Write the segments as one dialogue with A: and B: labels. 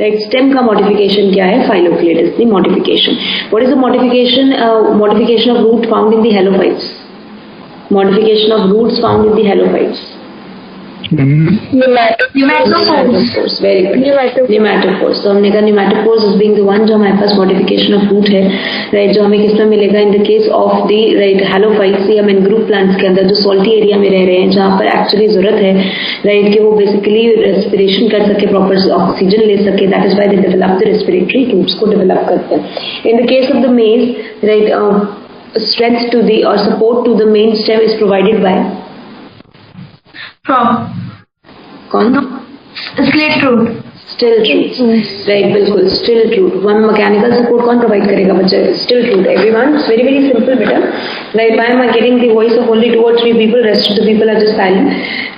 A: Right. Stem का modification क्या है? Phylloclade is the modification. What is the modification? Modification of root found in the halophytes. Modification of roots found in the halophytes. Pneumatophores. Very good. Pneumatophores. तो हमने कहा pneumatophores is being the one जो हमारे पास modification of root है, right, जो हमें किसमें मिलेगा? In the case of the right halophytes, या mangrove plants के अंदर जो salty area में रह रहे हैं, जहाँ पर actually जरूरत है, right, कि वो basically respiration कर सके, proper oxygen ले सके. That is why they develop the respiratory roots को develop करते हैं. In the case of the maize, right, strength to the or support to the main stem is provided by कौन?
B: Slate root.
A: Stilt root. Right, बिल्कुल stilt root. One mechanical support कौन provide करेगा बच्चे? Stilt root. Everyone, it's very very simple बेटा. Right, why am I getting the voice of only 2 or 3 people? Rest of the people are just silent.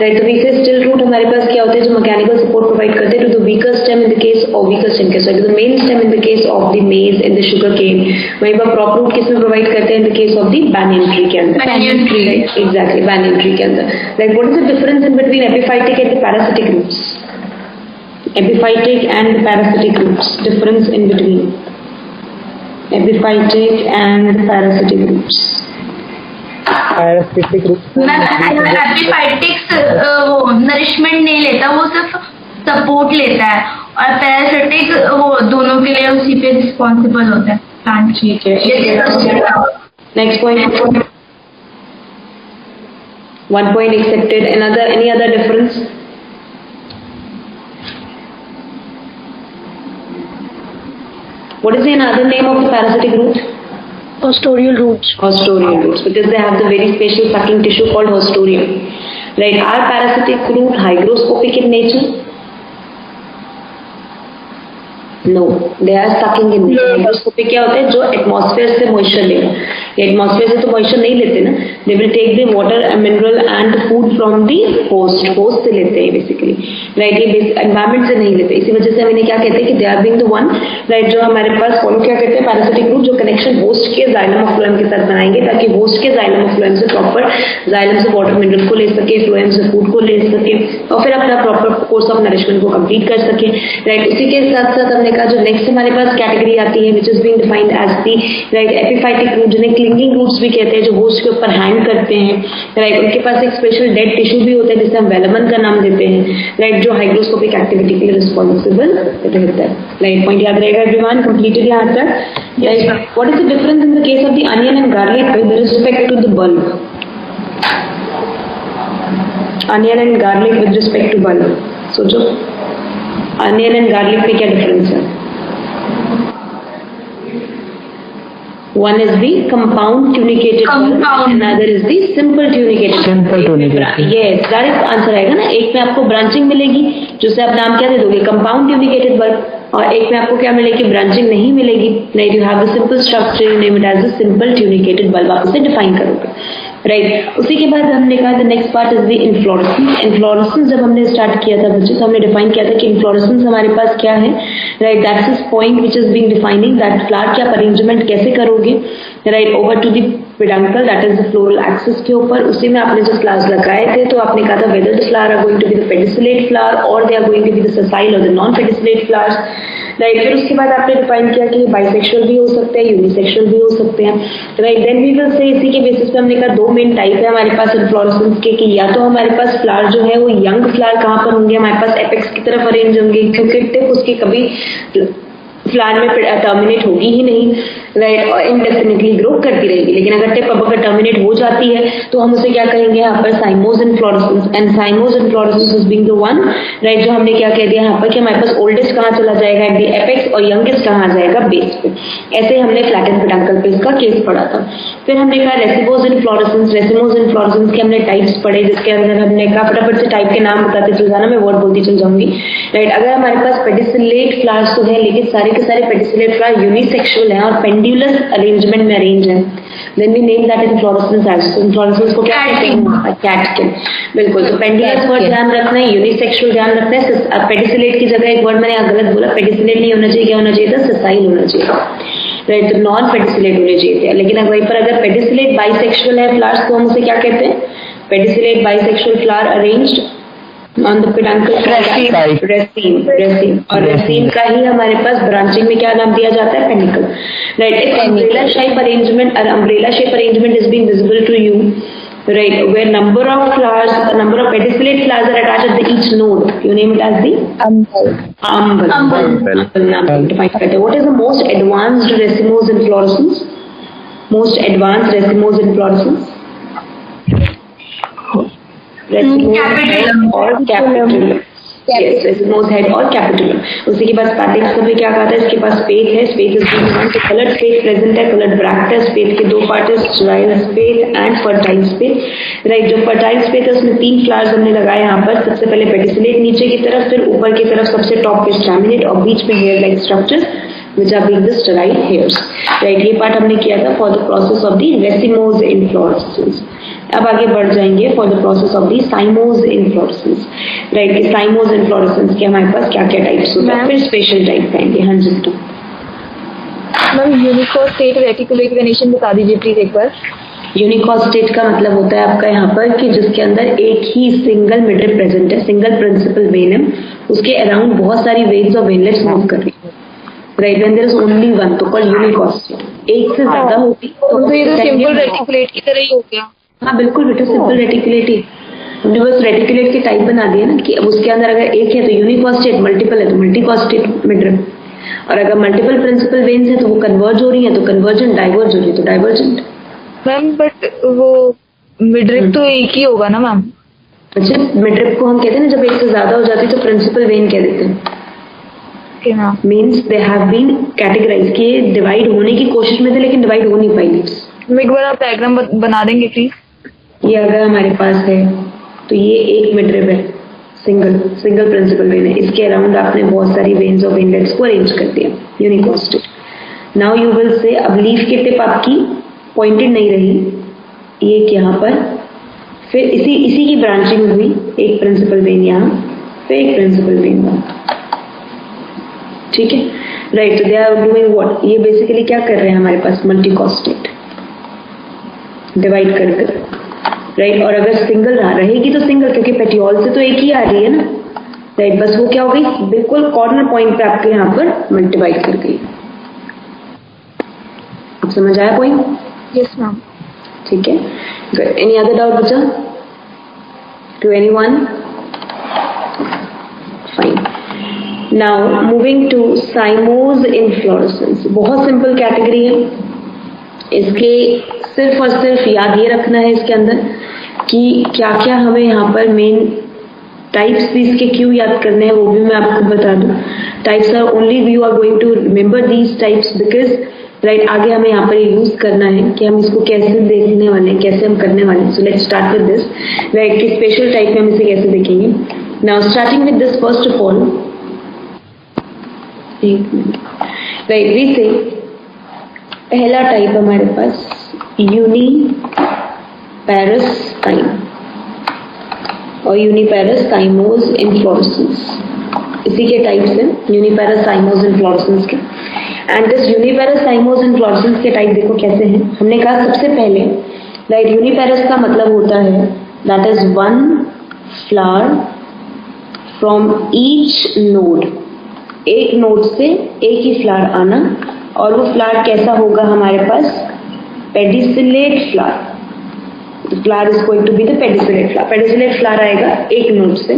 A: Right, तो we say stilt root हमारे पास क्या होते हैं जो mechanical support provide करते हैं to the weaker stem in the case of weaker stem के so the main stem in the case of the maize and the sugar cane. वहीं पर prop root किसमें provide करते हैं? In the case of the banyan tree के अंदर.
B: Banyan tree.
A: Right, exactly, banyan tree के अंदर. Like what is the difference in between epiphytic and the parasitic roots? Epiphytic and parasitic roots. Difference in between epiphytic and parasitic roots.
C: Parasitic roots.
B: Epiphytic वो nourishment नहीं लेता, वो सिर्फ support लेता है, और पैरासिटिक वो दोनों के लिए उसी पे रिस्पॉन्सिबल होता है प्लांट.
A: ठीक है. Next point. 1 point accepted. Any other difference? What is the another name of the parasitic root?
C: Hostorial roots.
A: Hostorial roots, because they have the very special sucking tissue called hostorium. Right? Are parasitic root hygroscopic in nature? No, they are sucking in nature. Hygroscopic क्या होता है? जो atmosphere से moisture लेगा. Atmosphere से तो moisture नहीं लेते ना. They will take the water, mineral and food from the host. Host से लेते हैं basically. Right? ये environment से नहीं लेते. इसी वजह से हम इन्हें क्या कहते हैं कि they are being the one. Right? जो हमारे पास फॉलो क्या कहते हैं? पैरासिटिक रूट जो कनेक्शन होस्ट के जाइलम ऑफ फ्लोएम के साथ बनाएंगे ताकि होस्ट के जाइलम ऑफ फ्लोएम से प्रॉपर जाइलम से वाटर मिनरल को ले सके, फ्लोएम से फूड को ले सके और फिर अपना प्रॉपर कोर्स ऑफ नरिशमेंट को कंप्लीट कर सके. राइट. उसी के साथ साथ हमने कहा जो नेक्स्ट हमारे पास कैटेगरी आती है which is being defined as the right epiphytic root, जिन्हें क्लिंगिंग रूट्स भी कहते हैं, जो होस्ट के ऊपर हैंग करते हैं. राइट. उनके पास एक स्पेशल डेड टिश्यू भी होता है जिसे हम वेलमन का नाम देते हैं. राइट. जो हाइग्रोस्कोपिक एक्टिविटी के लिए रिस्पॉन्सिबल रहता है. राइट. पॉइंट याद रहेगा एवरीवन? कंप्लीटेड यहाँ तक. Right. What is the difference in the case of the onion and garlic with respect to the bulb? Onion and garlic with respect to bulb. सोचो, onion and garlic में क्या difference है? One is the compound tuniculated bulb, another is the simple tuniculated.
C: Simple tuniculated.
A: Yes, direct answer आएगा ना. एक में आपको branching मिलेगी जिससे आप नाम क्या दे दोगे? Compound tunicated bulb. और एक में आपको क्या मिलेगी? ब्रांचिंग नहीं मिलेगी. Right. You have a simple structure, you name it as a simple tunicated bulb. आप इसे डिफाइन करोगे. राइट. उसी के बाद हमने कहा the next part is the inflorescence. Inflorescence जब हमने स्टार्ट किया था बच्चे तो हमने डिफाइन किया था कि इन्फ्लोरेसेंस हमारे पास क्या है. Right. That's this point which is being defining that flower के आप अरेंजमेंट कैसे करोगे. Right. Over to the peduncle that is the floral axis के ऊपर. उसी में आपने जो फ्लावर्स लगाए थे तो आपने कहा था whether the flower are going to be the pedicellate flower और they are going to be the sessile और the non pedicellate flowers. Right. फिर उसके बाद आपने डिफाइन किया कि बाइसेक्सुअल भी हो सकते हैं, यूनिसेक्सुअल भी हो सकते हैं. राइट. देन वी विल से इसी के बेसिस पे हमने कहा 2 मेन टाइप है हमारे पास इन्फ्लोरेसेंस के कि या तो हमारे पास फ्लावर जो है वो यंग फ्लावर कहाँ पर होंगे? हमारे पास एपेक्स की तरफ अरेंज होंगे क्योंकि टिप उसकी कभी फ्लावर में टर्मिनेट होगी ही नहीं. राइट. और इनडेफिनेटली ग्रो करती रहेगी. लेकिन अगर टिप अगर टर्मिनेट हो जाती है तो हम उसे क्या कहेंगे यहाँ पर? साइमोस inflorescence. And साइमोस inflorescence is being the one. Right. जो हमने क्या कह दिया यहाँ पर कि हमारे पास ओल्डेस्ट कहाँ चला जाएगा? Eight the apex. और यंगेस्ट कहाँ आ जाएगा? बेस पे. ऐसे हमने फ्लैटेन पेडंकल पे इसका केस पढ़ा था. फिर हमने कहा रेसिमोस इन्फ्लोरेसेंस. रेसिमोस इन्फ्लोरेसेंस के हमने टाइप्स पढ़े जिसके अंदर हमने कहा फटाफट से टाइप के नाम बताते चल जाना, मैं वर्ड बोलती चल जाऊंगी. राइट. अगर हमारे पास पेडिसिलेट फ्लावर्स तो है लेकिन सारे के सारे पेडिसिलेट फ्लावर यूनिसेक्सुअल हैं और पेंडुलस अरेंजमेंट में अरेंज है, then we name that inflorescence as. Inflorescence को क्या कहते हैं? कैटकिन. बिल्कुल. तो पेंडुलस वर्ड ध्यान रखना है, यूनिसेक्सुअल ध्यान रखना है. पेडिसिलेट की जगह एक वर्ड मैंने गलत बोला, पेडिसिलेट नहीं होना चाहिए. क्या होना चाहिए था? सेसाइल होना चाहिए. राइट. तो नॉन पेडिसिलेट होने चाहिए थे. लेकिन वहीं पर अगर पेडिसिलेट बाइसेक्सुअल है फ्लावर्स तो हम उसे क्या कहते हैं? Pedicellate bisexual flower arranged on the peduncle रेसिम और रेसिम का ही हमारे पास ब्रांचिंग में क्या नाम दिया जाता है? Panicle, right? Umbrella shape arrangement is being visible to you, right, where number of pedicellate flowers are attached at each node. You name it as the umbel. What is the most advanced racemose inflorescence? Racemose head or capitulum. Yes, racemose head or capitulum. उसी के बाद statics में क्या कहा था? इसके पास स्पेथ है, स्पेथ is coloured स्पेथ present है, कलर्ड ब्रैक्ट है, स्पेथ के दो पार्ट है, स्टेराइल स्पेथ एंड फर्टाइल स्पेथ, राइट? जो फर्टाइल स्पेथ है उसमें 3 फ्लावर्स हमने लगाए यहाँ पर। सबसे पहले पेडिसिलेट नीचे की तरफ, फिर ऊपर की तरफ सबसे टॉप पे स्टैमिनेट और बीच में hair like structures which are being the sterile hairs, right? ये पार्ट हमने किया था for the process of the racemose inflorescence. अब आगे बढ़ जाएंगे for the process of the cymose inflorescence, right? कि साइमोज इनफ्लोरेसेंस के हमारे पास क्या क्या टाइप्स होते हैं, फिर स्पेशल टाइप आएंगे। हाँ जी तो
C: मैम यूनिकोस्टेट रेटिकुलेट वेनेशन बता दीजिए प्लीज एक बार।
A: यूनिकोस्टेट का मतलब होता है आपका यहाँ पर कि जिसके अंदर एक ही सिंगल मिडल प्रेजेंट है, सिंगल प्रिंसिपल वेन है, उसके अराउंड बहुत सारी वेन्स और वेनलेट्स मूव कर रही है, right? When there is only one तो कॉल्ड यूनिकोस्टेट। एक से ज्यादा होगी तो
C: ये तो सिंपल रेटिकुलेट की तरह ही हो गया।
A: हाँ बिल्कुल बेटा, सिंपल रेटिकुलेट ही। हमने बस रेटिकुलेट के टाइप बना दिया ना कि उसके अंदर अगर एक है तो यूनिकोस्टेट, मल्टीपल है तो मल्टीकोस्टेट मिडल, और अगर मल्टीपल प्रिंसिपल वेन्स है तो वो कन्वर्ज हो रही है तो कन्वर्जेंट, डाइवर्ज हो रही है तो डाइवर्जेंट।
C: मैम बट वो मिडरिप तो एक ही होगा ना मैम?
A: अच्छा, मिडरिप को हम कहते हैं ना जब एक से ज्यादा हो जाती है तो प्रिंसिपल वेन कह देते हैं। Means they have been categorize, किए डिवाइड होने की कोशिश में थे लेकिन डिवाइड हो नहीं पाई लीव्स।
C: एक बार आप डायग्राम बना देंगे प्लीज?
A: ये अगर हमारे पास है तो ये एक मिडरिप है, सिंगल प्रिंसिपल वेन है, इसके अराउंड आपने बहुत सारी वेन्स और वेनलेट्स को अरेंज कर दिया, यूनिकोस्टेट। नाउ यू विल से अब लीफ की टिप आपकी पॉइंटेड नहीं रही, ये यहाँ पर, फिर इसी की ब्रांचिंग हुई, एक प्रिंसिपल वेन यहाँ, फिर एक प्रिंसिपल वेन वहाँ, ठीक है, राइट? तो दे आर डूइंग व्हाट? ये बेसिकली क्या कर रहे हैं हमारे पास? मल्टीकोस्टेट, डिवाइड कर, राइट? और अगर सिंगल रहेगी तो सिंगल, क्योंकि पेटियोल से तो एक ही आ रही है ना, राइट? बस वो क्या हो गई, बिल्कुल कॉर्नर पॉइंट पे आपके यहाँ पर मल्टीवाइड कर गई। अब समझ आया कोई?
C: Yes ma'am.
A: ठीक है, गुड। एनी अदर डाउट बचा to anyone? Fine. Now moving to cymose inflorescence. बहुत सिंपल कैटेगरी है, इसके सिर्फ और सिर्फ याद ये रखना है इसके अंदर कि क्या क्या हमें यहाँ पर मेन टाइप्स भी इसके क्यों याद करने हैं वो भी मैं आपको बता दूं। Types are only you are going to remember these types because right आगे हमें यहाँ पर यूज करना है कि हम इसको कैसे देखने वाले हैं, कैसे हम करने वाले हैं। So let's start with this, right? कि स्पेशल टाइप में हम इसे कैसे देखेंगे। Now starting with this, first of all, right, we say पहला टाइप हमारे पास यूनिपेरस साइम और यूनिपेरस साइमोज इनफ्लोरेसेंस, इसी के टाइप्स हैं यूनिपेरस साइमोज इनफ्लोरेसेंस के। And this uniparous cymose inflorescence के टाइप देखो कैसे हैं। हमने कहा सबसे पहले, राइट, यूनिपेरस का मतलब होता है that is one flower from each node, एक नोड से एक ही फ्लावर आना, और वो फ्लावर कैसा होगा हमारे पास? Pedicellate flower. Flower is going to be the pedicellate flower. Pedicellate flower आएगा एक नोड से।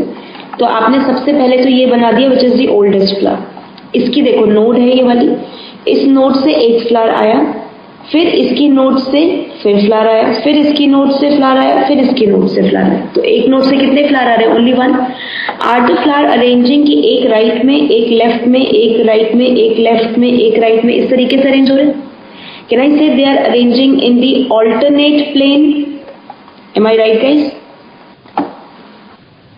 A: तो आपने सबसे पहले तो ये बना दिया which is the oldest flower. इसकी देखो नोड है ये वाली, इस नोड से एक फ्लावर आया, फिर इसकी नोड से फिर फ्लावर आया, फिर इसकी नोड से फ्लावर आया, फिर इसकी नोड से फ्लावर आया। तो एक नोड से कितने फ्लावर आ रहे हैं? Only one. Are the flower arranging की एक राइट में, एक लेफ्ट में, एक राइट में, एक लेफ्ट में, एक राइट में, इस तरीके से अरेंज हो रहे हैं? Can I say they are arranging in the alternate plane? Am I right guys?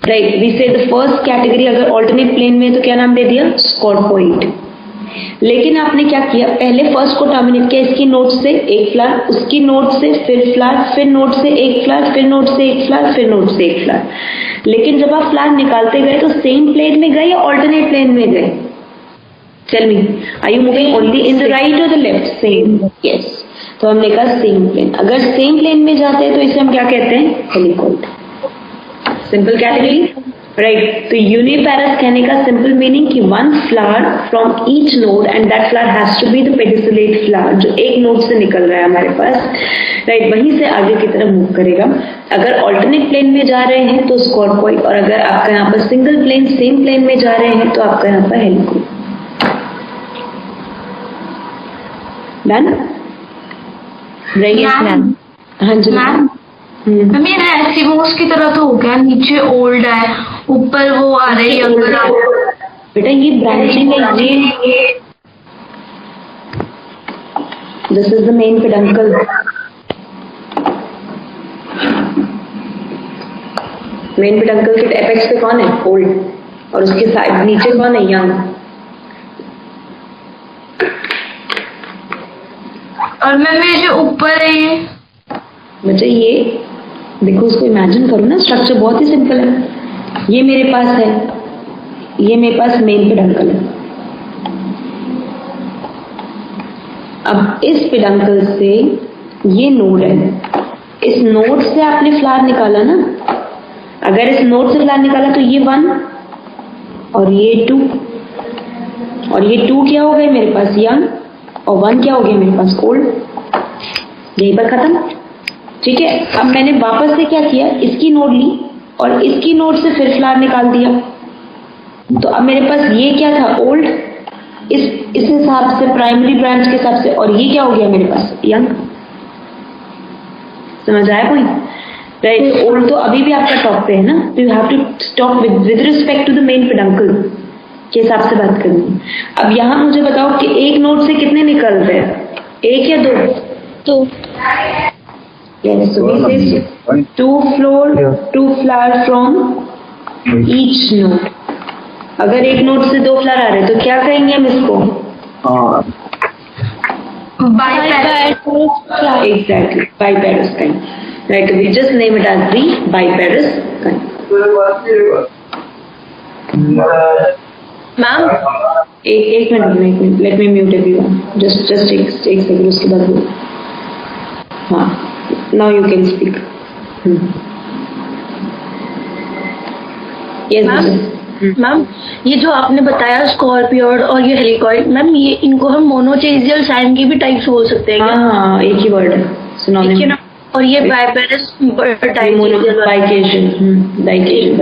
A: Right, we say the first category अगर ऑल्टरनेट प्लेन में तो क्या नाम दे दिया? स्कॉर्पोइड। लेकिन आपने क्या किया, पहले फर्स्ट को टर्मिनेट किया, इसकी नोड से एक फ्लावर, उसकी नोड से फिर फ्लावर, फिर नोड से एक फ्लावर, फिर नोड से एक फ्लावर, फिर नोड से एक फ्लावर। लेकिन जब आप फ्लावर निकालते गए तो सेम प्लेन में गए या ऑल्टरनेट प्लेन में गए? Tell me, are you moving only in the right और द लेफ्ट? Same, yes. तो हमने कहा सेम प्लेन। अगर सेम प्लेन में जाते हैं तो इसे हम क्या कहते हैं? हेलिकॉइड। Simple category, right. तो यूनिपेरस कहने का सिंपल मीनिंग कि one flower from each node and that flower has to be the pedicellate flower, जो एक नोड से निकल रहा है हमारे पास, राइट, वहीं से आगे की तरफ मूव करेगा। अगर ऑल्टरनेट प्लेन में जा रहे हैं तो स्कॉर्पोइड, और अगर आपका यहाँ पर सिंगल प्लेन सेम प्लेन में जा रहे हैं तो आपका यहाँ पर हेलिकोइड। डन?
B: मैम
A: हाँ जी
B: मैम मैम ये रेसिमोस की तरह तो हो गया, नीचे ओल्ड है, ऊपर वो आ रही है
A: बेटा, ये ब्रांचिंग है, ये this is the main peduncle. Main peduncle के एपेक्स पे कौन है? ओल्ड, और उसके साइड नीचे कौन है? यंग।
B: और मैम ये जो ऊपर है
A: बच्चा, ये देखो, उसको इमेजिन करो ना, स्ट्रक्चर बहुत ही सिंपल है। ये मेरे पास है, ये मेरे पास मेन पेडंकल है। अब इस पेडंकल से ये नोड है, इस नोड से आपने फ्लावर निकाला ना, अगर इस नोड से फ्लावर निकाला तो ये 1 और ये 2, और ये 2 क्या हो गए मेरे पास? यंग, और 1 क्या हो गया मेरे पास? ओल्ड। यहीं पर खत्म। ठीक है, अब मैंने वापस से क्या किया, इसकी नोड ली और इसकी नोड से फिर फ्लावर निकाल दिया, तो अब मेरे पास ये क्या था? ओल्ड, इस हिसाब से प्राइमरी ब्रांच के हिसाब से, और ये क्या हो गया मेरे पास? यंग। समझ आया कोई? राइट। ओल्ड तो अभी भी आपका टॉप पे है ना, तो you have to talk with respect to the main peduncle के हिसाब से बात करनी है। अब यहाँ मुझे बताओ कि एक नोड से कितने निकल रहे हैं? 1 या 2?
C: तो
A: Yes, so we say 2 flower from each node. अगर एक नोड से 2 फ्लावर आ रहे हैं तो क्या कहेंगे हम इसको? Exactly, biparous kind. Right, we just name it as the biparous kind.
C: Ma'am
A: एक मिनट, let me mute everyone. Just एक सेकंड, उसके बाद बोलो। हाँ, now you can speak. Yes,
C: ma'am ये जो आपने बताया स्कॉर्पियोड और ये हेलिकॉइड, मैम ये इनको हम मोनोचेजियल साइन के भी टाइप्स बोल सकते हैं क्या?
A: हाँ, एक ही वर्ड है, सिनोनिम।
C: और ये biparous type
A: dichasium.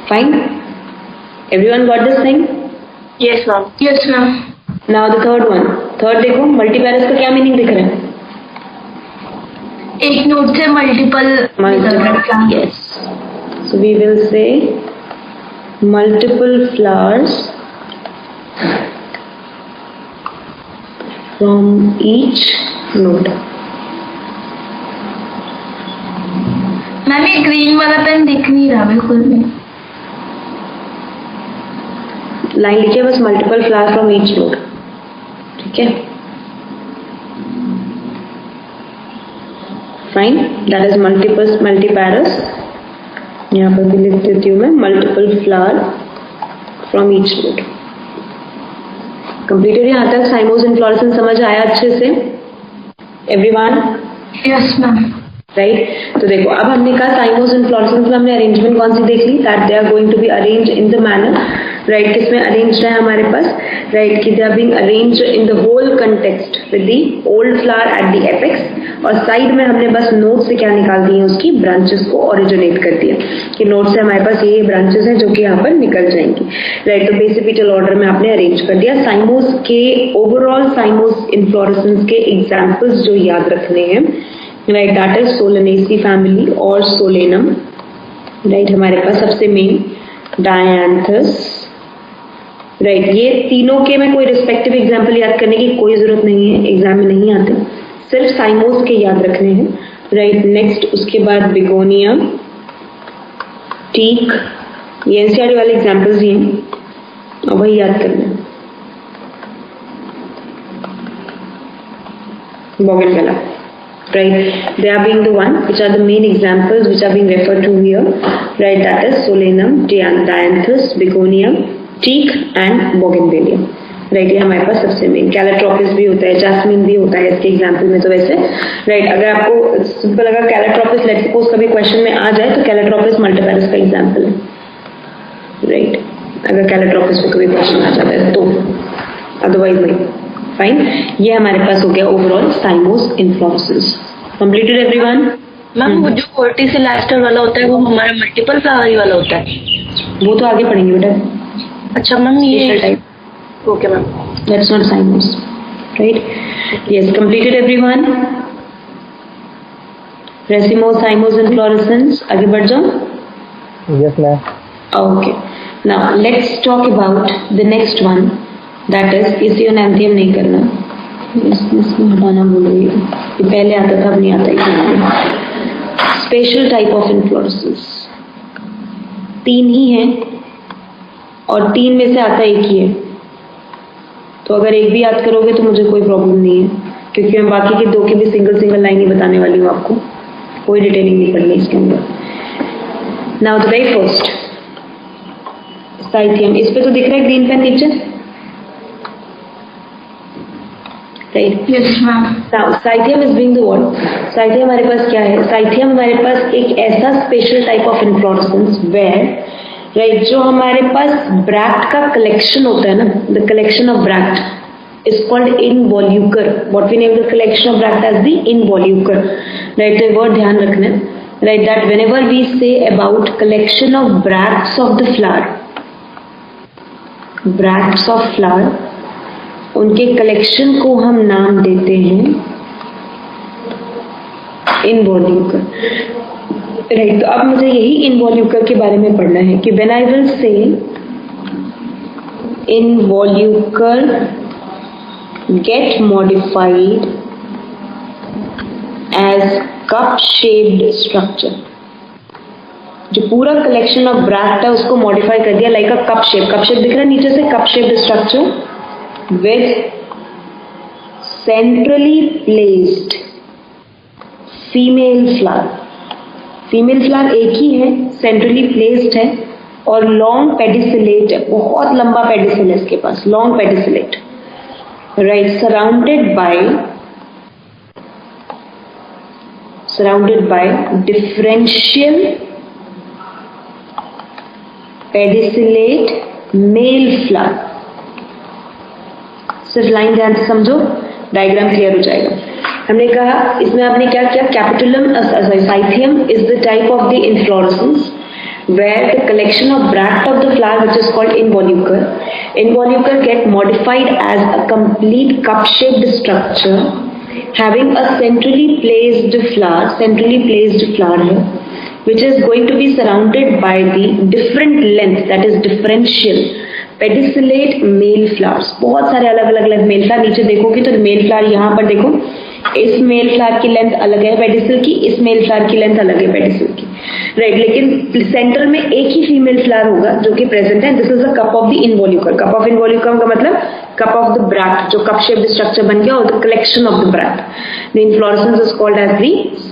A: Fine? Everyone got this thing?
C: Yes ma'am.
B: Yes ma'am.
A: Now the third one. Third देखो, मल्टीपैरस का क्या मीनिंग दिख रहा है?
B: एक नोड से multiple.
A: Yes. So we will say multiple flowers from each node.
B: Ma'am ये green वाला पेन दिख नहीं रहा बिल्कुल भी।
A: लाइन लिखिए बस, multiple flower from each node. ठीक है, फाइन, दैट इज मल्टीपैरस। यहाँ पर भी लिख देती हूँ मैं, multiple flower from each node. Completed? यहाँ तक साइमोस इन्फ्लोरेसेंस समझ आया अच्छे से एवरीवन?
B: Yes ma'am.
A: राइट। तो देखो, अब हमने कहा साइमोस इन्फ्लोरेसेंस में हमने अरेंजमेंट कौन सी देख ली, that they are going to be arrange in the manner, right, किसमें अरेंज है हमारे पास, राइट, कि they are being arrange in the whole context with the old flower at the apex, और साइड में हमने बस नोड से क्या निकाल दिए, उसकी ब्रांचेस को ओरिजिनेट कर दिया कि नोड से हमारे पास ये ब्रांचेस हैं जो कि यहाँ पर निकल जाएंगी, राइट। तो बेसिपिटल ऑर्डर में आपने अरेंज कर दिया। साइमोस के ओवरऑल साइमोस इन्फ्लोरेसेंस के एग्जाम्पल्स जो याद रखने हैं, right, that is Solanaceae family और सोलेनम, राइट। हमारे पास सबसे मेन डायंथस, राइट। ये तीनों के मैं कोई रिस्पेक्टिव एग्जाम्पल याद करने की कोई जरूरत नहीं है, एग्जाम में नहीं आते, सिर्फ साइमोस के याद रखने हैं, राइट। नेक्स्ट उसके बाद बिगोनिया, टीक, ये एनसीईआरटी वाले एग्जाम्पल्स ही हैं और वही याद करना है। बोगनवेला, right, they are being the one which are the main examples which are being referred to here, right, that is solanum, dianthus, begonia, teak and bougainvillea, right, ये हमारे पास सबसे मेन। कैलेट्रोपिस भी होता है, जास्मिन भी होता है इसके एग्जाम्पल में। तो वैसे राइट, अगर आपको सिंपल अगर कैलेट्रोपिस लेट्स सपोज कभी क्वेश्चन में आ जाए तो कैलेट्रोपिस मल्टीपेरिस का एग्जाम्पल है, राइट, अगर कैलेट्रोपिस में कभी क्वेश्चन आ जाता है तो, अदरवाइज नहीं। फाइन, ये हमारे पास हो गया overall साइमोस inflorescence. Completed everyone?
C: Ma'am वो जो वर्टिसिलास्टर वाला होता है वो हमारा मल्टीपल फ्लावर वाला होता है?
A: वो तो आगे पढ़ेंगे बेटा।
C: अच्छा मैम, ये
A: type,
C: okay ma'am,
A: that's not cymos, right? Yes, completed everyone? Racemose, cymose, inflorescence. आगे बढ़ जाओ।
D: Yes, ma'am.
A: Okay. Now let's talk about the next one. That is, Isionanthium नहीं करना, इसमें हटाना भूल गई। ये पहले आता था, अब नहीं आता है। Special type of inflorescence, 3 ही हैं और 3 में से आता एक ही है। तो अगर एक भी याद करोगे तो मुझे कोई प्रॉब्लम नहीं है, क्योंकि मैं बाकी के 2 की भी सिंगल लाइन ही बताने वाली हूँ आपको, कोई डिटेलिंग नहीं करनी इसके अंदर। Now the very first cyathium, इस पे तो दिख रहा है ग्रीन पेन नीचे, right?
B: Yes ma'am.
A: Now cyathium is being the what? Cyathium हमारे पास क्या है? साइथियम हमारे पास एक ऐसा special type of inflorescence where, right, जो हमारे पास ब्रैक्ट का कलेक्शन होता है ना, the collection of bract is called involucre. What we name the collection of bract as the involucre, right? तो ये वर्ड ध्यान रखना है, right, that whenever we say about collection of bracts of the flower, bracts of flower, उनके collection को हम नाम देते हैं इनवॉल्यूकर, राइट? तो अब मुझे यही इनवॉल्यूकर के बारे में पढ़ना है कि when I will say involucre get modified as cup shaped structure, जो पूरा कलेक्शन ऑफ ब्रैक्ट है उसको मॉडिफाई कर दिया like a cup shape. Cup shape दिख रहा है नीचे से, cup shaped structure with centrally placed female flower. Female flower एक ही है, सेंट्रली प्लेस्ड है और लॉन्ग पेडिसिलेट है, बहुत लंबा पेडिसिल है इसके पास, long pedicellate, right, surrounded by differential pedicellate male flower. सिर्फ लाइन ध्यान से समझो, डायग्राम क्लियर हो जाएगा। हमने कहा इसमें आपने क्या किया, capitulum cyathium is the type of the inflorescence where the collection of bract of the flower, which is called involucre get modified as a complete cup shaped structure having a centrally placed flower here, which is going to be surrounded by the different length, that is differential pedicellate male flowers. बहुत सारे अलग अलग male flower, नीचे देखोगे तो male flower यहाँ पर देखो, इस मेल फ्लावर की लेंथ अलग है पेडिसिल की, इस मेल फ्लावर की लेंथ अलग है पेडिसिल की, राइट, लेकिन सेंटर में एक ही फीमेल फ्लावर होगा जो कि प्रेजेंट है। This is the cup of the involucre. Cup of involucre का मतलब कप ऑफ द ब्रैक्ट, जो कप शेप्ड स्ट्रक्चर बन गया, और the collection of the bract, the inflorescence is called as the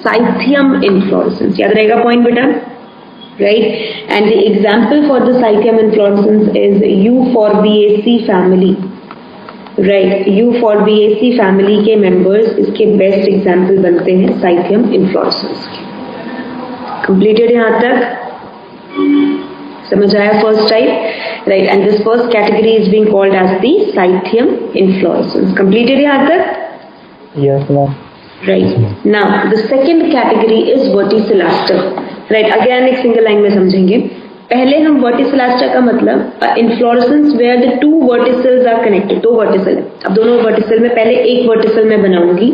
A: cyathium inflorescence. याद रहेगा point बेटा, right? And the example for the Cythium inflorescence is Euphorbiaceae family, right? Euphorbiaceae family के members इसके best example बनते हैं Cythium inflorescence के। Completed यहाँ तक? समझ आया first type, right? And this first category is being called as the Cythium inflorescence. Completed यहाँ तक?
D: Yes, ma'am.
A: Right. Now the second category is verticillaster. Right, again एक सिंगल लाइन में समझेंगे। पहले हम वर्टिसिलास्टर का मतलब inflorescence where the 2 verticils are connected, 2 verticil है। अब दोनों वर्टिसिल में पहले एक वर्टिसिल में बनाऊंगी,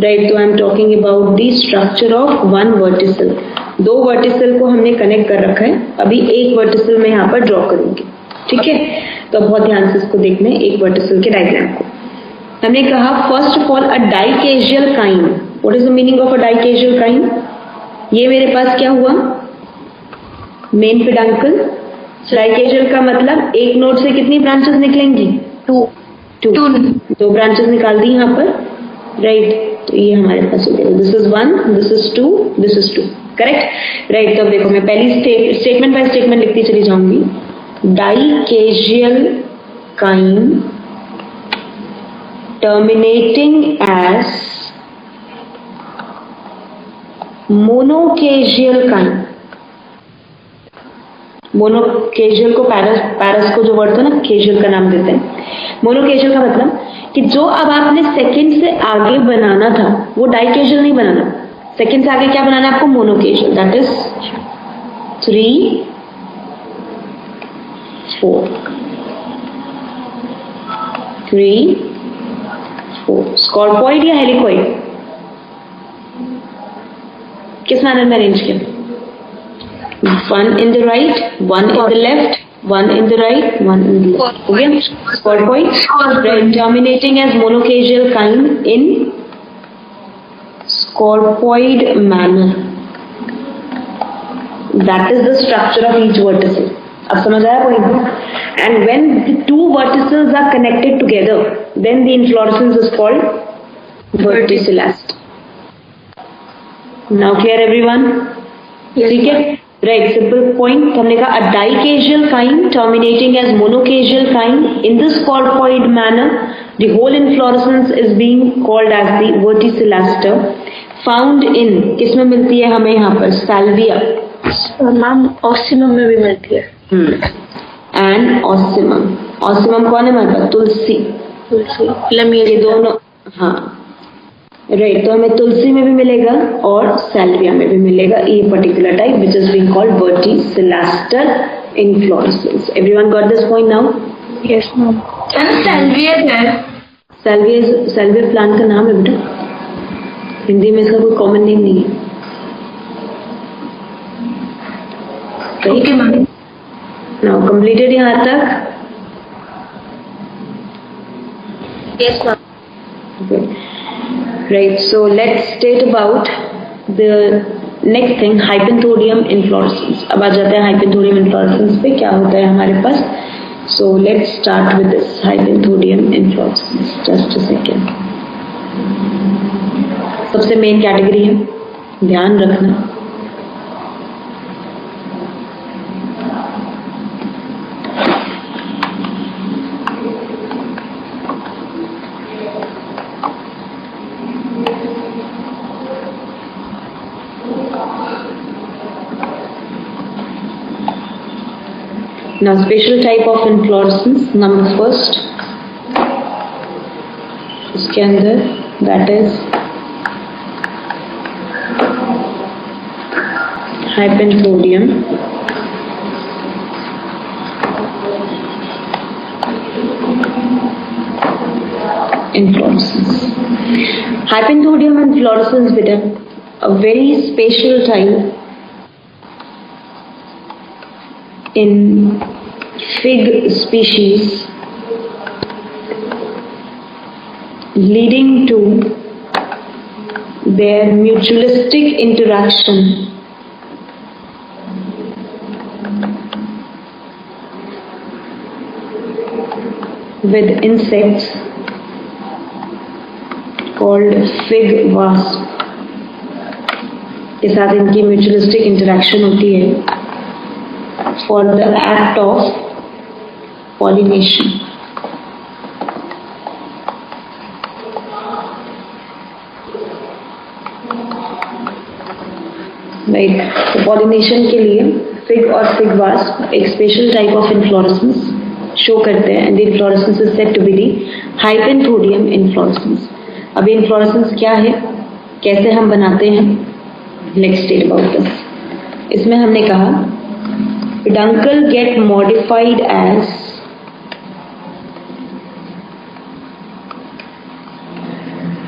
A: राइट? तो I am talking about the structure of 1 वर्टिसिल। 2 वर्टिसिल को हमने कनेक्ट कर रखा है, अभी एक वर्टिसिल में यहाँ पर ड्रॉ करूंगी, ठीक है? तो बहुत ध्यान से इसको देखना है, एक वर्टिसिल के डायग्राम को। हमने कहा first of all a dichasial cyme. What is the meaning of a dichasial cyme? ये मेरे पास क्या हुआ, मेन पेडंकल। डाइकेशियल का मतलब एक नोड से कितनी ब्रांचेस निकलेंगी? 2 ब्रांचेस निकाल दी यहाँ पर, राइट? तो ये हमारे पास हो गया, this is 1, this is 2, this is 2, correct, right? तो अब देखो मैं पहली स्टेटमेंट बाय स्टेटमेंट लिखती चली जाऊंगी। Dichasial cyme terminating as monocasional kind. Monochasial को पैरस को जो वर्ड था ना कैजुअल का नाम देते हैं. मोनोकेजुअल का मतलब कि जो अब आपने सेकंड से आगे बनाना था वो डाइकेजुअल नहीं बनाना. सेकंड से आगे क्या बनाना है आपको? मोनोकेजुअल. That is 3, 4. 3, 4. स्कॉर्पॉइड या हेलिकॉइड? किस मैनर में अरेंज किया? One in the right, one in the left, one in the right, one in the left. Okay? Scorpoid. Terminating as monocasional kind in scorpoid manner. That is the structure of each vertical. अब समझ आया point? And when the two vertices are connected together, then the inflorescence is called verticillast. Now clear everyone? ठीक है? Right, simple point. हमने कहा a dicasional kind terminating as monocasional kind in the scorpoid manner. The whole inflorescence is being called as the verticillaster. Found in किसमें मिलती है हमें यहाँ पर? Salvia.
C: मैम ऑसिमम में भी मिलती है.
A: And ossimum. Ossimum कौन है हमारे पास? तुलसी. ये दोनों. हाँ. राइट, तो हमें तुलसी में भी मिलेगा और सैल्विया में भी मिलेगा ये particular type which is being called verticillaster inflorescence. Everyone got this point now?
C: Yes ma'am.
B: Salvia है.
A: सैल्विया प्लांट का नाम है बेटा. हिंदी में इसका कोई कॉमन नेम नहीं है.
B: Okay ma'am.
A: नाउ कंप्लीटेड यहाँ तक?
C: Yes ma'am.
A: Okay. Right, so let's state about the next thing, hypanthodium inflorescence. अब आ जाते हैं hypanthodium inflorescence पे क्या होता है हमारे पास. So let's start with this hypanthodium inflorescence. Just a second. सबसे मेन कैटेगरी है, ध्यान रखना. Now special type of inflorescence, number first इसके अंदर, that is hypanthodium inflorescence. Hypanthodium inflorescence बेटा a very special type in fig species, leading to their mutualistic interaction with insects called fig wasp. के साथ इनकी mutualistic interaction होती है for the act of pollination. Right, तो pollination के लिए fig और fig wasp एक special type of inflorescence show करते हैं, and the inflorescence is said to be the hypanthodium inflorescence. अब inflorescence क्या है, कैसे हम बनाते हैं? Let's state about this. इसमें हमने कहा peduncle get modified as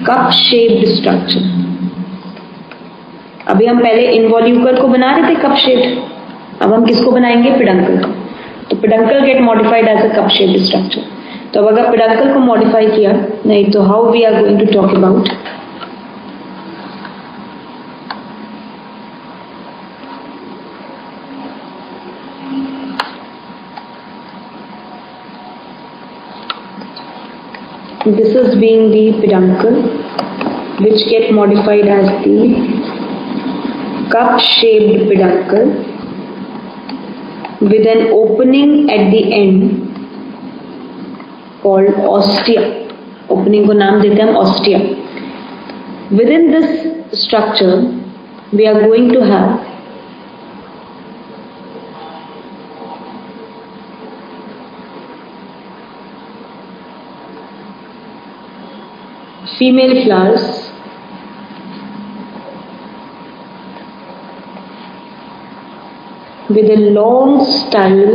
A: cup shaped structure. अभी हम पहले इनवॉल्यूकर को बना रहे थे कप शेप्ड, अब हम किसको बनाएंगे? पेडंकल को. तो peduncle get modified as a cup shaped structure. तो अब अगर पेडंकल को मॉडिफाई किया नहीं तो how we are going to talk about this is being the peduncle which get modified as the cup shaped peduncle with an opening at the end called ostia. Opening को नाम देते हैं हम ostium. Within this structure we are going to have female flowers with a long style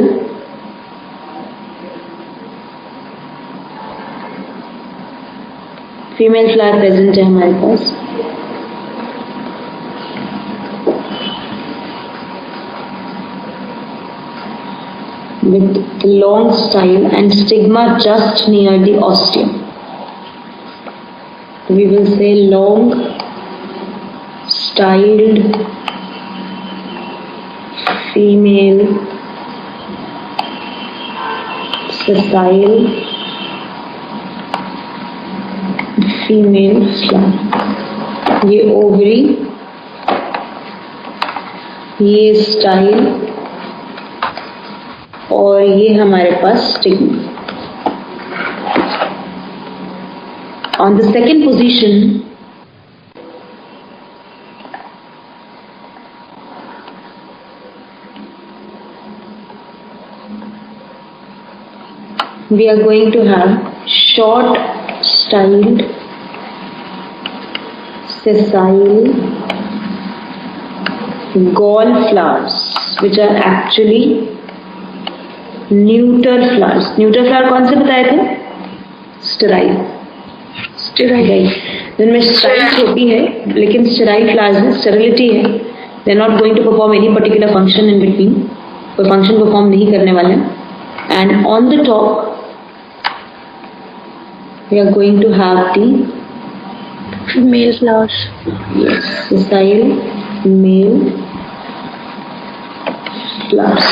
A: female flower present है हमारे पास. With the long style and stigma just near the ostium. We will say long styled female sessile female flower. ये ovary, ये style और ये हमारे पास stigma. On the second position we are going to have short styled sessile gall flowers which are actually neuter flowers. Neuter flower कौन से बताए थे? Sterile. Sterile. जिनमें स्टाइल छोटी है लेकिन स्टेराइल फ्लावर्स में स्टेरिलिटी है. They are not going to perform any particular function in between. कोई फंक्शन परफॉर्म नहीं करने वाले हैं. And on the top we are going to have the
C: female flowers.
A: yes, sessile male flowers.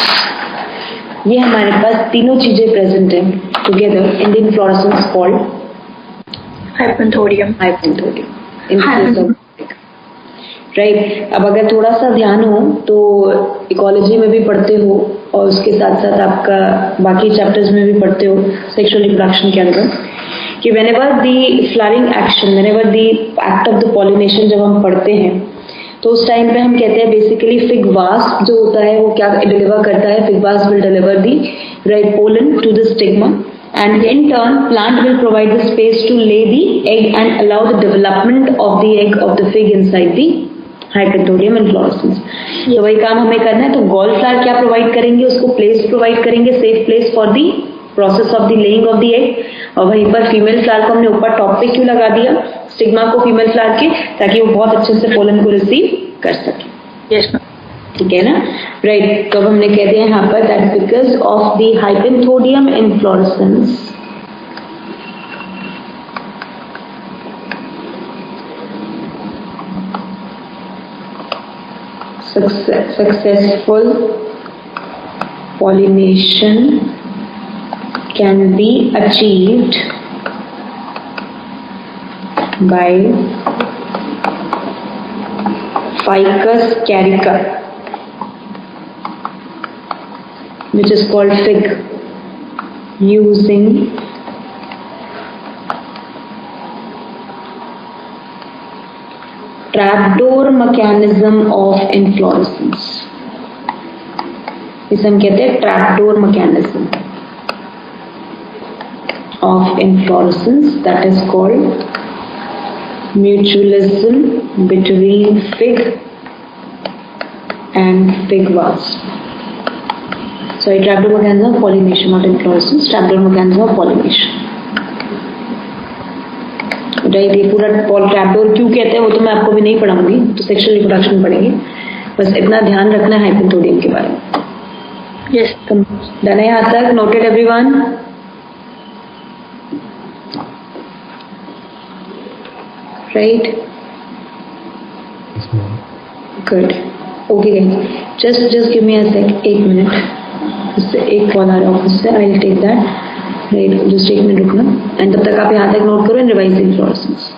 A: ये हमारे पास तीनों चीजें प्रेजेंट हैं together in the inflorescence called
C: Hypanthodium.
A: In case of right. अब अगर थोड़ा सा ध्यान हो तो इकोलॉजी में भी पढ़ते हो और उसके साथ साथ आपका बाकी चैप्टर्स में भी पढ़ते हो सेक्सुअल रिप्रोडक्शन के अंदर कि whenever the flowering action, whenever the act of the pollination जब हम पढ़ते हैं तो उस टाइम पे हम कहते हैं बेसिकली फिग वास्प जो होता है वो क्या डिलीवर करता है. Fig wasp will deliver the right pollen to the stigma and in turn plant will provide the space to lay the egg and allow the development of the egg of the fig inside the Hypanthodium inflorescence. तो वही काम हमें करना है. तो gall flower क्या provide करेंगे? उसको प्लेस प्रोवाइड करेंगे, safe place for the process of the laying of the egg. और वहीं पर फीमेल फ्लावर को हमने ऊपर टॉप पे क्यों लगा दिया स्टिग्मा को फीमेल फ्लावर के, ताकि वो बहुत अच्छे से पोलन को रिसीव कर सके.
C: Yes, ma'am.
A: ठीक है ना. राइट. तो अब हमने कह दिया यहाँ पर that because of the hypanthodium inflorescence successful pollination can be achieved by Ficus carica, which is called fig, using trapdoor mechanism of inflorescence. इसे हम कहते हैं trapdoor mechanism of inflorescence, that is called mutualism between fig and fig wasp. Sorry, trapdoor mechanism of pollination, not inflorescence. Trapdoor mechanism of pollination. Right. ये पूरा trapdoor क्यों कहते हैं वो तो मैं आपको भी नहीं पढ़ाऊंगी, तो सेक्सुअल रिप्रोडक्शन पढ़ेंगे. बस इतना ध्यान रखना है हाइपेंथोडियम के बारे में.
C: Yes.
A: डन है यहाँ तक? Noted everyone? Right. Good. Okay guys, just give me a sec, 1 minute. इससे एक कॉल आ रहा है ऑफिस से, I will take that. Right. Just 1 minute रुकना एंड तब तक आप यहाँ तक नोट करो and revise the inflorescence.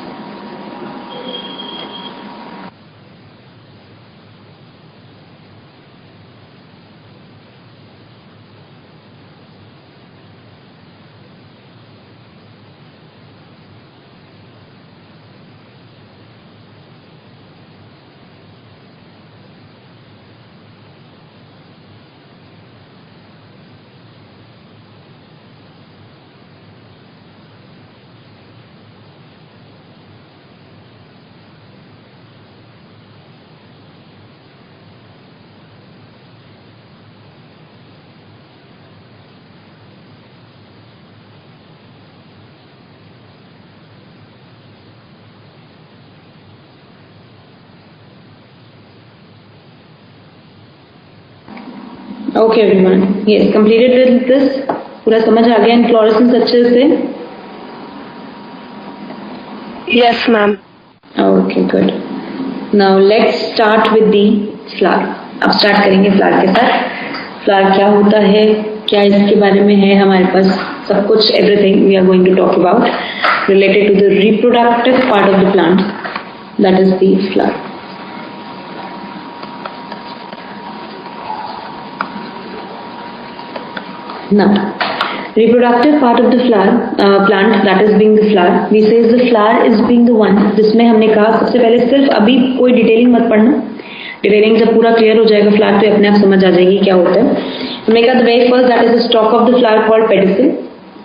A: Okay everyone, yes completed with this, पूरा समझ आ गया इनफ्लोरेसेंस अच्छे से?
C: Yes ma'am.
A: Okay good. Now let's start with the flower. अब स्टार्ट करेंगे फ्लावर के साथ। फ्लावर क्या होता है, क्या इसके बारे में है हमारे पास सब कुछ, everything we are going to talk about related to the reproductive part of the plant, that is the flower. Now, reproductive part of the flower plant, that is being the flower, we say the flower is being the one, जिसमें हमने कहा सबसे पहले, सिर्फ अभी कोई detailing मत पढ़ना, डिटेलिंग जब पूरा क्लियर हो जाएगा फ्लावर तो अपने आप समझ आ जाएगी क्या होता है। हमने कहा the very first that is the stalk of the flower called pedicel,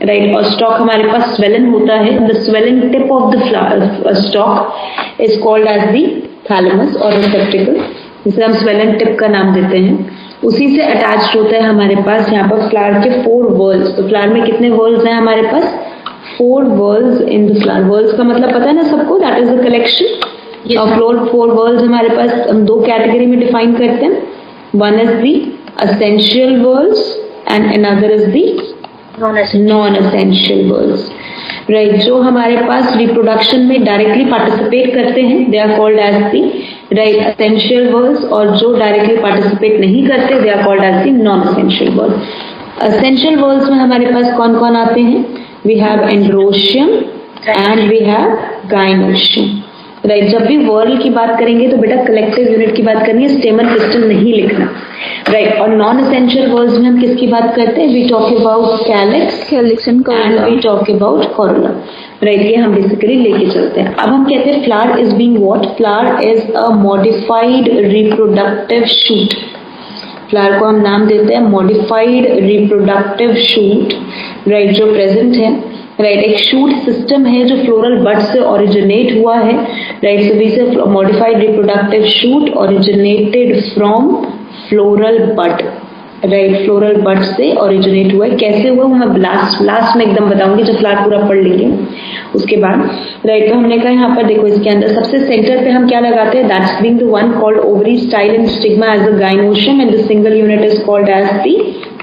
A: right. और स्टॉक हमारे पास स्वेलन होता है, the swollen tip of the flower stalk is called as the thalamus और रिसेप्टिकल, जिसे हम स्वेलन टिप का नाम देते हैं। उसी से अटैच्ड होता है हमारे पास यहाँ पर फ्लावर के 4 वर्ल्स। तो फ्लावर में कितने वर्ल्स हैं हमारे पास? 4 whorls in the flower. Whorls का मतलब पता है ना सबको, that is the collection of 4 whorls. हमारे पास हम 2 कैटेगरी में डिफाइन करते हैं, one is the essential whorls and another is the non essential whorls, right. जो हमारे पास रिप्रोडक्शन में डायरेक्टली पार्टिसिपेट करते हैं they are called as the right essential whorls, और जो डायरेक्टली पार्टिसिपेट नहीं करते दे are called as the non essential whorls. Essential whorls में हमारे पास कौन कौन आते हैं? We have androecium and we have gynoecium, right. जब भी वर्ल की बात करेंगे तो बेटा कलेक्टिव यूनिट की बात करनी है, स्टेमन पिस्टल नहीं लिखना, राइट। और नॉन एसेंशियल वर्ल्स में हम किसकी बात करते हैं? We talk about calyx and we talk about corolla, right. ये हम बेसिकली लेके चलते हैं। अब हम कहते हैं flower is being what? Flower is a modified reproductive shoot. Flower को हम नाम देते हैं मॉडिफाइड रिप्रोडक्टिव शूट, राइट, जो प्रेजेंट है, राइट। एक शूट सिस्टम है जो फ्लोरल बड से ओरिजिनेट हुआ है, right. So we say modified reproductive shoot originated from floral bud, right. Floral bud से ओरिजिनेट हुआ है। कैसे हुआ वो मैं लास्ट में एकदम बताऊंगी जब फ्लावर पूरा पढ़ लेंगे उसके बाद, राइट। तो हमने कहा यहाँ पर देखो, इसके अंदर सबसे सेंटर पे हम क्या लगाते हैं? That's being the one called ovary, style and stigma as the gynoecium and the single unit is called as the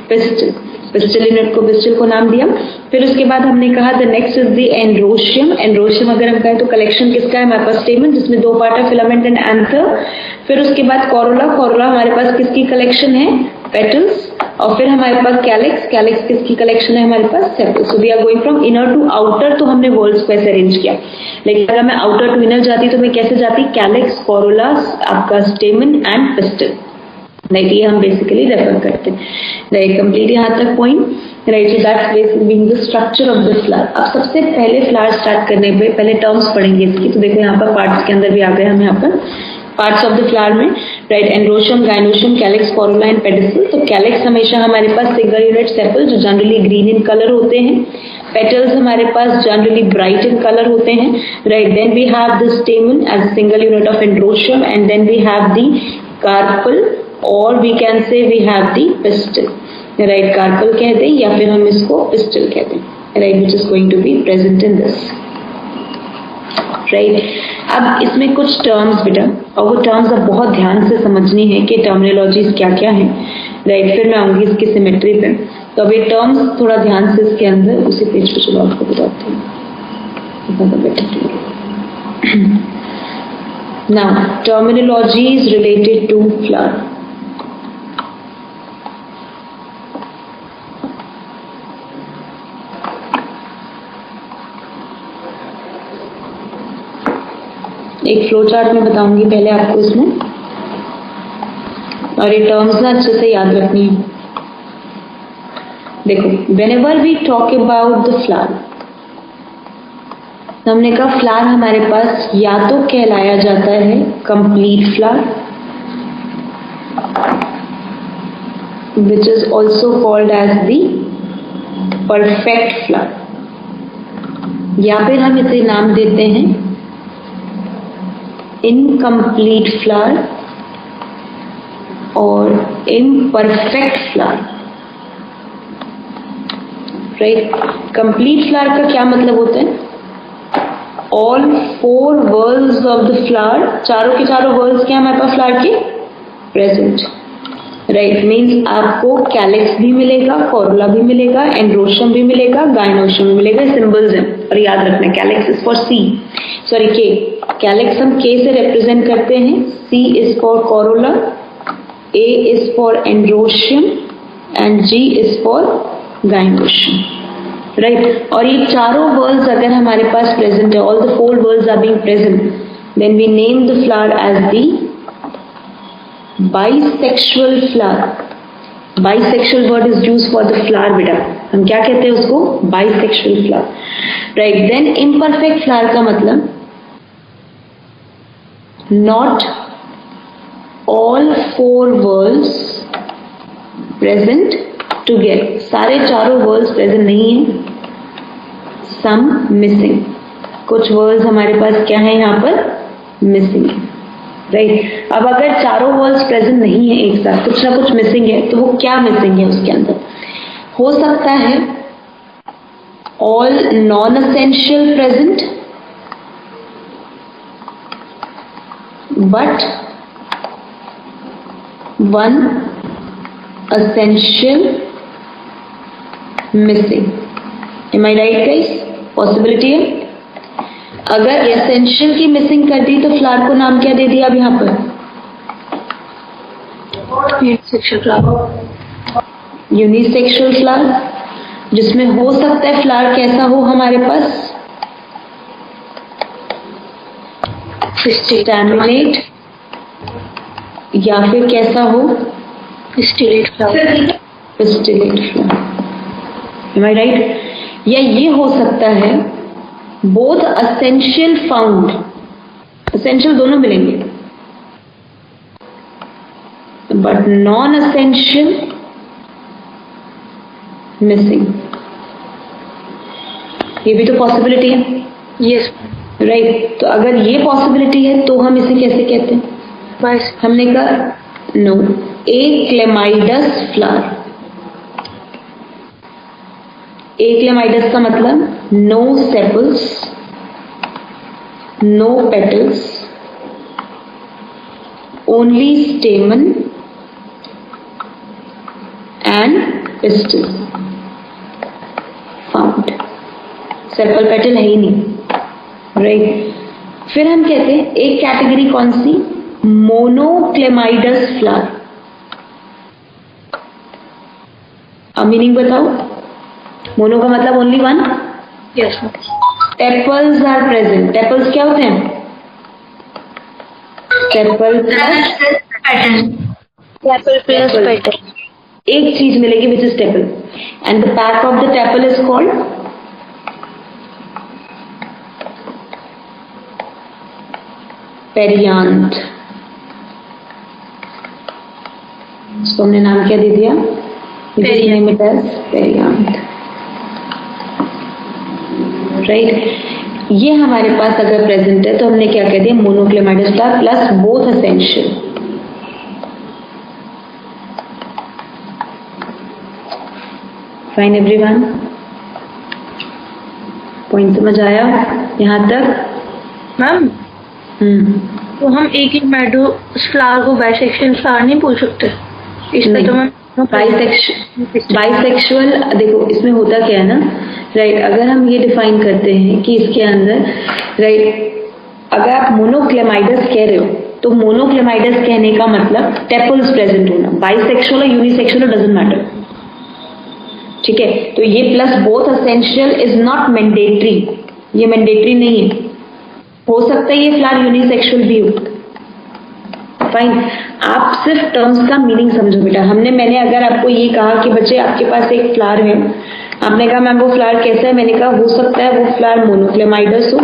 A: pistil. Pistil unit को पिस्टल को नाम दिया। फिर उसके बाद हमने कहा the next is the androecium. Androecium अगर हम कहें तो कलेक्शन किसका है हमारे पास? स्टेमन, जिसमें 2 पार्ट है, फिलामेंट एंड एंथर। फिर उसके बाद कोरोला। कोरोला हमारे पास किसकी कलेक्शन है? पेटल्स। और फिर हमारे पास कैलिक्स। कैलिक्स किसकी कलेक्शन है हमारे पास? Sepals. So we are going from inner to outer, तो हमने वर्ल्स को ऐसे अरेंज किया। लेकिन अगर मैं आउटर टू इनर जाती तो मैं कैसे जाती? कैलिक्स, कोरोला, आपका स्टेमन एंड पिस्टल, राइट। ये हम बेसिकली रेफर करते हैं, राइट। कंप्लीट यहाँ तक point, right. So that's basically being the structure of the flower. अब सबसे पहले फ्लावर स्टार्ट करने पे पहले टर्म्स पढ़ेंगे इसकी। तो देखो यहाँ पर पार्ट्स के अंदर भी आ गए हम यहाँ पर पार्ट्स ऑफ द फ्लावर में, right. Androecium, gynoecium, calyx, corolla and pedicel. तो कैलिक्स हमेशा हमारे पास सिंगल यूनिट सेपल जो जनरली ग्रीन इन कलर होते हैं। पेटल्स हमारे पास जनरली ब्राइट इन कलर होते हैं, right. Then we have the stamen as single unit of androecium and then we have the carpel और we can say we have the pistil, right. Carpel कहते हैं या फिर हम इसको पिस्टल कहते हैं, right, which is going to be present in this, right. अब इसमें कुछ टर्म्स बेटा, और वो टर्म्स अब बहुत ध्यान से समझनी है कि टर्मिनोलॉजीज क्या क्या है, राइट। फिर मैं आऊंगी इसकी सिमेट्री पे। तो अब ये टर्म्स थोड़ा ध्यान से इसके अंदर उसी पेज पे चलो आपको बताती हूँ। Now terminologies related to flower. एक फ्लो चार्ट में बताऊंगी पहले आपको इसमें, और ये टर्म्स ना अच्छे से याद रखनी है। देखो, whenever we talk about the flower, तो हमने कहा फ्लावर हमारे पास या तो कहलाया जाता है complete flower, which is also called as the perfect flower, या फिर हम इसे नाम देते हैं इनकम्प्लीट फ्लावर और imperfect flower, right. Complete flower का क्या मतलब होता है? All 4 whorls of the flower, चारों के चारों वर्ल्स क्या हमारे पास फ्लावर के प्रेजेंट, राइट, मीन्स आपको कैलिक्स भी मिलेगा, कोरोला भी मिलेगा, एंड्रोशियम भी मिलेगा, गाइनोशियम भी मिलेगा, सिंबल्स हैं। और याद रखना calyx is for C, sorry K, calyx हम के से रिप्रेजेंट करते हैं, C is for corolla, A is for androecium and G is for gynoecium, right. और ये चारों वर्ड्स अगर हमारे पास प्रेजेंट है, all the 4 words are being present, then we name the flower as the bisexual flower. Bisexual word is used for the flower बेटा, हम क्या कहते हैं उसको, bisexual flower, right? Then imperfect flower का मतलब not all 4 words present together, सारे चारों words present नहीं है, some missing, कुछ words हमारे पास क्या है यहाँ पर, missing है, राइट। अब अगर चारों वर्ड्स प्रेजेंट नहीं है एक साथ, कुछ ना कुछ मिसिंग है, तो वो क्या मिसिंग है उसके अंदर, हो सकता है all non essential present but 1 essential missing. Am I right guys? Possibility है। अगर एसेंशियल की मिसिंग कर दी तो फ्लावर को नाम क्या दे दिया अब यहाँ पर,
C: यूनिसेक्सुअल फ्लावर।
A: यूनिसेक्सुअल फ्लावर, जिसमें हो सकता है फ्लावर कैसा हो हमारे पास, स्टैमिनेट, या फिर कैसा हो,
C: pistillate flower.
A: Pistillate flower. Am I right? या ये हो सकता है बोथ असेंशियल फाउंड, असेंशियल दोनों मिलेंगे, बट नॉन असेंशियल मिसिंग, ये भी तो पॉसिबिलिटी है।
C: यस
A: राइट, तो अगर ये पॉसिबिलिटी है तो हम इसे कैसे कहते हैं,
C: बस
A: हमने कहा नो, ए क्लेमाइडस फ्लावर। ए क्लेमाइडस का मतलब no sepals, no petals, only stamen and pistil found, sepal petal है ही नहीं, राइट। फिर हम कहते हैं एक कैटेगरी कौन सी, मोनोक्लेमाइडस फ्लावर। अब मीनिंग बताओ, मोनो का मतलब only 1,
C: yes
A: tepals are present. Tepals क्या होते हैं, टेपल प्लस
C: पेटल।
A: एक चीज मिलेगी which is tepal, and the back of the tepal is called perianth. इसको हमने नाम क्या दे दिया, पेरियांथ, राइट। ये हमारे पास अगर प्रेजेंट है तो हमने क्या कह दिया, monochlamydeous flower plus both essential. Fine everyone, point समझ आया यहाँ तक
C: मैम? तो हम एक ही मैडो फ्लावर को बाइसेक्सुअल फ्लावर नहीं बोल सकते, इसमें तो मैम
A: बाइसेक्सुअल, देखो इसमें होता क्या है ना, राइट, अगर हम ये डिफाइन करते हैं कि इसके अंदर, राइट, अगर आप मोनोक्लेमाइडस कह रहे हो तो मोनोक्लेमाइडस कहने का मतलब टेपल्स प्रेजेंट होना, बाइसेक्सुअल और यूनिसेक्सुअल डजंट मैटर, ठीक है। तो ये plus both essential is not mandatory, ये मैंडेटरी नहीं है, हो सकता है ये फ्लावर यूनिसेक्सुअल भी हो, फाइन। आप सिर्फ टर्म्स का मीनिंग समझो बेटा। मैंने अगर आपको ये कहा कि बच्चे आपके पास एक फ्लावर है, आपने कहा मैम वो फ्लावर कैसा है, मैंने कहा हो सकता है वो फ्लावर मोनोक्लेमाइडस हो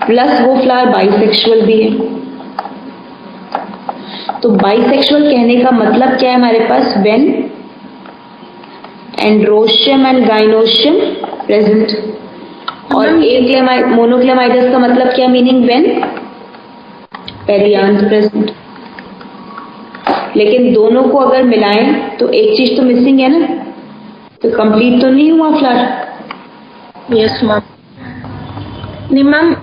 A: प्लस वो फ्लावर बाइसेक्सुअल भी है। तो बाइसेक्सुअल कहने का मतलब क्या है हमारे पास, when androecium and gynoecium present, और एक मोनोक्लेमाइडस का मतलब क्या मीनिंग, व्हेन पेरियांथ प्रेजेंट। लेकिन दोनों को अगर मिलाएं तो एक चीज तो मिसिंग है ना, तो कंप्लीट तो नहीं हुआ फ्लावर।
C: Yes ma'am. नहीं मैम,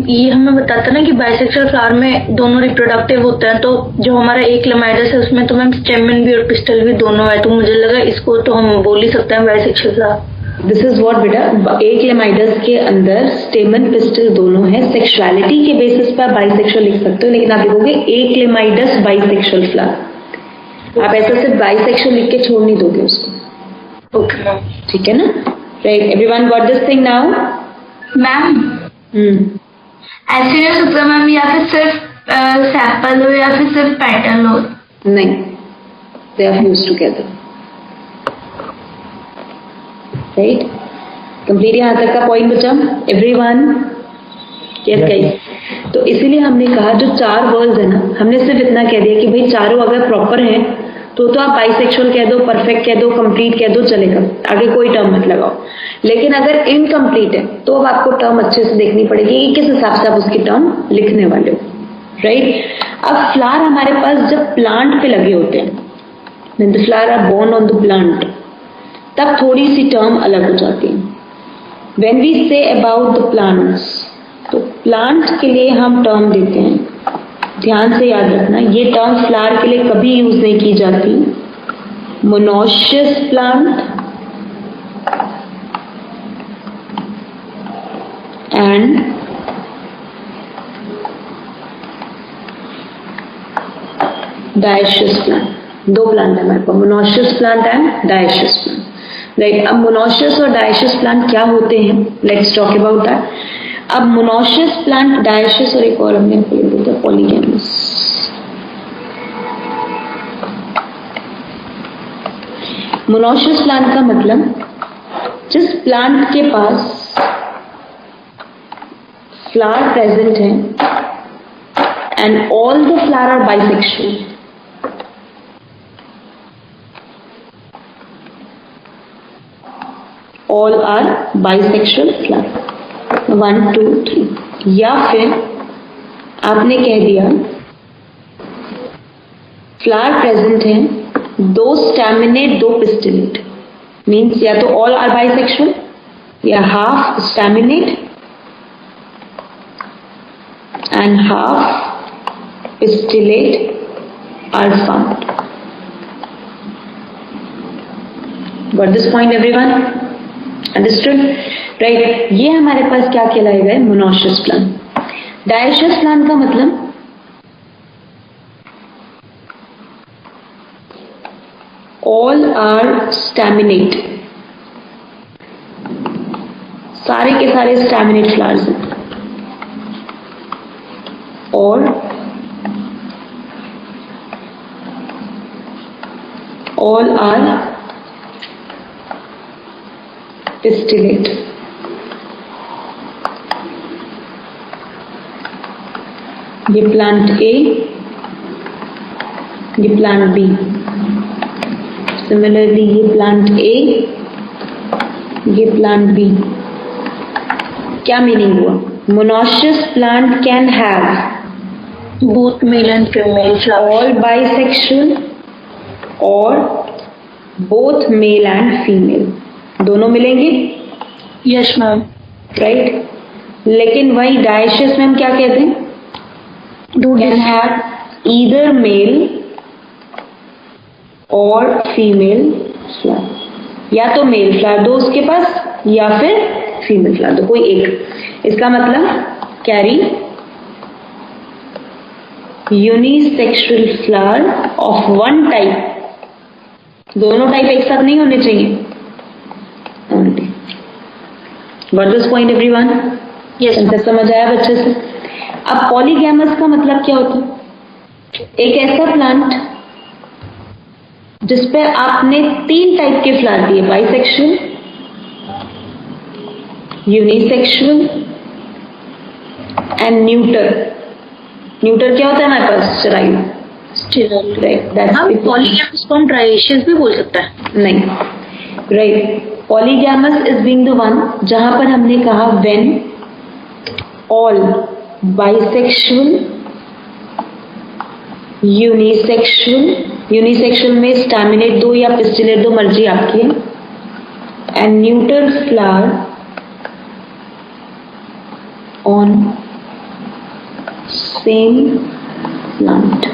C: ये हमें बताता ना कि बाइसेक्सुअल फ्लावर में दोनों रिप्रोडक्टिव होते हैं, तो जो हमारा एक क्लेमाइडस है उसमें तो मैम स्टेमन भी और पिस्टल भी दोनों है, तो मुझे लगा इसको तो हम बोल ही सकते हैं bisexual flower.
A: This is what बेटा, एक क्लेमाइडस के अंदर स्टेमन पिस्टल दोनों है। सेक्सुअलिटी के बेसिस पर आप बाइसेक्सुअल लिख सकते हो, लेकिन आप लिखोगे एक क्लेमाइडस बाइसेक्सुअल फ्लावर। आप ऐसा सिर्फ बाइसेक्सुअल लिख के छोड़ नहीं दोगे उसको।
C: ओके मैम,
A: ठीक है ना? Right, everyone got this thing now?
B: Ma'am ऐसे नहीं हो सकता मैम, या फिर सिर्फ सेपल हो या फिर सिर्फ पेटल हो?
A: नहीं, they are fused together. Right, complete यहाँ तक का पॉइंट बचा एवरीवन? Yes guys. तो इसीलिए हमने कहा जो चार वर्ड्स है ना, हमने सिर्फ इतना कह दिया कि भाई चारों अगर प्रॉपर हैं तो आप बाइसेक्सुअल कह दो, परफेक्ट कह दो, कंप्लीट कह दो, चलेगा, आगे कोई टर्म मत लगाओ। लेकिन अगर इनकम्प्लीट है तो अब आपको टर्म अच्छे से देखनी पड़ेगी कि किस हिसाब से आप उसकी टर्म लिखने वाले हो। राइट, अब फ्लावर हमारे पास जब प्लांट पे लगे होते हैं, when the flower are born on the plant, तब थोड़ी सी टर्म अलग हो जाती है। when we say about the plants, तो प्लांट के लिए हम टर्म देते हैं, ध्यान से याद रखना, ये टर्म फ्लावर के लिए कभी यूज नहीं की जाती। Monoecious plant and dioecious plant, दो प्लांट है हमारे पास, monoecious plant and dioecious plant. Right, अब मोनोशियस और डायशियस प्लांट क्या होते हैं, लेट्स टॉक अबाउट दैट। अब मोनोशियस प्लांट, डायशियस और एक और हमने बोलते हैं पॉलीगैमस। मोनोशियस प्लांट का मतलब जिस प्लांट के पास फ्लावर प्रेजेंट है and all the flower are bisexual, all are bisexual flower, 1 2 3। या फिर आपने कह दिया फ्लावर प्रेजेंट है, दो स्टैमिनेट दो पिस्टिलेट, मीन्स या तो ऑल आर बाइसेक्सुअल या half staminate and half pistillate are found. Got this point everyone? Understood? Right, ये हमारे पास क्या कहलाएगा, मोनोशियस प्लांट। डायशियस प्लांट का मतलब ऑल आर स्टैमिनेट, सारे के सारे स्टैमिनेट फ्लावर्स हैं, और ऑल आर पिस्टिलेट। ये प्लांट ए, ये प्लांट बी। सिमिलरली ये प्लांट ए, ये प्लांट बी। क्या मीनिंग हुआ? Monoecious plant can have
C: both male and female flower,
A: all bisexual और बोथ मेल एंड फीमेल, दोनों मिलेंगे।
C: Yes ma'am.
A: राइट, लेकिन वही डायशियस में हम क्या कहते हैं, कैन हैव ईदर मेल और फीमेल फ्लावर, या तो मेल फ्लावर दो उसके पास या फिर फीमेल फ्लावर दो, कोई एक। इसका मतलब carry unisexual flower of one type, दोनों टाइप एक साथ नहीं होने चाहिए। Got this point everyone?
C: Yes,
A: concept समझ आया बच्चे से? अब पॉलीगैमस का मतलब क्या होता है? एक ऐसा प्लांट जिसपे आपने 3 टाइप के फ्लावर दिए, bisexual, unisexual and neuter. Neuter क्या होता है हमारे पास? स्टेराइल।
C: हम पॉलीगैमस को हम ट्राइशियस भी बोल सकते हैं?
A: नहीं, right. Polygamous is being the one जहां पर हमने कहा when all bisexual, unisexual, unisexual में स्टैमिनेट दो या पिस्टिलेट दो, मर्जी आपकी है, and neuter flower on same plant.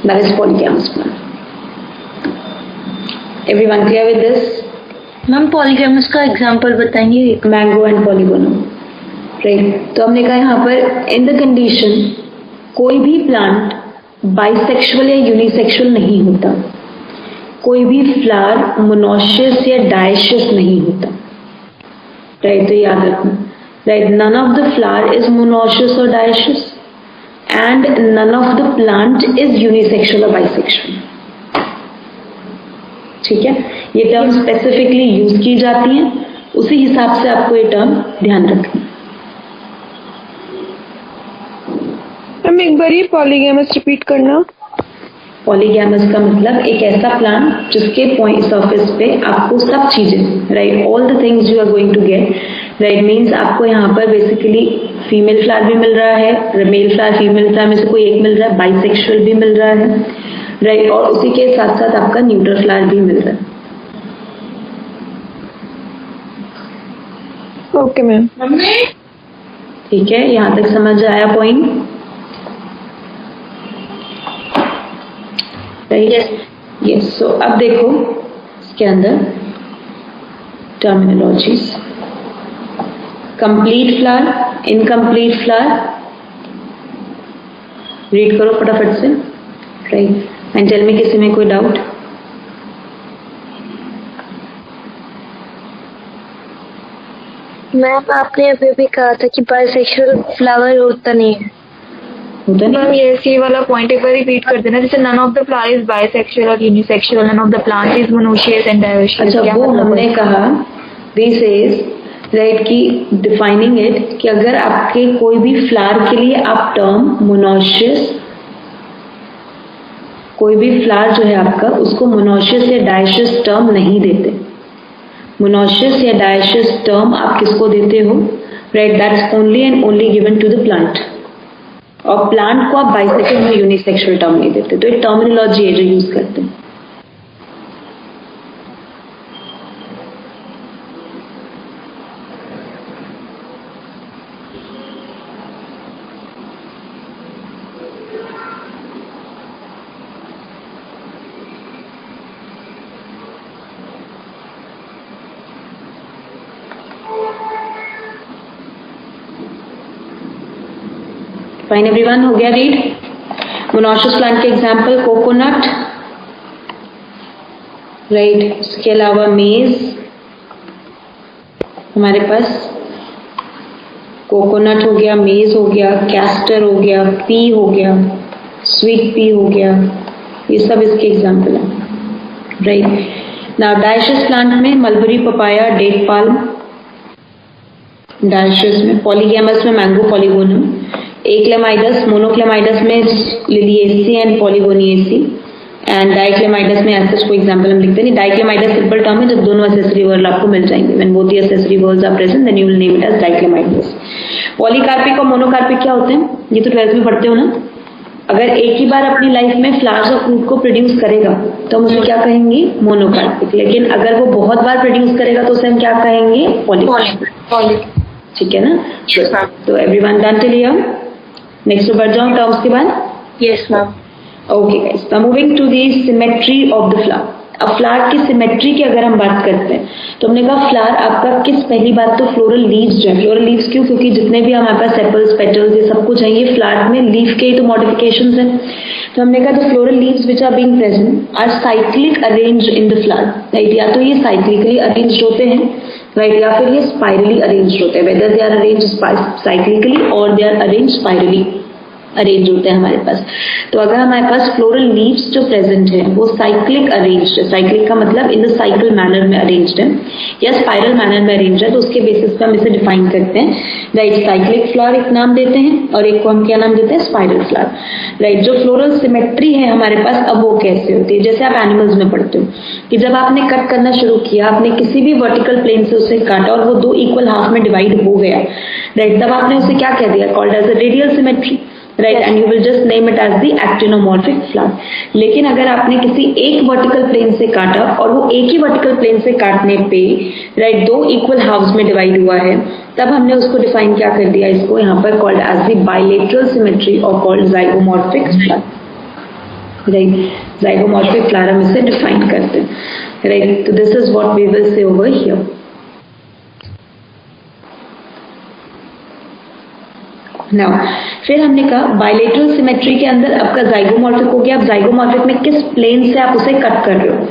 A: That is polygamous plant. Everyone clear with this?
C: Ma'am polygamous का एग्जांपल बताएंगे?
A: Mango and polygonum, right. तो हमने कहा यहाँ पर इन द कंडीशन कोई भी प्लांट बाइसेक्सुअल या यूनिसेक्सुअल नहीं होता, कोई भी फ्लावर मोनोशियस या डायशियस नहीं होता, राइट। तो याद रखना, right, none of the flower is monoecious और dioecious and none of the plant is unisexual और बाइसेक्सुअल। ठीक है, ये टर्म स्पेसिफिकली यूज की जाती हैं, उसी हिसाब से आपको ये टर्म ध्यान रखना।
E: हम एक बार ये पॉलीगैमस रिपीट करना।
A: पॉलीगैमस का मतलब एक ऐसा प्लांट जिसके पॉइंट सरफेस पे आपको सब चीजें, right, all the things you are going to get, right, means आपको यहाँ पर बेसिकली फीमेल फ्लावर भी मिल रहा है, मेल फ्लावर फीमेल फ्लावर में से कोई एक मिल रहा है, बाइसेक्सुअल भी मिल रहा है, राइट, और उसी के साथ साथ आपका न्यूट्रल फ्लावर भी मिल रहा है।
E: Okay ma'am.
A: ठीक है, यहाँ तक समझ आया पॉइंट? यस। सो अब देखो इसके अंदर terminologies, complete flower, incomplete flower, read करो फटाफट से, राइट, एंड टेल मी किसी में कोई डाउट।
C: मैम आपने अभी भी कहा था कि बाइसेक्सुअल फ्लावर होता नहीं है।
A: होता नहीं?
E: मैम ये वाला पॉइंट एक बार रिपीट कर देना, जैसे none of the flower is bisexual और unisexual, none of the plant is monoecious and dioecious.
A: अच्छा, वो हमने कहा दिस इज, राइट, कि डिफाइनिंग इट कि अगर आपके कोई भी फ्लावर के लिए आप टर्म मोनोशियस, कोई भी फ्लावर जो है आपका उसको मोनोशियस या डायोशियस टर्म नहीं देते। मोनोशियस या डायोशियस टर्म आप किसको देते हो, right, that's only and only given to the plant. और प्लांट को आप बाइसेक्सुअल और यूनिसेक्सुअल टर्म नहीं देते। तो एक टर्मिनोलॉजी है जो यूज करते हैं। फाइन एवरीवन, हो गया रीड? मोनोशियस प्लांट के एग्जांपल कोकोनट, राइट, इसके अलावा मेज, हमारे पास कोकोनट हो गया, मेज हो गया, कैस्टर हो गया, पी हो गया, स्वीट पी हो गया, ये सब इसके एग्जांपल हैं, राइट। नाउ डायोशियस प्लांट में mulberry, papaya, date palm, dioecious में, पॉलीगैमस में मैंगो पॉलीगोनम, एक्लेमाइडस, मोनोक्लेमाइडस में liliaceae and polygonaceae, and dichlamydeous में ऐसा कोई एग्जांपल हम लिखते नहीं। डाइक्लेमाइडस सिंपल टर्म है, जब दोनों एसेसरी वर्ड आपको मिल जाएंगे, when both the accessory whorls are present then you will name it as dichlamydeous. Polycarpic और मोनोकार्पिक क्या होते हैं, ये तो 12th में पढ़ते हो ना। अगर एक ही बार अपनी लाइफ में फ्लावर्स और फ्रूट को प्रोड्यूस करेगा तो हम उसे क्या कहेंगे, मोनोकार्पिक। लेकिन अगर वो बहुत बार प्रोड्यूस करेगा तो उसे हम क्या कहेंगे, पॉलीकार्पिक। ठीक है ना? तो everyone done till here? Next बढ़ जाओ टर्म्स के बाद।
C: Yes ma'am.
A: Okay guys, now moving to the symmetry of the flower. अब फ्लावर की सिमेट्री की अगर हम बात करते हैं तो हमने कहा फ्लावर आपका किस, पहली बात तो फ्लोरल लीव्स जो है, फ्लोरल लीव्स क्यों, क्योंकि जितने भी हमारे पास सेपल्स, पेटल्स, ये सब कुछ है, ये फ्लावर में लीफ के ही तो मॉडिफिकेशंस हैं। तो हमने कहा the floral leaves which are being present are cyclic arranged in the flower, right. या तो ये साइक्लिकली अरेंज्ड होते हैं, राइट, या फिर ये स्पाइरली अरेंज्ड होते हैं, whether they are arranged cyclically और they are arranged spirally arrange होते हैं हमारे पास। तो अगर हमारे पास फ्लोरल लीव्स जो प्रेजेंट है वो साइक्लिक अरेंज्ड है, साइक्लिक का मतलब इन द साइकिल मैनर में अरेंज्ड है या स्पाइरल मैनर में अरेंज्ड है, तो उसके बेसिस पे हम इसे डिफाइन करते हैं, राइट। साइक्लिक फ्लावर एक नाम देते हैं और एक को हम क्या नाम देते हैं, स्पाइरल फ्लावर, राइट। जो फ्लोरल सिमेट्री है हमारे पास, अब वो कैसे होती है, जैसे आप एनिमल्स में पढ़ते हो कि जब आपने कट करना शुरू किया, आपने किसी भी वर्टिकल प्लेन से उसे काटा और वो दो इक्वल हाफ में डिवाइड हो गया, राइट, तब आपने उसे क्या कह दिया, called as a radial symmetry. Right, and you will just name it as the actinomorphic flower. लेकिन अगर आपने किसी एक वर्टिकल प्लेन से काटा और वो एक ही वर्टिकल प्लेन से काटने पे राइट दो इक्वल हाफ्स में डिवाइड हुआ है, तब हमने उसको डिफाइन क्या कर दिया, इसको यहाँ पर called as the bilateral symmetry और called zygomorphic flower. Right, zygomorphic flower हम इसे डिफाइन करते हैं. राइट, तो this is what we will say over here. Now फिर हमने कहा बाइलेटरल सिमेट्री के अंदर आपका जाइगोमॉर्फिक हो गया. अब जाइगोमॉर्फिक में किस प्लेन से आप उसे कट कर रहे हो,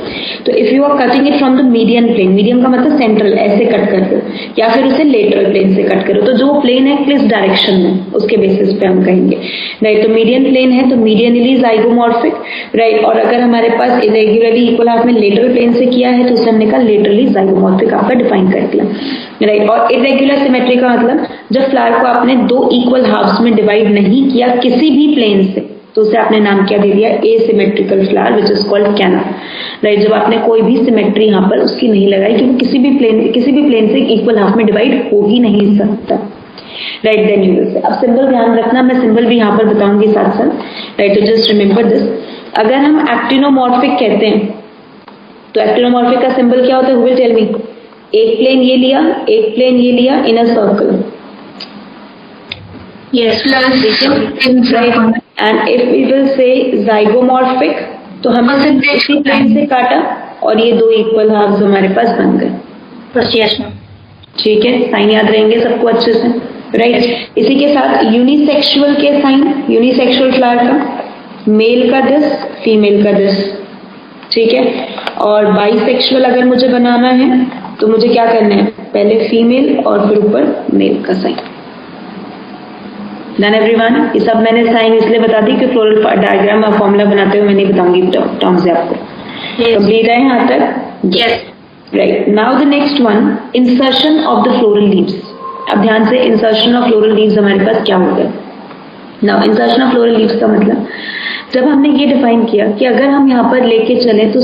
A: तो if you are cutting it from the median plane, median का मतलब सेंट्रल, ऐसे कट कर रहे हो, या फिर उसे लेटरल प्लेन से कट करो, तो जो प्लेन है किस डायरेक्शन में उसके बेसिस पे हम कहेंगे. राइट, तो मीडियन प्लेन है तो मीडियनली जाइगोमॉर्फिक. राइट, और अगर हमारे पास इरेगुलरली इक्वल हाफ में लेटरल प्लेन से किया है तो उसे हमने कहा लेटरली जाइगोमॉर्फिक आपका डिफाइन कर दिया. राइट, और इरेगुलर सिमेट्री का मतलब जब फ्लावर को आपने दो इक्वल हाफ्स में डिवाइड नहीं किया किसी भी प्लेन से, तो उसे आपने नाम क्या दे दिया, asymmetrical flower which is called कैना. राइट, जब आपने कोई भी सिमेट्री यहाँ पर उसकी नहीं लगाई क्योंकि किसी भी प्लेन से इक्वल हाफ में डिवाइड हो ही नहीं सकता. Right, then you will say. अब सिंबल ध्यान रखना, मैं सिंबल भी यहाँ पर बताऊंगी साथ साथ. राइट, तो जस्ट रिमेंबर दिस. अगर हम एक्टिनोमॉर्फिक कहते हैं तो एक्टिनोमॉर्फिक का सिंबल क्या होता है, हु विल टेल मी. एक प्लेन ये लिया, एक प्लेन ये लिया in a circle.
C: Yes.
A: And if we will say zygomorphic तो हमने सिर्फ इसी प्लेन से काटा और ये दो इक्वल हाफ्स हमारे पास बन गए.
C: बस यस मैम.
A: ठीक है, साइन याद रहेंगे सबको अच्छे से. राइट, इसी के साथ यूनिसेक्सुअल के साइन, यूनिसेक्सुअल फ्लावर का मेल का दिस, फीमेल का दिस. ठीक है, और बाइसेक्सुअल अगर मुझे बनाना है तो मुझे क्या करना है, पहले फीमेल और फिर ऊपर मेल का साइन. Done everyone. ये सब मैंने साइन इसलिए बता दी कि फ्लोरल डायग्राम और फॉर्मूला बनाते हुए मैं नहीं बताऊंगी टर्म से आपको. कंप्लीट है यहाँ तक?
C: Yes.
A: Right, now the next one, insertion of the floral leaves. अब ध्यान से, इंसर्शन ऑफ फ्लोरल लीव्स हमारे पास क्या होगा. Now insertion of floral leaves का मतलब, जब हमने ये डिफाइन किया कि अगर हम यहाँ पर लेके चले तो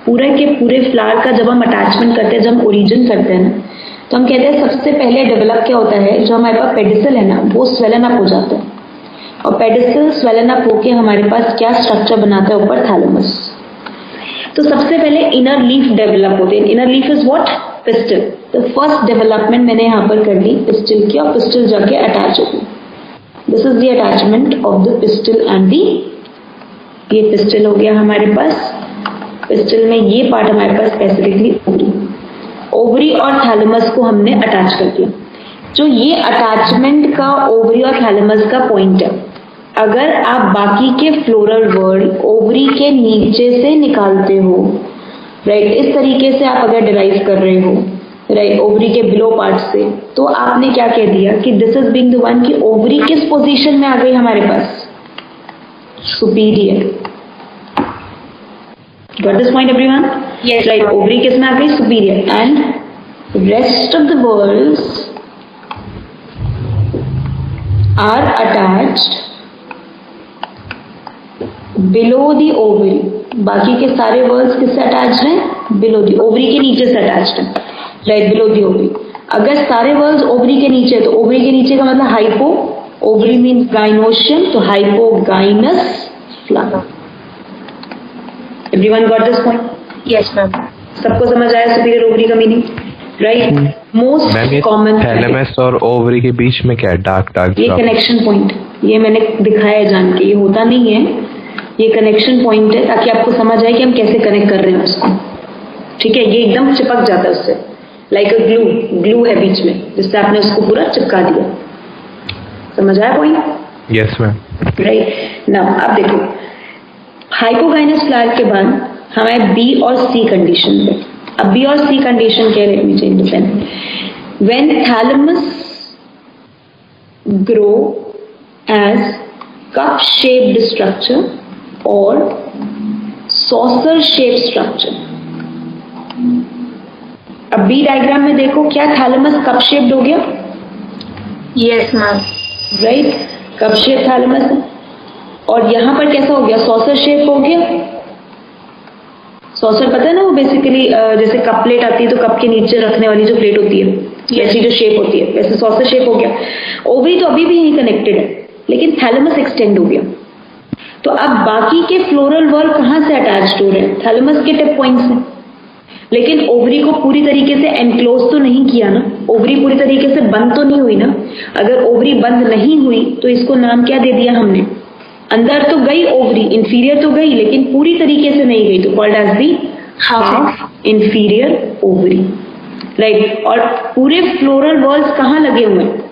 A: पूरे के पूरे फ्लावर का जब हम अटैचमेंट करते हैं, जब हम ओरिजिन करते हैं ना, तो हम कहते हैं सबसे पहले डेवलप क्या होता है, जो हमारे पास पेडिसल है ना वो स्वेलन अप हो जाता है. और पेडिसल स्वेलन अप होके हमारे पास क्या स्ट्रक्चर बनाता है ऊपर, थैलेमस. तो सबसे पहले इनर लीफ डेवलप होते हैं. Inner leaf is what, pistol. तो फर्स्ट डेवलपमेंट मैंने यहाँ पर कर ली पिस्टल की, और पिस्टल जाके अटैच हो गई. This is the attachment of the pistol and the. ये पिस्टल हो गया हमारे पास. पिस्टल में ये पार्ट हमारे पास स्पेसिफिकली ओवरी, ओवरी और थैलेमस को हमने अटैच कर दिया. जो ये अटैचमेंट का ओवरी और थैलेमस का पॉइंट है, अगर आप बाकी के फ्लोरल वर्ड ओवरी के नीचे से निकालते हो, राइट, इस तरीके से आप अगर डिराइव कर रहे हो, राइट, ओवरी के बिलो पार्ट से, तो आपने क्या कह दिया कि this is being the one, कि ओवरी किस पोजीशन में आ गई हमारे पास, superior. Got this point everyone?
C: Yes.
A: Right, ovary किस में आ गई, superior, and rest of the whorls are attached below the ovary. बाकी के सारे whorls किससे attached हैं, below the ovary के नीचे से attached हैं. Right, below the ovary. अगर सारे whorls ovary के नीचे, तो ovary के नीचे का मतलब hypo, ovary means gynoecium, तो hypogynous flower. Everyone got this point?
C: Yes ma'am.
A: सबको समझ आया सुपीरियर ओवरी का meaning, right? Most common
F: thalamus और ओवरी के बीच में क्या है, डार्क
A: ये कनेक्शन पॉइंट, ये मैंने दिखाया है जान के, ये होता नहीं है, ये कनेक्शन पॉइंट है ताकि आपको समझ आए कि हम कैसे कनेक्ट कर रहे हैं उसको. ठीक है, ये एकदम चिपक जाता है उससे, लाइक अ ग्लू है बीच में, जिससे आपने उसको पूरा चिपका दिया. समझ आया point?
F: Yes ma'am.
A: Right. Now आप देखो, हाइपोगाइनस फ्लावर के बाद हमें बी और सी कंडीशन पे. अब बी और सी कंडीशन क्या है, let me change the pen. When thalamus grow as cup shaped structure और सॉसर शेप स्ट्रक्चर. अब बी डायग्राम में देखो, क्या थैलेमस कप शेप्ड हो गया?
C: Yes ma'am.
A: Right, cup shape thalamus है. और यहां पर कैसा हो गया, सॉसर शेप हो गया. सॉसर पता है ना, वो बेसिकली जैसे कप प्लेट आती है तो कप के नीचे रखने वाली जो प्लेट होती है, वैसी जो शेप होती है, वैसे सॉसर शेप हो गया. ओवरी तो अभी भी यही कनेक्टेड है, लेकिन थैलेमस एक्सटेंड हो गया। तो अब बाकी के फ्लोरल वॉल कहाँ से अटैच्ड हो रहे हैं? थैलेमस के टिप पॉइंट से। लेकिन ओवरी को पूरी तरीके से एनक्लोज तो नहीं किया ना, ओवरी पूरी तरीके से बंद तो नहीं हुई ना। अगर ओवरी बंद नहीं हुई तो इसको नाम क्या दे दिया हमने? अंदर तो गई ओवरी, इंफीरियर तो गई, लेकिन पूरी तरीके से नहीं गई, तो called as the half inferior ovary, right. और पूरे फ्लोरल वॉल्स कहाँ लगे हुए हैं?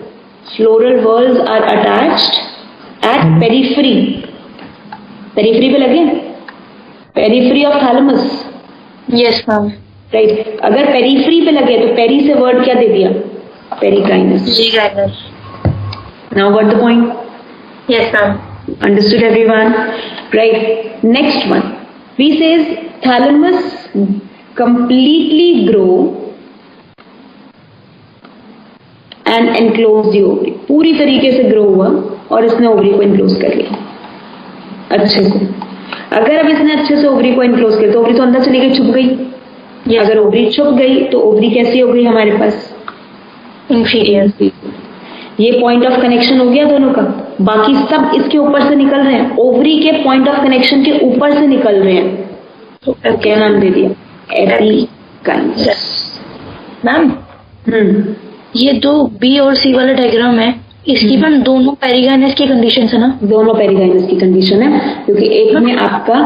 A: Floral whorls are attached at periphery. Periphery पे लगे, periphery of thalamus,
C: yes ma'am.
A: Right. अगर पेरिफेरी पे लगे तो पेरी से वर्ड क्या दे दिया? पेरिकाइनस।
C: जी guys.
A: Now got the point?
C: Yes ma'am.
A: Understood everyone? Right. Next one. We says thalamus completely grow and enclose the ovary. पूरी तरीके से ग्रो हुआ और इसने ओवरी को enclose कर लिया अच्छे से। अगर अब इसने अच्छे से ओवरी को enclose किया तो ओवरी तो अंदर चली गई, छुप गई। अगर ओवरी छुप गई तो ओवरी कैसी हो गई हमारे पास?
C: इंफीरियर।
A: ये पॉइंट ऑफ कनेक्शन हो गया दोनों का। बाकी सब इसके ऊपर से निकल रहे हैं, ओवरी के पॉइंट ऑफ कनेक्शन के ऊपर से निकल रहे हैं। तो क्या नाम दे दिया? एपिकाइनस।
C: मैम ये जो बी और सी वाला डायग्राम है, इसकी मैम दोनों पेरिगाइनस की कंडीशन है ना?
A: दोनों पेरिगाइनस की कंडीशन है, क्योंकि एक में आपका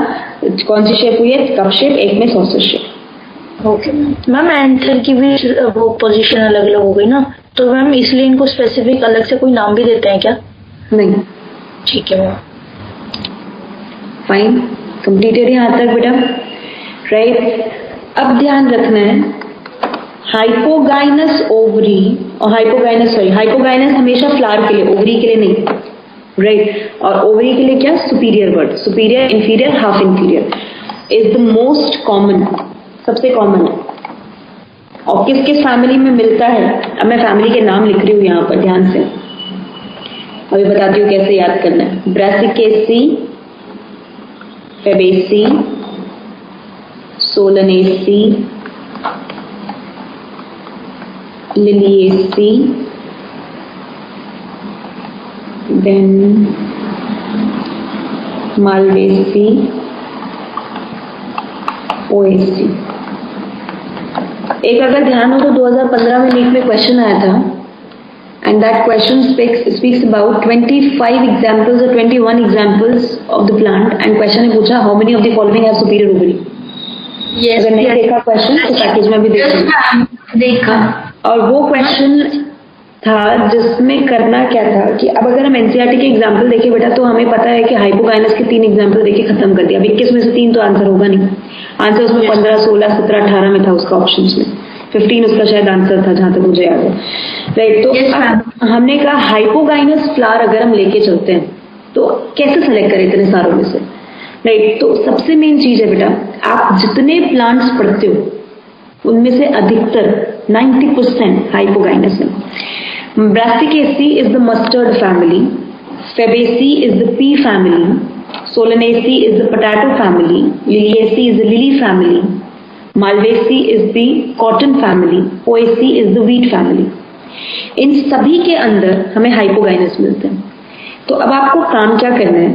A: कौन सी शेप हुई है? कप शेप, एक में saucer shape.
C: Okay ma'am. Anther की भी वो पोजीशन अलग अलग हो गई ना, तो मैम इसलिए इनको स्पेसिफिक अलग से कोई नाम भी देते हैं क्या?
A: नहीं।
C: ठीक है मैम।
A: फाइन, कंप्लीटेड यहाँ तक बेटा, राइट। अब ध्यान रखना है, हाइपोगाइनस ओवरी और हाइपोगाइनस हमेशा फ्लावर के लिए, ओवरी के लिए नहीं, राइट। और ओवरी के लिए क्या? Superior word, superior, inferior, half inferior is the most common, सबसे कॉमन है। और किस किस फैमिली में मिलता है? अब मैं फैमिली के नाम लिख रही हूँ यहाँ पर, ध्यान से अभी बताती हूँ कैसे याद करना है। Brassicaceae, Fabaceae, Solanaceae, Liliaceae, then Malvaceae, ओएसी। एक अगर ध्यान हो तो 2015 में नीट में क्वेश्चन आया था, and that question speaks about 25 examples or 21 examples of the plant, and question ने पूछा how many of the following have superior ovary?
C: Yes,
A: अगर नहीं देखा क्वेश्चन तो पैकेज में भी
B: देखा।
A: और वो क्वेश्चन था जिसमें करना क्या था कि अब अगर हम एनसीईआरटी के एग्जाम्पल देखें बेटा, तो हमें पता है कि हाइपोगाइनस के 3 एग्जाम्पल देके खत्म कर दिया। अब 21 में से 3 तो आंसर होगा नहीं, आंसर उसमें 15, 16, 17, 18 में था उसका ऑप्शंस में, 15 उसका शायद आंसर था जहां तक मुझे याद है, राइट। तो हमने कहा हाइपोगाइनस फ्लावर अगर हम लेके चलते हैं तो कैसे सेलेक्ट करें इतने सारों में से, राइट। तो सबसे मेन चीज है बेटा, आप जितने प्लांट्स पढ़ते हो उनमें से अधिकतर 90% हाइपोगाइनस है। Brassicaceae is the mustard family, Fabaceae is the pea family, Solanaceae is the potato family, Liliaceae is the lily family, Malvaceae is the cotton family, Poaceae is the wheat family। इन सभी के अंदर हमें hypogynous मिलते हैं। तो अब आपको काम क्या करना है,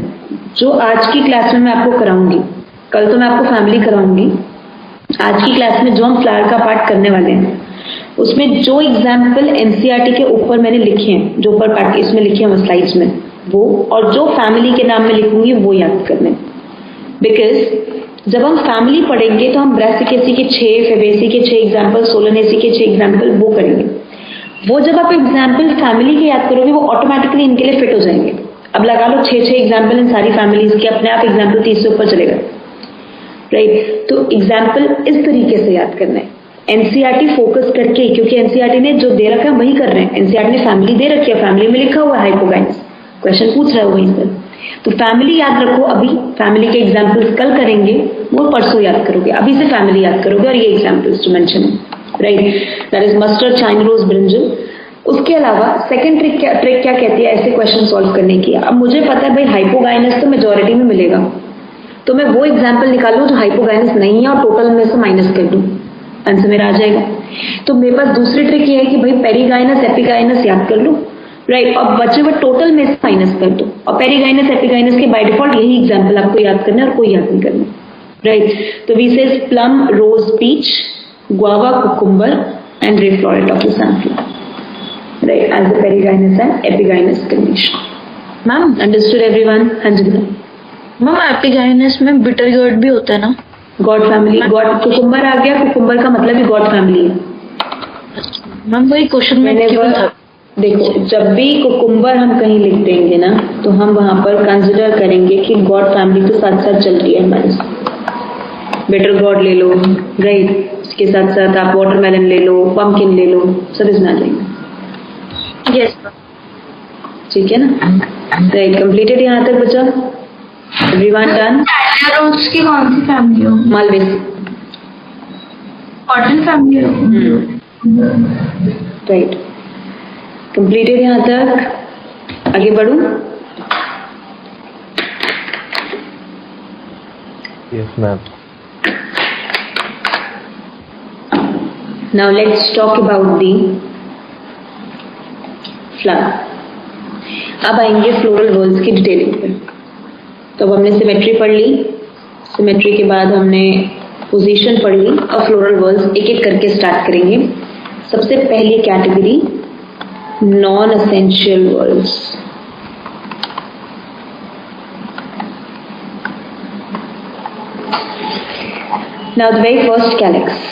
A: जो आज की क्लास में मैं आपको कराऊंगी, कल तो मैं आपको फैमिली कराऊंगी, आज की क्लास में जो हम फ्लावर का पार्ट करने वाले हैं उसमें जो एग्जाम्पल एनसीईआरटी के ऊपर मैंने लिखे हैं, जो ऊपर पार्ट इसमें लिखे हैं स्लाइड्स में, वो और जो फैमिली के नाम में लिखूंगी वो याद करने। बिकॉज जब हम फैमिली पढ़ेंगे तो हम ब्रासिकेसी के 6, फेबेसी के 6 एग्जाम्पल, सोलनेसी के 6 एग्जाम्पल वो करेंगे। वो जब आप एग्जाम्पल फैमिली के याद करोगे वो ऑटोमेटिकली इनके लिए फिट हो जाएंगे। अब लगा लो 6 एग्जाम्पल इन सारी फैमिलीज के, अपने आप एग्जाम्पल 30 से ऊपर चलेगा, राइट। तो एग्जाम्पल इस तरीके से याद करना है, एनसीईआरटी फोकस करके, क्योंकि एनसीईआरटी ने जो दे रखा है वही कर रहे हैं। एनसीईआरटी ने फैमिली दे रखी है, फैमिली में लिखा हुआ है हाइपोगाइनस, क्वेश्चन पूछ रहा है वहीं पर। तो फैमिली याद रखो, अभी फैमिली के एग्जाम्पल्स कल करेंगे, वो परसों याद करोगे, अभी से फैमिली याद करोगे और ये एग्जाम्पल्स जो मेंशन है, right. That is mustard, China rose, brinjal. उसके अलावा सेकंड ट्रिक क्या कहती है ऐसे क्वेश्चन सॉल्व करने की। अब मुझे पता है भाई हाइपोगाइनस तो मेजोरिटी में मिलेगा, तो मैं वो एग्जाम्पल निकालूं जो हाइपोगाइनस नहीं है और टोटल में से माइनस कर दूं, आंसर मेरा आ जाएगा। तो मेरे पास दूसरी ट्रिक ये है कि भाई पेरिगाइनस, एपिगाइनस याद कर लो, राइट, और बचे हुए टोटल में से माइनस कर दो, और पेरिगाइनस एपिगाइनस के बाय डिफॉल्ट यही एग्जाम्पल आपको याद करना है और कोई याद नहीं करना, राइट. तो we say plum, rose, peach, guava, cucumber and ray floret of the sunflower, right, as the perigynous and epigynous condition.
C: Ma'am
A: Understood everyone? हाँ जी बताओ.
C: मैम एपिगाइनस में बिटर गोर्ड भी होता है ना?
A: गॉड फैमिली, गॉड कुकुम्बर आ गया, cucumber का मतलब ही गॉड फैमिली है.
C: मैम वही क्वेश्चन में क्यों था?
A: देखो, जब भी कुकुम्बर हम कहीं लिख देंगे ना, तो हम वहां पर कंसिडर करेंगे कि गॉड फैमिली तो साथ साथ चल रही है हमारे साथ. बेटर गॉड ले लो, राइट, इसके साथ साथ आप वाटरमेलन ले लो, पम्पकिन ले लो, सब इसमें आ जाएंगे.
C: यस
A: ठीक है ना? Right, completed. यहाँ तक बचा? Everyone done?
B: रोज की कौन सी फैमिली होगी?
A: मालवेसी.
B: कॉटन फैमिली होगी.
A: Right, completed. यहाँ तक आगे बढ़ूं?
F: Yes, ma'am.
A: Now let's talk about the flower. अब आएंगे फ्लोरल वर्ल्स की डिटेलिंग पे. तो अब हमने सिमेट्री पढ़ ली, सिमेट्री के बाद हमने पोजीशन पढ़ ली, और फ्लोरल वर्ल्स एक एक करके स्टार्ट करेंगे. सबसे पहली category non essential whorls. Now the very first calyx.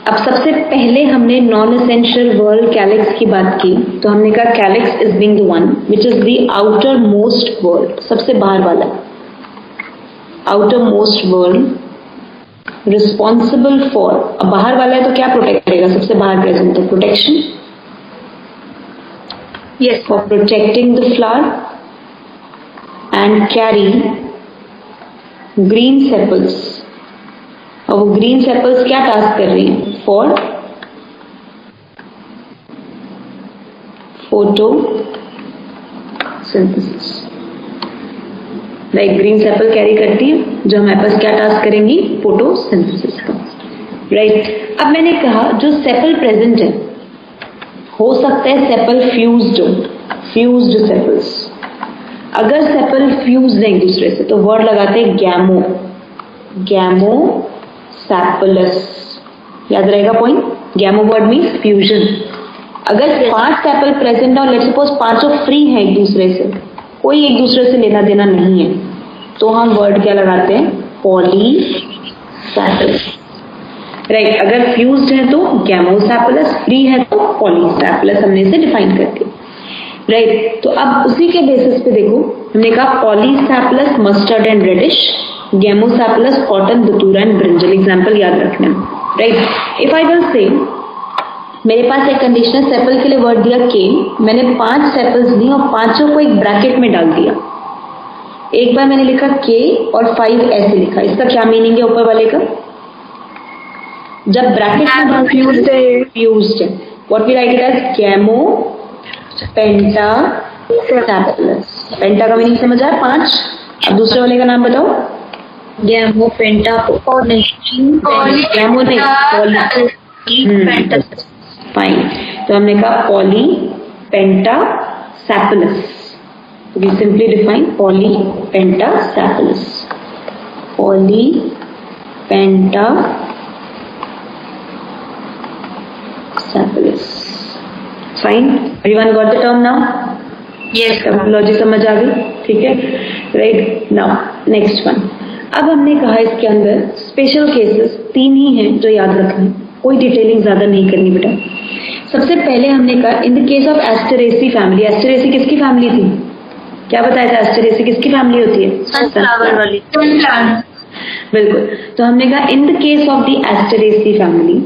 A: अब सबसे पहले हमने नॉन एसेंशियल वर्ल्ड कैलिक्स की बात की, तो हमने कहा calyx is being the one which is the outer most world, सबसे बाहर वाला, outer most world responsible for. अब बाहर वाला है तो क्या प्रोटेक्ट करेगा? सबसे बाहर प्रेजेंट है, protection.
C: Yes
A: for protecting the flower and carry green sepals. और वो ग्रीन सेपल्स क्या टास्क कर रही हैं? For photo synthesis. Right, green sepal carry करती है जो हमारे पास क्या टास्क करेंगी? फोटो सिंथेसिस का. राइट, अब मैंने कहा जो सेपल प्रेजेंट है, हो सकता है सेपल फ्यूज्ड हो, फ्यूज्ड सेपल्स. अगर सेपल फ्यूज्ड है एक दूसरे से तो वर्ड लगाते हैं गैमो, गैमो सैपलस. याद रहेगा पॉइंट? गैमो word means fusion. अगर 5 सेपल प्रेजेंट और लेट्स सपोज 5 फ्री है एक दूसरे से, कोई एक दूसरे से लेना देना नहीं है, तो हम वर्ड क्या लगाते हैं? पॉलीसैपलस. राइट, अगर फ्यूज्ड है तो गैमोसैपलस, फ्री है तो पॉलीसैपलस, हमने इसे डिफाइन करके. राइट, तो अब उसी के बेसिस पे देखो, हमने कहा polysepalous mustard and radish, gamosepalous cotton, datura and brinjal. Example याद रखना. राइट, इफ आई विल से मेरे पास एक कंडीशनल सेपल के लिए वर्ड दिया के, मैंने 5 सेपल्स दी और पांचों को एक ब्रैकेट में डाल दिया. एक बार मैंने लिखा के और 5 ऐसे लिखा. इसका क्या मीनिंग है ऊपर वाले का? जब ब्रैकेट में डाल फ्यूज्ड है, what we write it as? Gamopentasepalous. Penta का मीनिंग समझ आया? 5. अब दूसरे वाले का नाम बताओ.
C: गैमो पेंटा
A: गैमो नहीं, पॉली. फाइन, तो हमने कहा polypentasepalous. We simply define polypentasepalous. Polypentasepalous. Fine, everyone got the term now?
C: Yes
A: terminology समझ आ गई? ठीक है. Right, now next one. अब हमने कहा इसके अंदर स्पेशल केसेस 3 ही हैं जो याद रखना है, कोई डिटेलिंग ज्यादा नहीं करनी बेटा. सबसे पहले हमने कहा in the case of Asteraceae family. Asteraceae किसकी फैमिली थी? क्या बताया था? एस्टरेसी किसकी फैमिली होती है?
C: सनफ्लावर वाली.
A: बिल्कुल. तो हमने कहा in the case of the Asteraceae family,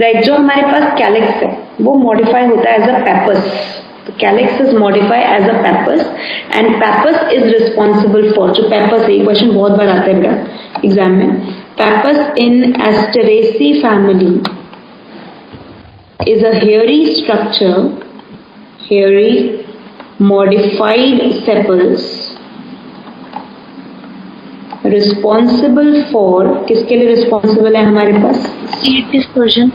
A: right, जो हमारे पास कैलिक्स है वो मॉडिफाई होता है as a pappus. Calyx is modify as a pappus and pappus is responsible for. जो पेपस है, क्वेश्चन बहुत बार आता है बेटा एग्जाम में. Pappus in Asteraceae family is a hairy structure, hairy modified sepals responsible for. किसके लिए responsible है हमारे पास?
C: Seed dispersion.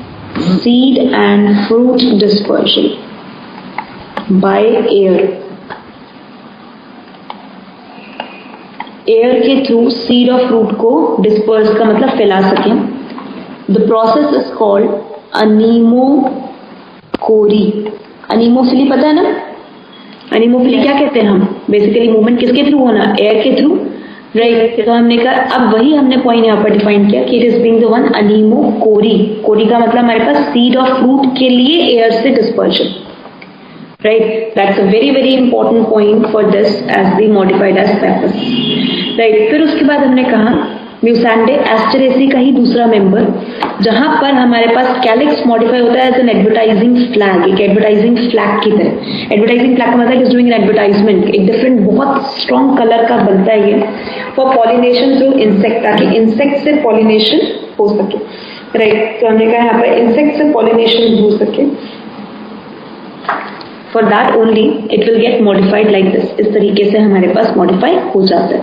A: Seed and fruit dispersion. By air के थ्रू सीड ऑफ रूट को डिस्पर्स का मतलब फैला सकें. The process is called anemochory. Anemophily पता है ना? अनीमोफिली क्या कहते हैं हम? बेसिकली मूवमेंट किसके थ्रू होना? एयर के थ्रू, राइट. तो हमने कहा अब वही हमने पॉइंट यहाँ पर डिफाइन किया कि it is being the one anemochory. Chory का मतलब हमारे पास सीड ऑफ फ्रूट के लिए एयर से dispersion, right. That's a very very important point for this as the modified as pappus, right. फिर उसके बाद हमने कहा म्यूसैंडे एस्टेरेसी का ही दूसरा मेंबर, जहां पर हमारे पास कैलिक्स मॉडिफाई होता है एज एन एडवर्टाइजिंग फ्लैग, एक एडवर्टाइजिंग फ्लैग की तरह. एडवर्टाइजिंग फ्लैग का मतलब इज डूइंग एन एडवर्टाइजमेंट. एक डिफरेंट बहुत स्ट्रॉन्ग कलर का बनता है ये फॉर पॉलिनेशन थ्रू इंसेक्ट, ताकि इंसेक्ट से पॉलिनेशन हो सके, राइट. तो हमने कहा यहाँ पर इंसेक्ट से पॉलिनेशन हो सके. For that only it will get modified like this. इस तरीके से हमारे पास modify हो जाता है,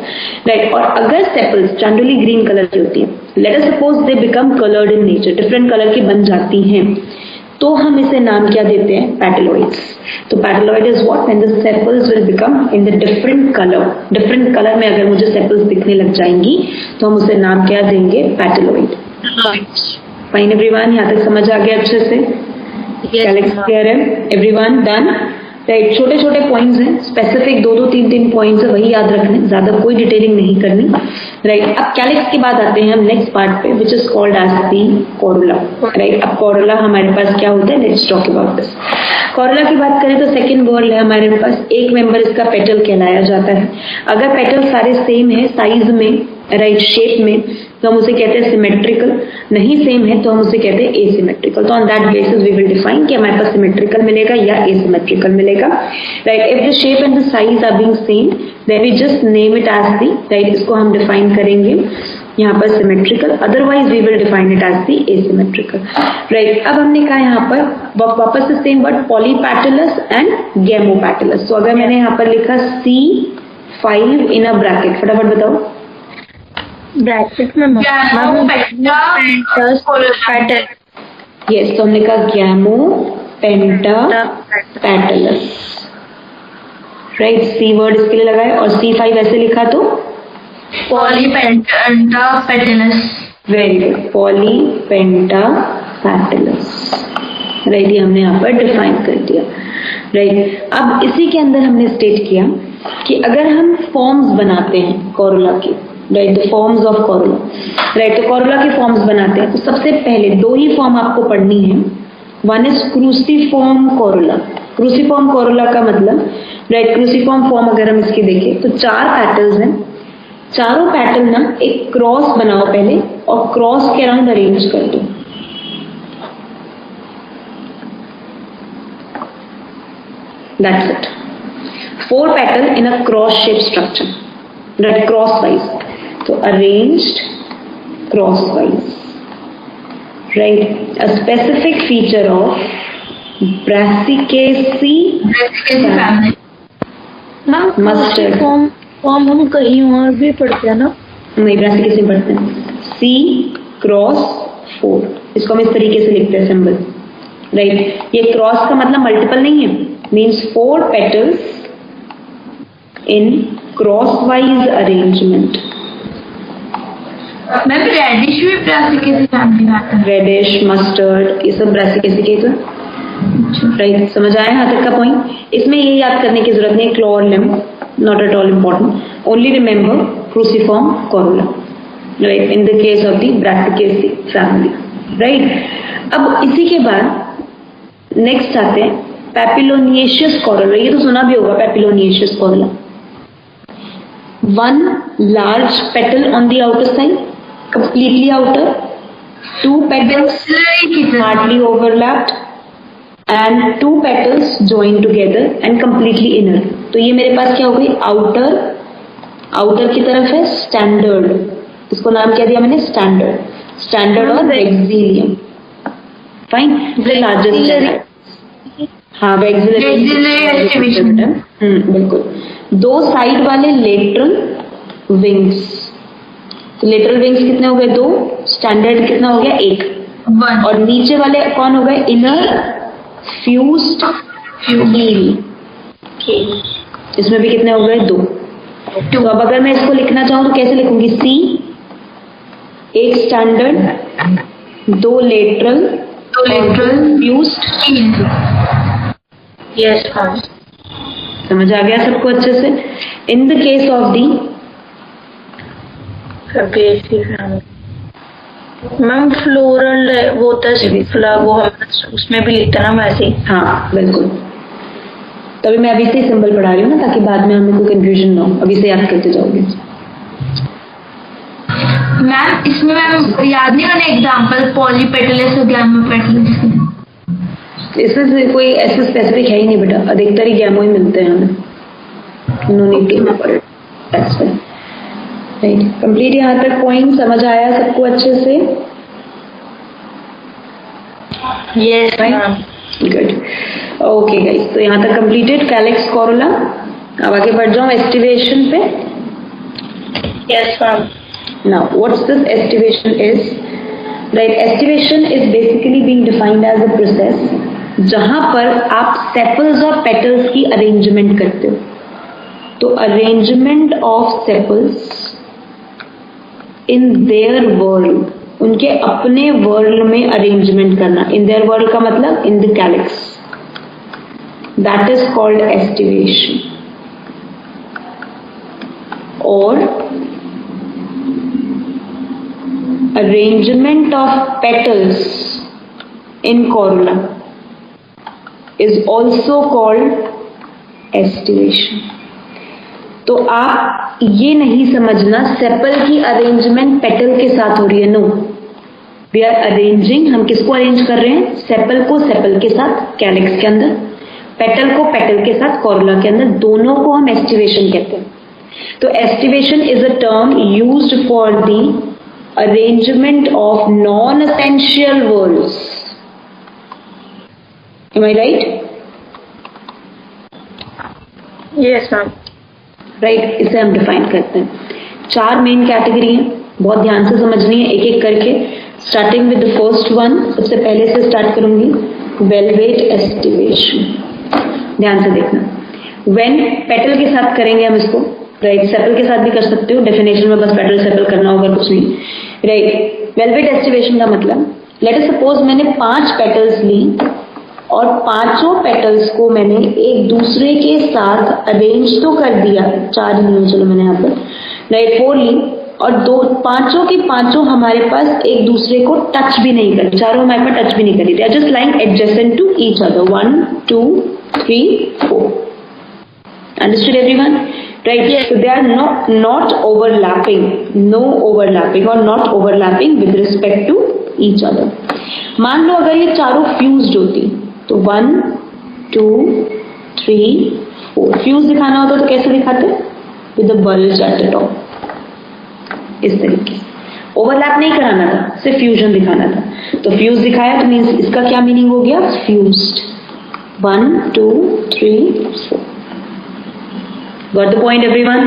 A: right. और अगर sepals generally green color की होती है, let us suppose they become colored in nature, different color की बन जाती हैं, तो हम इसे नाम क्या देते हैं? Petaloids. तो petaloid is what? When the sepals will become in the different colour. Different colour में अगर मुझे सेपल्स दिखने लग जाएंगी तो हम उसे नाम क्या देंगे? पेटलोइड. फाइन एवरीवन, यहाँ तक समझ आ गया अच्छे से? कैलिक्स क्लियर है? Everyone done, right. छोटे छोटे पॉइंट्स हैं, स्पेसिफिक 2-2, 3-3 पॉइंट्स है, वही याद रखने, ज्यादा कोई डिटेलिंग नहीं करनी, राइट. अब कैलिक्स के बाद आते हैं हम नेक्स्ट पार्ट पे, which is called as the corolla, right. अब कोरोला हमारे पास क्या होता है? Let's talk about this. Corolla की बात करें तो सेकंड वर्ड है हमारे पास, एक मेंबर इसका पेटल कहलाया जाता है. अगर पेटल सारे सेम है साइज में, राइट, शेप में, तो हम उसे कहते हैं सिमेट्रिकल. नहीं सेम है तो हम उसे कहते हैं एसिमेट्रिकल. तो on that basis we will define कि हमारे पास सिमेट्रिकल मिलेगा या एसिमेट्रिकल मिलेगा, right. If the shape and the size are being same then we just name it as the, right. इसको हम डिफाइन करेंगे यहाँ पर symmetrical, otherwise we will define it as the asymmetrical, right. अब हमने कहा यहाँ पर वापस से same word, polypetalous and gamopetalous. तो अगर मैंने यहाँ पर लिखा C5 इन अ ब्रैकेट, फटाफट बताओ.
C: ब्रैकेट में पेटल.
A: यस, तो हमने कहा gamopentapetalous, right. C word इसके लिए लगाए और C5 ऐसे लिखा तो
B: polypentapetalous.
A: Very good, polypentapetalous, right. ये हमने यहाँ पर डिफाइन कर दिया, राइट. अब इसी के अंदर हमने स्टेट किया कि अगर हम फॉर्म्स बनाते हैं कोरोला की, right, the forms of Corolla, right. तो कोरोला के फॉर्म्स बनाते हैं तो सबसे पहले 2 ही फॉर्म आपको पढ़नी है. One is cruciform corolla. Cruciform corolla का मतलब, राइट, क्रूसिफॉर्म फॉर्म अगर हम इसकी देखें तो 4 पेटल्स हैं. चारों पेटल ना एक क्रॉस बनाओ पहले और क्रॉस के अराउंड अरेंज कर दो. That's it. 4 petal in a cross shaped structure, right, crosswise. So arranged crosswise, right. A specific feature of Brassicaceae
B: family.
A: mustard.
C: Form हम कहीं और भी पढ़ते हैं ना?
A: नहीं, Brassicaceae पढ़ते हैं. C क्रॉस 4, इसको हम इस तरीके से लिखते हैं सिंबल, राइट. ये क्रॉस का मतलब मल्टीपल नहीं है, means 4 petals in crosswise arrangement.
B: Ma'am radish भी ब्रासिकेसी फैमिली में आता है.
A: रेडिश, मस्टर्ड, ये सब ब्रासिकेसी के, तो राइट. समझ आया यहाँ तक का पॉइंट? इसमें ये याद करने की जरूरत नहीं, क्लो और limb not at all important. Only remember cruciform corolla, right, in the case of the Brassicaceae family, right. अब इसी के बाद नेक्स्ट आते हैं पैपिलोनिएशियस कोरोला. ये तो सुना भी होगा, पैपिलोनिएशियस Corolla. 1 large petal on the outer side, completely outer, 2 petals hardly overlapped and 2 petals joined together and completely inner. तो ये मेरे पास क्या हो गई? आउटर की तरफ है स्टैंडर्ड, इसको नाम क्या दिया मैंने? स्टैंडर्ड और एक्सिलियम. Fine, largest. हाँ, बिल्कुल. 2 साइड वाले लेटरल विंग्स. तो लेटरल विंग्स कितने हो गए? 2. स्टैंडर्ड कितना हो गया? 1. और नीचे वाले कौन हो गए? इनर फ्यूज्ड हील, इसमें भी कितने हो गए? 2। तो अब अगर मैं इसको लिखना चाहूँ तो कैसे लिखूंगी? C, एक स्टैंडर्ड, 2 लेटरल,
B: तो लेटरल
A: फ्यूज्ड।
C: Yes ma'am.
A: समझ आ गया सबको अच्छे से? इन the case of the
C: ma'am floral वो होता है वो हम उसमें भी लिखते हैं ना वैसे ही।
A: हाँ बिल्कुल, तभी मैं अभी से ही सिंबल पढ़ा रही हूँ ना, ताकि बाद में हमें कोई कंफ्यूजन ना हो। अभी से याद करते जाओगे।
B: मैम इसमें मैम याद नहीं करना एग्जाम्पल पॉलीपेटलस और गैमोपेटलस।
A: इसमें से कोई ऐसे स्पेसिफिक है ही नहीं बेटा, अधिकतर ही गैमो ही मिलते हैं हमें। No need to that's why. Right, complete यहाँ तक पॉइंट समझ आया सबको अच्छे से?
C: Yes ma'am.
A: Good, okay guys, तो यहाँ तक कंप्लीटेड कैलिक्स कोरोला। अब आगे बढ़ जाऊँ एस्टिवेशन पे।
C: Yes ma'am.
A: Now, what's this estivation is? Right, estivation is basically being defined as a process जहां पर आप सेपल्स और पेटल्स की अरेंजमेंट करते हो। तो arrangement of sepals in their world, उनके अपने वर्ल्ड में अरेंजमेंट करना। इन देयर वर्ल्ड का मतलब in the calyx, that is called aestivation. और arrangement of petals in corolla is also called estivation। तो आप ये नहीं समझना सेपल की अरेंजमेंट पेटल के साथ हो रही है। नो, वी आर अरेंजिंग, हम किसको अरेंज कर रहे हैं? सेपल को सेपल के साथ कैलिक्स के अंदर, पेटल को पेटल के साथ कोरोला के अंदर, दोनों को हम एस्टिवेशन कहते हैं। तो aestivation is a term used for the arrangement of non-essential worlds. Am I right?
C: Yes ma'am.
A: Right, इसे हम डिफाइन करते हैं। 4 मेन कैटेगरी हैं, बहुत ध्यान से समझनी है एक एक करके। Starting with the first one, सबसे पहले से स्टार्ट करूंगी, वेलवेट एस्टिवेशन। ध्यान से देखना, व्हेन पेटल के साथ करेंगे हम इसको, राइट, सेपल के साथ भी कर सकते हो, डेफिनेशन में बस पेटल सेपल करना होगा, कुछ नहीं। राइट, वेलवेट एस्टिवेशन का मतलब, लेट अस सपोज मैंने 5 पेटल्स ली और पांचों पेटल्स को मैंने एक दूसरे के साथ अरेंज तो कर दिया। 4 ली, चलो मैंने यहाँ पर राइट 4 ली, और पांचों की पांचों हमारे पास एक दूसरे को टच भी नहीं कर, चारों हमारे पास टच भी नहीं कर रही थी, just like adjacent to each other, 1 2 3 4। Understood everyone? Right? Yes. So they are not overlapping, no overlapping or not overlapping with respect to each other. मान लो अगर ये चारों फ्यूज्ड होती तो 1 2 3 4, फ्यूज दिखाना होता तो कैसे दिखाते? With the bulge at the top, इस तरीके से। ओवरलैप नहीं कराना था, सिर्फ फ्यूजन दिखाना था। तो फ्यूज दिखाया तो मीन्स इसका क्या मीनिंग हो गया? Fused. 1 2 3 4। Got the point everyone?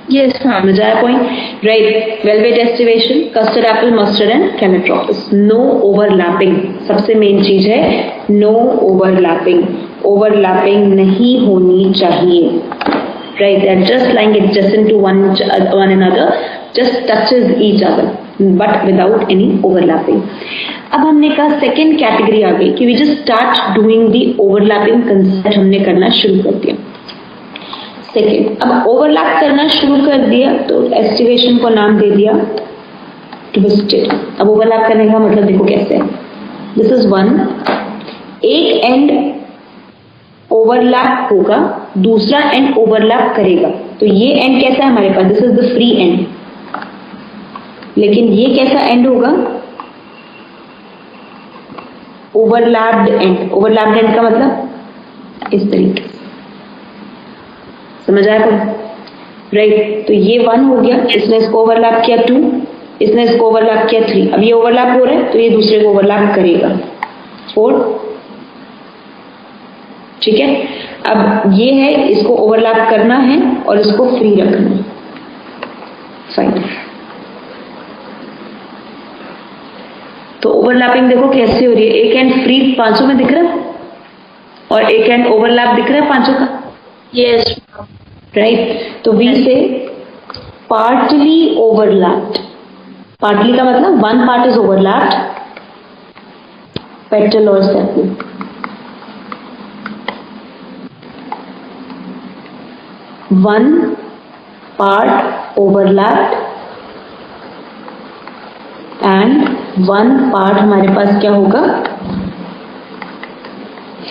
C: Yes ma'am।
A: समझ आया point? Right, velvet estivation, custard apple, mustard and calytropis. No overlapping, सबसे मेन चीज है no overlapping। Overlapping नहीं होनी चाहिए। Right, they're just lying adjacent to one another, just touches each other, but without any overlapping। अब हमने कहा second category आ गई कि we just start doing the overlapping concept, हमने करना शुरू कर दिया। सेकेंड, अब ओवरलैप करना शुरू कर दिया तो एस्टिवेशन को नाम दे दिया ट्विस्टेड। अब ओवरलैप करने का मतलब देखो कैसे है। दिस इज 1, एक एंड ओवरलैप होगा, दूसरा एंड ओवरलैप करेगा। तो ये एंड कैसा है हमारे पास? This is the free end. लेकिन ये कैसा एंड होगा? Overlapped and. ओवरलैप्ड एंड का मतलब इस तरीके से, समझ आया? राइट, तो ये 1 हो गया, इसने इसको ओवरलैप किया 2, इसने इसको ओवरलैप किया 3। अब ये ओवरलैप हो रहा है तो ये दूसरे को ओवरलैप करेगा 4। ठीक है, अब ये है, इसको ओवरलैप करना है और इसको फ्री रखना है। फाइन, तो ओवरलैपिंग देखो कैसे हो रही है। एक एंड फ्री 500 में दिख रहा है और एक एंड ओवरलैप दिख रहा है पांचों का,
C: यस
A: राइट? तो we say partly overlapped. Partly का मतलब one part is overlapped, petal और sepal. One part overlapped and one part हमारे पास क्या होगा?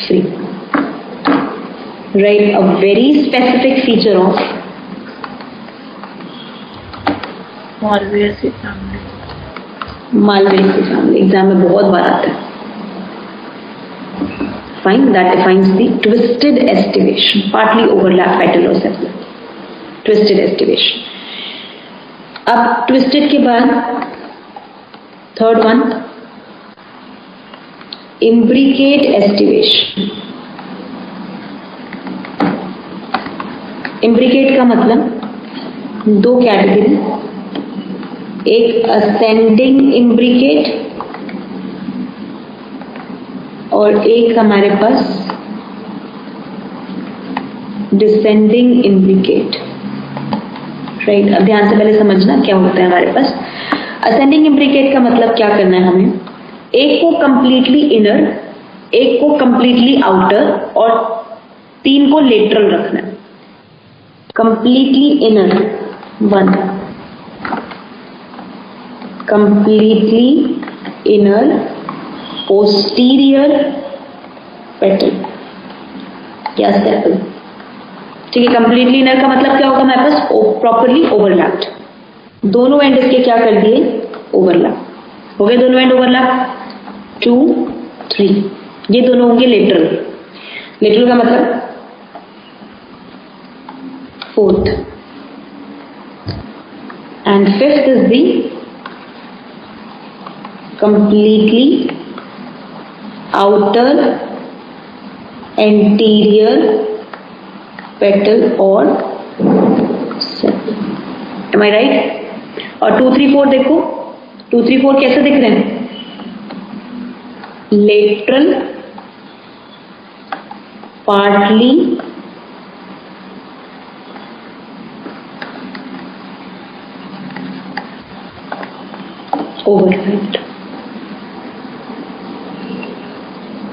A: Free. Right? A very specific feature of
C: Malvaceae family.
A: Malvaceae family. Exam में बहुत बार आता है. Fine, that defines the twisted estivation, partly overlap petal or sepal. Twisted estivation. अब twisted के बाद third one, imbricate estivation. Imbricate का मतलब दो कैटेगरी, एक ascending imbricate और एक हमारे पास डिसेंडिंग इम्ब्रिकेट. राइट? अब ध्यान से पहले समझना क्या होता है हमारे पास. असेंडिंग इम्ब्रिकेट का मतलब क्या करना है हमें? एक को कंप्लीटली इनर, एक को कंप्लीटली आउटर और तीन को लेटरल रखना है. Completely inner one, completely inner posterior petal या सेपल. ठीक है? कंप्लीटली इनर का मतलब क्या होगा हमारे पास? Properly overlapped. दोनों एंड इसके क्या कर दिए? ओवरलैप हो गए. दोनों एंड ओवरलैप. 2 3 ये दोनों होंगे लेटरल. लेटरल का मतलब fourth and fifth is the completely outer anterior petal or sepal. Am I right? और 2 3 4 देखो, 2 3 4 कैसे दिख रहे हैं? Lateral, partly overlapped.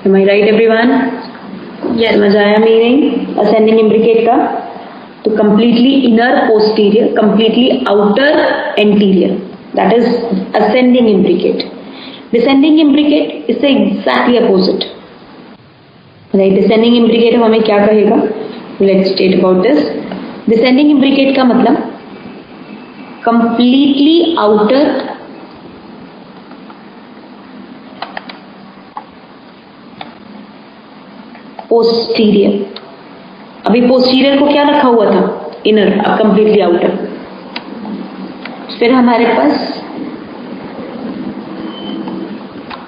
A: Am I right everyone? Yes. समझ आया मीनिंग असेंडिंग इम्ब्रिकेट का? तो completely inner posterior, completely outer anterior, that is ascending imbricate. Descending imbricate इससे exactly opposite. Right? Descending imbricate हमें क्या कहेगा? Let's state about this. Descending imbricate का मतलब completely outer पोस्टीरियर. अभी पोस्टीरियर को क्या रखा हुआ था? इनर. अब कंप्लीटली आउटर. फिर हमारे पास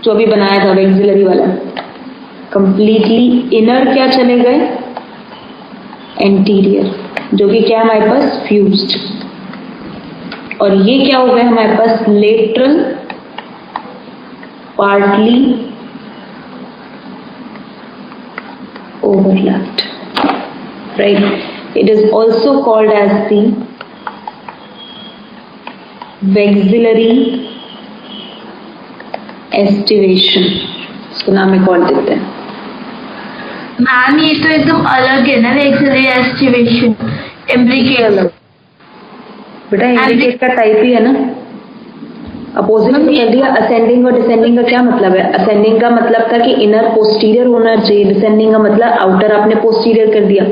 A: जो अभी बनाया था वेक्सिलरी वाला, कंप्लीटली इनर क्या चले गए? एंटीरियर, जो कि क्या हमारे पास? फ्यूज्ड. और ये क्या हो गए हमारे पास? Lateral, partly overlapped. Right? It is also called as the vexillary estivation. इसको नाम एक और देते हैं.
B: मैम ये तो एकदम अलग है ना, वेक्सिलरी एस्टिवेशन. इम्ब्रिकेट
A: बेटा इम्ब्रिकेट का टाइप ही है ना. अपोजिट तो कर दिया. असेंडिंग और डिसेंडिंग का क्या मतलब है? असेंडिंग का मतलब था कि इनर पोस्टीरियर होना चाहिए. डिसेंडिंग का मतलब आउटर आपने पोस्टीरियर कर दिया.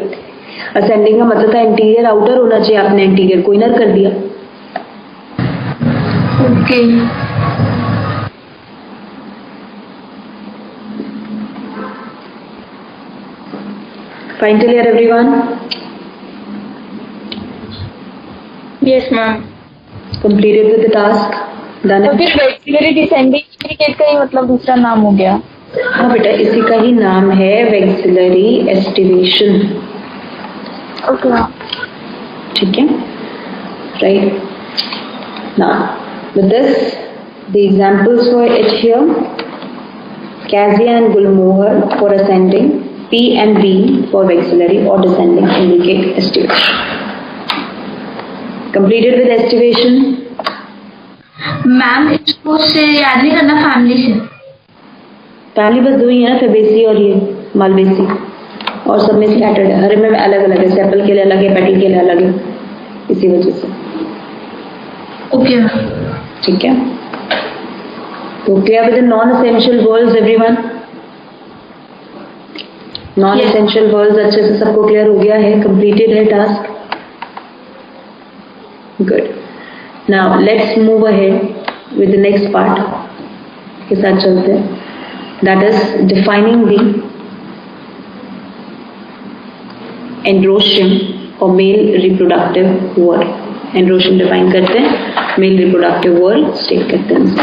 A: असेंडिंग का मतलब था इंटीरियर आउटर होना चाहिए, आपने इंटीरियर को इनर कर दिया.
B: Okay.
A: Fine till here everyone?
C: Yes ma'am.
A: Completed with the task? Done
E: तो
A: it?
E: फिर वेक्सिलरी डिसेंडिंग इम्ब्रिकेट का ही मतलब दूसरा नाम हो गया.
A: हाँ बेटा इसी का ही नाम है वेक्सिलरी एस्टिवेशन.
E: ओके.
A: ठीक है? Right. Now with this the examples for it here, Casia and Gulmohar for ascending, P and B for vexillary or descending indicate estivation. Completed with estivation.
B: Ma'am इसको से याद नहीं करना, फैमिली से।
A: Family बस दो ही है ना, फेबेसी और ये मालवेसी, और सब में स्कैटर्ड है, हर में अलग अलग है, सेपल के लिए अलग है, पेटल के लिए अलग है, इसी वजह से।
B: ओके
A: ठीक है, तो clear with non essential whorls everyone? Non essential whorls अच्छे से सबको क्लियर हो गया है, कंप्लीटेड है task? Good. Now let's move ahead with the next part के साथ चलते हैं, that is defining the androecium और male reproductive whorl. Androecium define करते हैं, मेल रिप्रोडक्टिव वर्ड स्टेट करते हैं,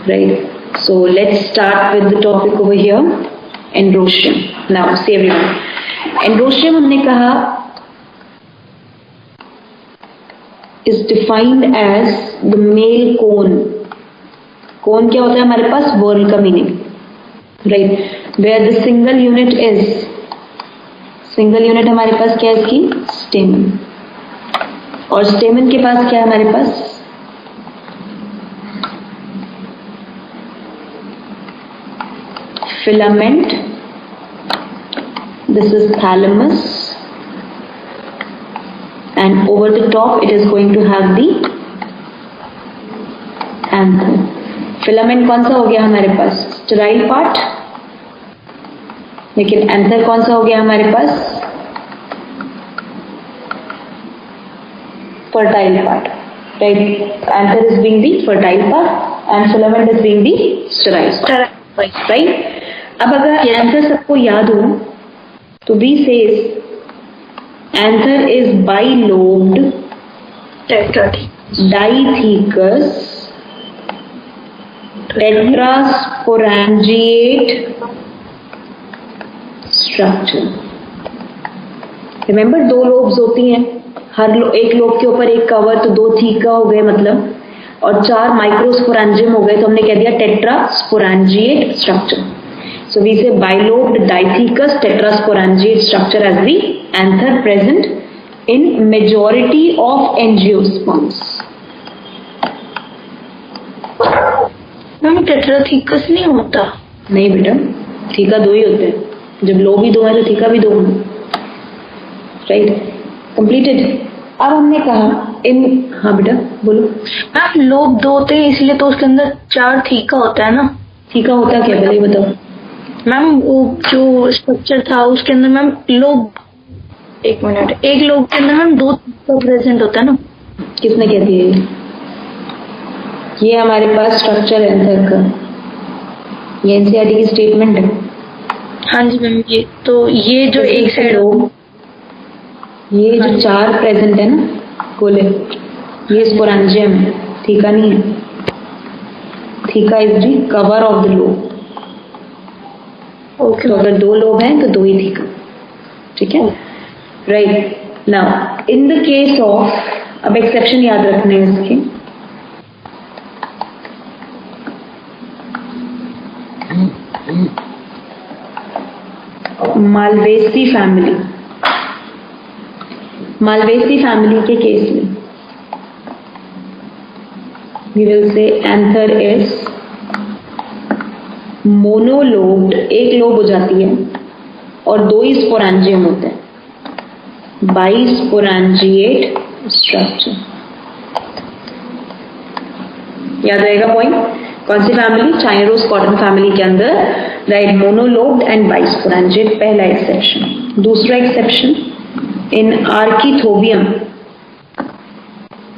A: right? So let's start with the topic over here, androecium. Now see everyone, androecium हमने कहा is defined as the male cone. Cone क्या होता है हमारे पास? whorl का meaning, right? Where the single unit is, single unit हमारे पास क्या है इसकी? stamen. और stamen के पास क्या है हमारे पास? filament. This is thalamus. And over the top it is going to have the anther. Filament कौन सा हो गया हमारे पास? Sterile part. लेकिन एंथर कौन सा हो गया हमारे पास? Fertile part, right? Anther is being the fertile part and filament is being the sterile part, right? अब अगर एंथर सबको याद हो तो we say anther is bilobed, dithecus, tetrasporangiate structure. Remember, दो लोब्स होती हैं, एक लोब के ऊपर एक कवर, तो दो थीका हो गए मतलब, और चार माइक्रोस्पोरेंजियम हो गए, तो हमने कह दिया tetrasporangiate structure. So we say bilobed dithecus tetrasporangiate structure as the anther present in majority of angiosperms.
C: Ma'am tetrathecous नहीं होता?
A: नहीं बेटा, थीका दो ही होते हैं, जब लोब भी दो है तो थीका भी दो है, राइट? कंप्लीटेड। अब हमने कहा इन, हाँ बेटा बोलो।
C: मैम लोब दो होते हैं इसलिए तो उसके अंदर चार थीका होता है ना?
A: थीका होता क्या पहले बताओ
C: मैम? वो जो स्ट्रक्चर था उसके अंदर मैम लोब, एक मिनट, एक लोब के अंदर मैम दो प्रेजेंट होता है ना?
A: किसने कह दिया ये हमारे पास स्ट्रक्चर है एंथर का, ये एनसीईआरटी की स्टेटमेंट है।
C: हाँ जी मैम, ये तो ये जो एक साइड
A: लोब, ये जो चार प्रेजेंट है ना गोले, ये स्पोरेंजियम है, थीका नहीं है। Theca is the cover of the lobe.
C: Okay,
A: तो अगर दो लोब हैं तो दो ही थीका, ठीक है, right? Now in the case of, अब एक्सेप्शन याद रखने हैं इसके, मालवेसी फैमिली, मालवेसी फैमिली के केस में we will say anther is मोनोलोब्ड, एक लोब हो जाती है और दो ही स्पोरेंजियम होते हैं, बाइस्पोरेंजिएट स्ट्रक्चर। याद रहेगा पॉइंट? कौन सी फैमिली? चाइनरोस कॉटन फैमिली के अंदर, राइट? मोनोलोब्ड एंड बाइस्पोरेंजिएट, पहला एक्सेप्शन। दूसरा exception, in Arceuthobium,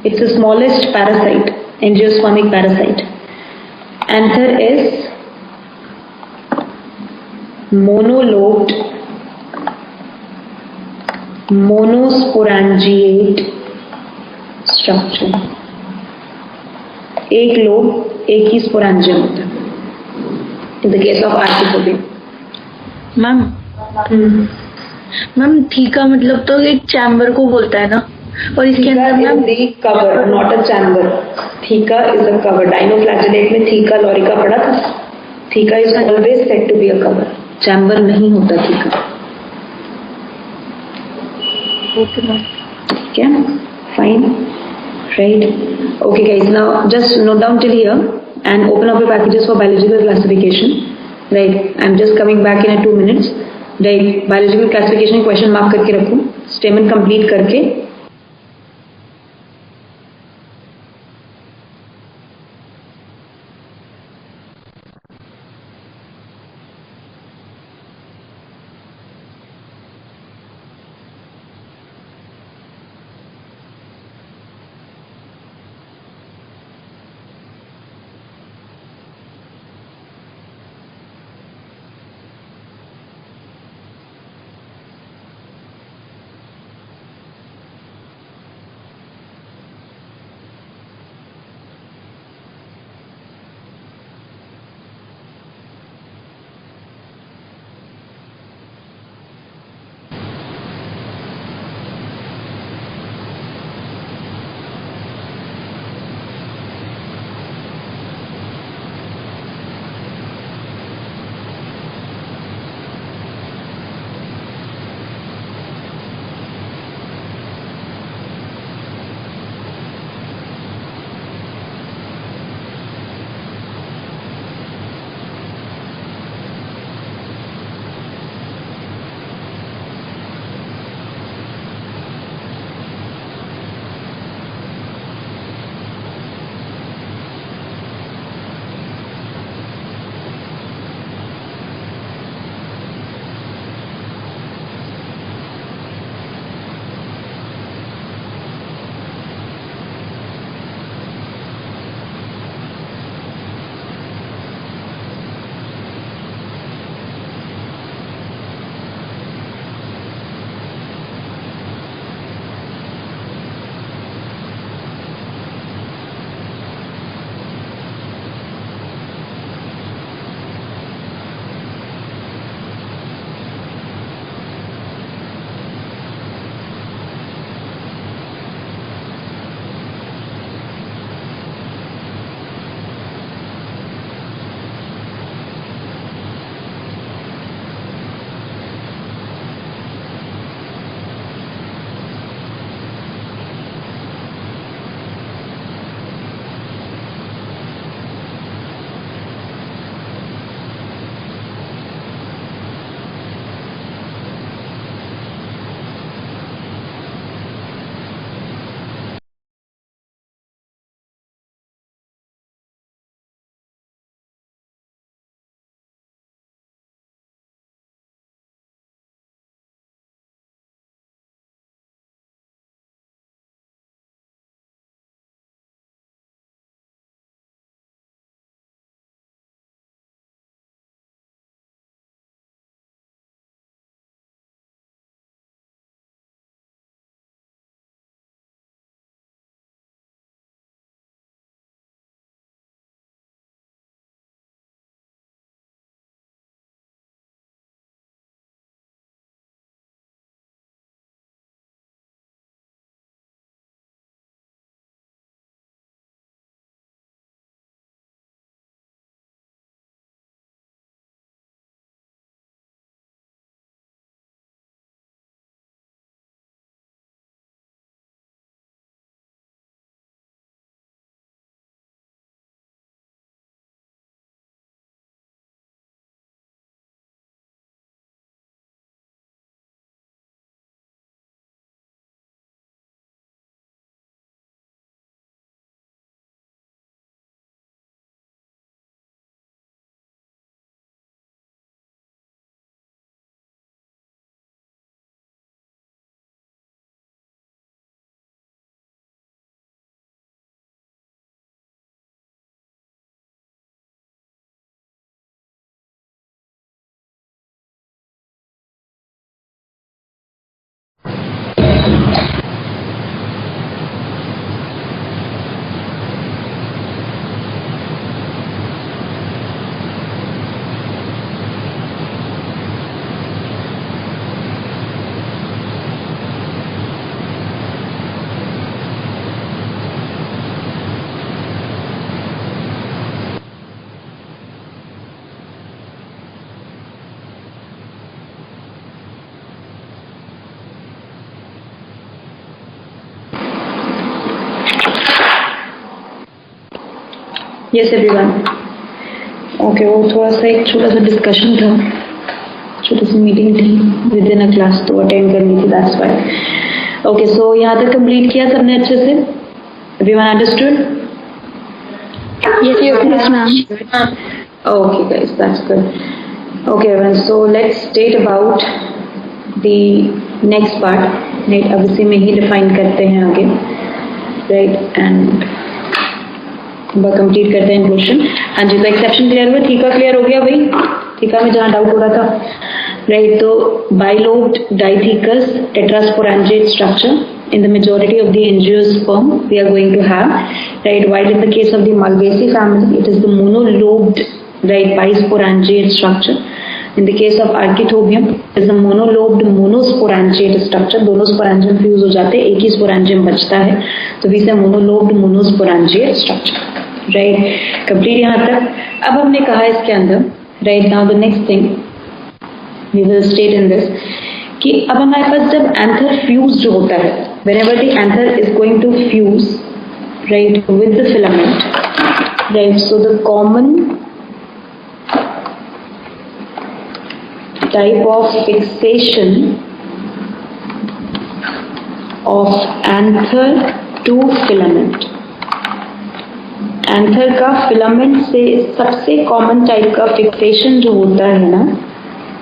A: it's the smallest parasite, angiospermic parasite, anther is monolobed, monosporangiate structure. एक लोब, एक ही स्पोरेंजियम होता है in the case of Arceuthobium.
C: Ma'am ma'am theca मतलब तो एक चैम्बर को बोलता है ना, और इसके अंदर ma'am
A: cover, not a chamber. Theca is a cover. Dinoflagellate में थीका लॉरिका पढ़ा था। Theca is always said to be a cover. Chamber नहीं होता theca.
C: Okay ma'am.
A: Okay, fine, right. Okay guys, now just note down till here and open up your packages for biological classification. Right, I'm just coming back in a 2 minutes. Right, biological classification question mark करके रखो, statement complete करके. Yes everyone. Okay, वो थोड़ा सा एक छोटा सा discussion था, छोटी सी मीटिंग थी विद इन अ क्लास, तो अटेंड करनी थी, दैट्स व्हाई। ओके, सो यहाँ तक कंप्लीट किया सबने अच्छे से? Everyone understood?
E: Yes, ma'am.
A: Okay guys, that's good. Okay everyone, so let's state about the next part. Right, अब इसी में ही डिफाइन करते हैं आगे, राइट, एंड कंप्लीट करते हैं क्वेश्चन। हाँ जी, तो एक्सेप्शन क्लियर हुआ? थीका क्लियर हो गया भाई? थीका में जहाँ डाउट हो रहा था, राइट, तो bilobed dithecous tetrasporangiate structure in the majority of the angiosperm we are going to have, right, while in the case of the Malvaceae family it is the monolobed, right, bisporangiate structure. In the case of Archithobium it is the monolobed monosporangiate structure, दोनों sporangium fuse हो जाते हैं, एक ही sporangium बचता है, तो we say monolobed monosporangiate structure, right, complete यहाँ तक। अब हमने कहा इसके अंदर, right, now the next thing we will state in this कि अब हमारे पास जब एंथर फ्यूज जो होता है, whenever the anther is going to fuse, right, with the filament, right, so the common type of fixation of anther to filament, anther का filament से सबसे कॉमन टाइप का फिक्सेशन जो होता है ना,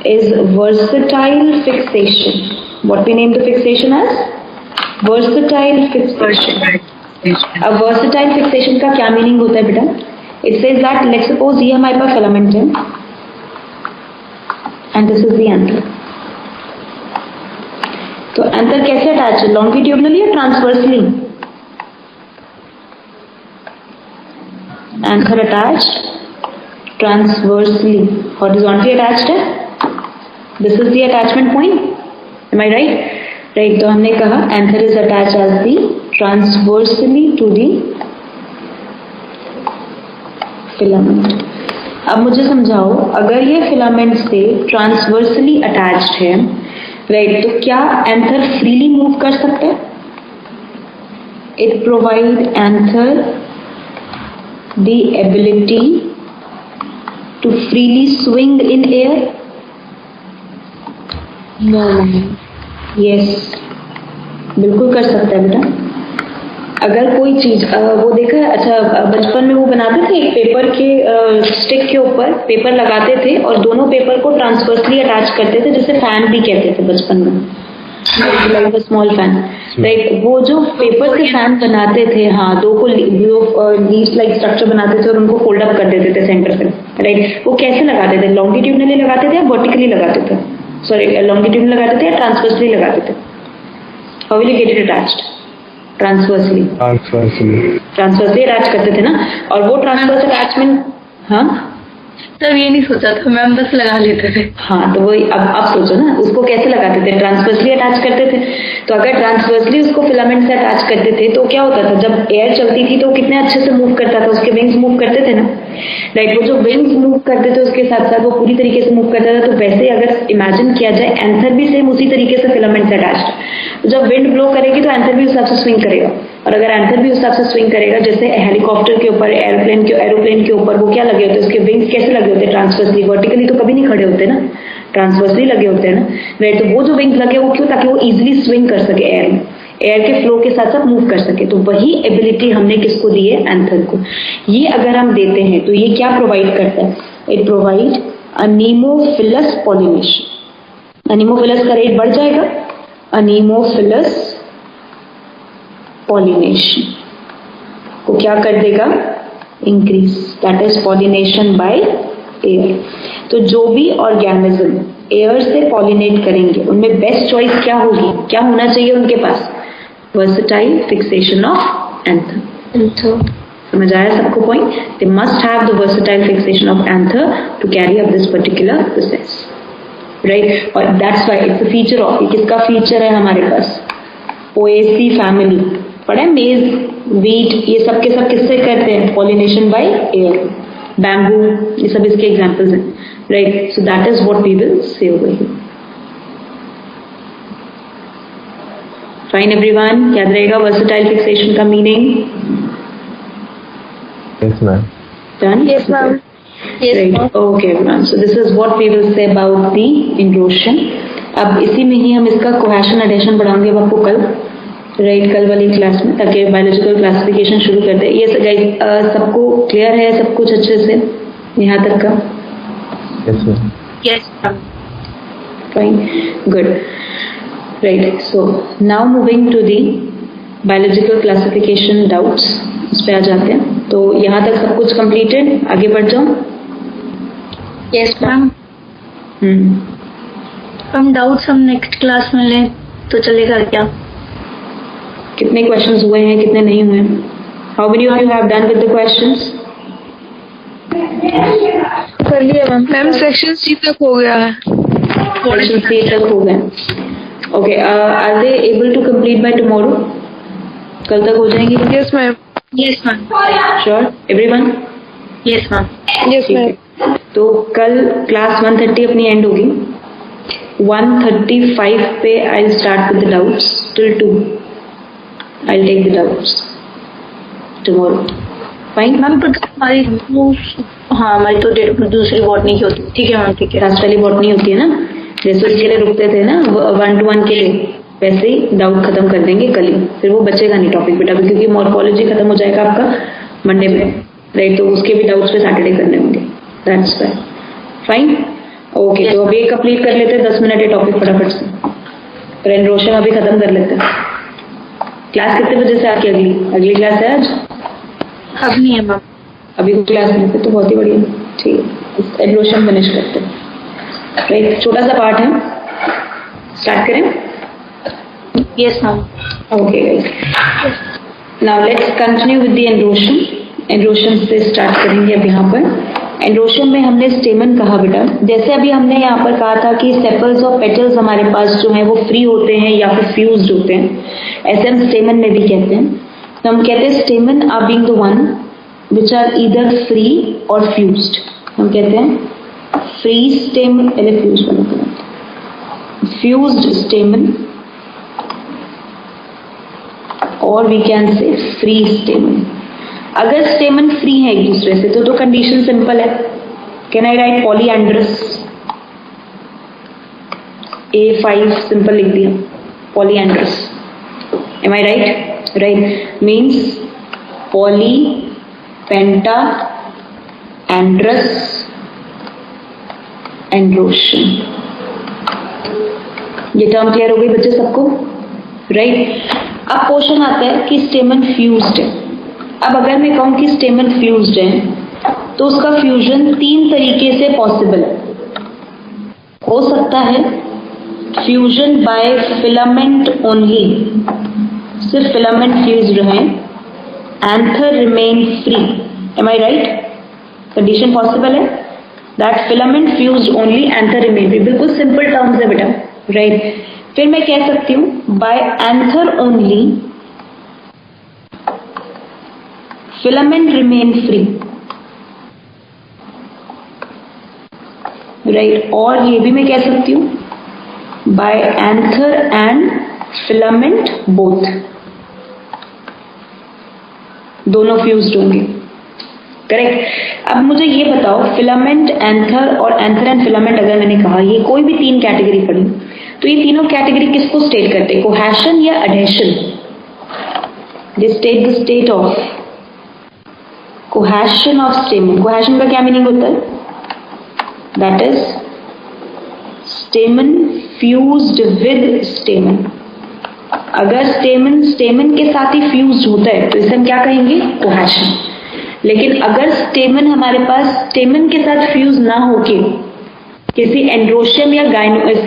A: is versatile fixation. What we name the fixation as? Versatile fixation. अब versatile fixation का क्या मीनिंग होता है बेटा? It says that let's suppose ये हमारे पास filament है and this is the anther. तो anther कैसे अटैच है? Longitudinally या transversely? Anther attached transversely. Horizontally attached है? This is the attachment point. Am I right? Right. तो हमने कहा anther is attached as the transversely to the filament. अब मुझे समझाओ, अगर ये फिलामेंट से ट्रांसवर्सली अटैच्ड है, राइट, तो क्या एंथर फ्रीली मूव कर सकते हैं? It provide anther the ability to freely swing in air? No, yes, बिल्कुल कर सकता है बेटा। अगर कोई चीज वो देखा है, अच्छा बचपन में वो बनाते थे एक पेपर के स्टिक के ऊपर पेपर लगाते थे और दोनों पेपर को ट्रांसवर्सली अटैच करते थे, जिसे फैन भी कहते थे बचपन में, like a small fan, right. वो जो पेपर के फैन बनाते थे, हाँ, दो को लीव्स लाइक स्ट्रक्चर बनाते थे और उनको फोल्ड अप कर देते थे सेंटर पे, राइट। वो कैसे लगाते थे? लॉन्गिट्यूडनली लगाते थे या वर्टिकली लगाते थे? सॉरी, लॉन्गिट्यूडनली लगाते थे या ट्रांसवर्सली लगाते थे? How will you get it attached? Transversely attach करते थे ना, और वो ट्रांसवर्स अटैचमेंट, हाँ
C: तब ये नहीं सोचा था मैम, बस लगा लेते थे।
A: हाँ, तो वही अब सोचो ना, उसको कैसे लगाते थे? ट्रांसवर्सली अटैच करते थे। तो अगर ट्रांसवर्सली उसको फिलामेंट से अटैच करते थे तो क्या होता था? जब एयर चलती थी तो कितने अच्छे से मूव करता था, उसके विंग्स मूव करते थे ना, राइट। वो जो विंग्स मूव करते थे उसके साथ साथ वो पूरी तरीके से मूव करता था। तो वैसे अगर इमेजिन किया जाए, एंथर भी सेम उसी तरीके से फिलामेंट से अटैच्ड। तो जब विंड ब्लो करेगी तो एंथर भी उस हिसाब से स्विंग करेगा, और अगर एंथर भी उस हिसाब से स्विंग करेगा, जैसे हेलीकॉप्टर के ऊपर, एरोप्लेन के ऊपर वो क्या लगे होते हैं? उसके विंग्स कैसे लगे होते हैं? ट्रांसवर्सली। वर्टिकली तो कभी नहीं खड़े होते ना, ट्रांसवर्सली लगे होते हैं ना, राइट। तो वो जो विंग्स लगे वो क्यों? ताकि वो इजिली स्विंग कर सके एयर में, एयर के फ्लो के साथ साथ मूव कर सके। तो वही एबिलिटी हमने किसको दी है? एंथर को। ये अगर हम देते हैं तो ये क्या प्रोवाइड करता है? It provide anemophilous pollination. Anemophilous का रेट बढ़ जाएगा, अनीमोफिलस पॉलिनेशन को क्या कर देगा? Increase, that is pollination by air. तो जो भी ऑर्गेनिज्म एयर से पॉलिनेट करेंगे उनमें बेस्ट चॉइस क्या होगी? क्या होना चाहिए उनके पास? Versatile fixation of anther. समझ आया सबको point? They must have the versatile fixation of anther to carry up this particular process, right. और that's why it's a feature of, ये किसका फीचर है हमारे पास? Poaceae family. पढ़ा है? मेज, वीट, ये सब के सब किससे करते हैं? Pollination by air. बैम्बू, ये सब इसके एग्जांपल्स हैं, right. So that is what we will say over here. Fine everyone, याद रहेगा वर्सेटाइल फिक्सेशन का meaning?
F: Yes, ma'am.
A: Done?
E: Yes, ma'am.
A: Right. Okay, everyone. So this is what we will say about the erosion. अब इसी में ही हम इसका cohesion addition पढ़ाएंगे आपको कल, राइट, कल वाली क्लास में, ताकि बायोलॉजिकल क्लासिफिकेशन शुरू कर दे। ये गाइस सबको क्लियर है सब कुछ अच्छे से यहाँ तक का?
F: Yes, ma'am.
C: Yes ma'am.
A: Fine, good. Right. So now moving to the biological classification doubts, उस पे आ जाते हैं। तो यहाँ तक सब कुछ completed, आगे बढ़ जाओ।
C: Yes ma'am. हम डाउट्स हम नेक्स्ट क्लास में लें तो चलेगा क्या?
A: कितने क्वेश्चंस हुए हैं, कितने नहीं हुए? How many of you have done with the questions?
E: कर लिया मैम। सेक्शन सी तक हो गया है।
A: सेक्शन सी तक हो गए। Okay, are they able to complete by tomorrow? कल तक हो जाएंगे?
E: Yes ma'am.
C: Yes ma'am.
A: Sure everyone?
C: Yes ma'am.
E: Yes
A: ठीक
E: मैम।
A: है। तो कल क्लास 130 अपनी एंड होगी। 135 पे I will start with the doubts till 2। I will take the doubts tomorrow. Fine
C: ma'am पर हमारी हमारी तो दूसरी बॉटनी की होती है। ठीक है मैम, ठीक है।
A: लास्ट वाली बॉटनी होती है ना, जैसे उसके लिए रुकते थे ना 1-to-1 के लिए, वैसे ही डाउट खत्म कर देंगे कल ही, फिर वो बचेगा नहीं टॉपिक बेटा, क्योंकि मॉर्फोलॉजी खत्म हो जाएगा आपका मंडे में, राइट। तो उसके भी डाउट्स पे सैटरडे करने होंगे। That's fine. ओके, तो अब ये कंप्लीट कर लेते हैं 10 मिनट ये टॉपिक फटाफट से, फिर एनरोशन अभी खत्म कर लेते हैं। क्लास कितने बजे से आके अगली क्लास है आज?
C: अब नहीं है मैम।
A: अभी कोई क्लास नहीं है तो बहुत ही बढ़िया, ठीक है। एनरोशन फिनिश करते हैं, राइट। छोटा सा पार्ट है, स्टार्ट करें?
C: Yes ma'am.
A: Okay guys, now let's continue with the एनरोशन। एनरोशन से स्टार्ट करेंगे अब यहाँ पर। एनरोशन में हमने स्टेमन कहा बेटा, जैसे अभी हमने यहाँ पर कहा था कि सेपल्स और पेटल्स हमारे पास जो है वो फ्री होते हैं या फिर फ्यूज्ड होते हैं, ऐसे हम स्टेमन में भी कहते हैं। तो हम कहते हैं stamen are being the one which are either free और फ्यूज्ड। हम कहते हैं फ्री स्टेमन, पहले फ्यूज बनाते हैं, फ्यूज्ड स्टेमन, और we can say free stamen. अगर स्टेमन फ्री है एक दूसरे से तो कंडीशन सिंपल है। Can I write polyandrous? A5 simple लिख दिया, polyandrous. Am I right? Right, means poly, penta, andrus, androecium. ये टर्म क्लियर हो गई बच्चे सबको, राइट। अब क्वेश्चन आता है कि स्टेमन फ्यूज्ड है। अब अगर मैं कहूं कि स्टेमन फ्यूज्ड है तो उसका फ्यूजन 3 तरीके से पॉसिबल है। हो सकता है फ्यूजन बाय फिलामेंट ओनली, सिर्फ फिलामेंट फ्यूज्ड रहे, anther remain free. Am I right? Condition possible है that filament fused only, anther remain free. बिल्कुल सिंपल टर्म्स है बेटा, राइट। फिर मैं कह सकती हूं by anther only filament remain free, right. और ये भी मैं कह सकती हूं by anther and filament both, दोनों फ्यूज्ड होंगे, करेक्ट। अब मुझे ये बताओ, फिलामेंट, एंथर और एंथर एंड फिलामेंट अगर मैंने कहा ये कोई भी 3 कैटेगरी पढ़ी, तो ये तीनों कैटेगरी किसको स्टेट करते हैं, कोहेशन या adhesion? They state the state of cohesion of स्टेमन। Cohesion का क्या मीनिंग होता है? That is स्टेमन fused with स्टेमन। अगर स्टेमन के साथ ही फ्यूज्ड होता है तो इसे हम क्या कहेंगे, कोहेशन। लेकिन अगर स्टेमन हमारे पास स्टेमन के साथ फ्यूज ना होके किसी एंड्रोशियम या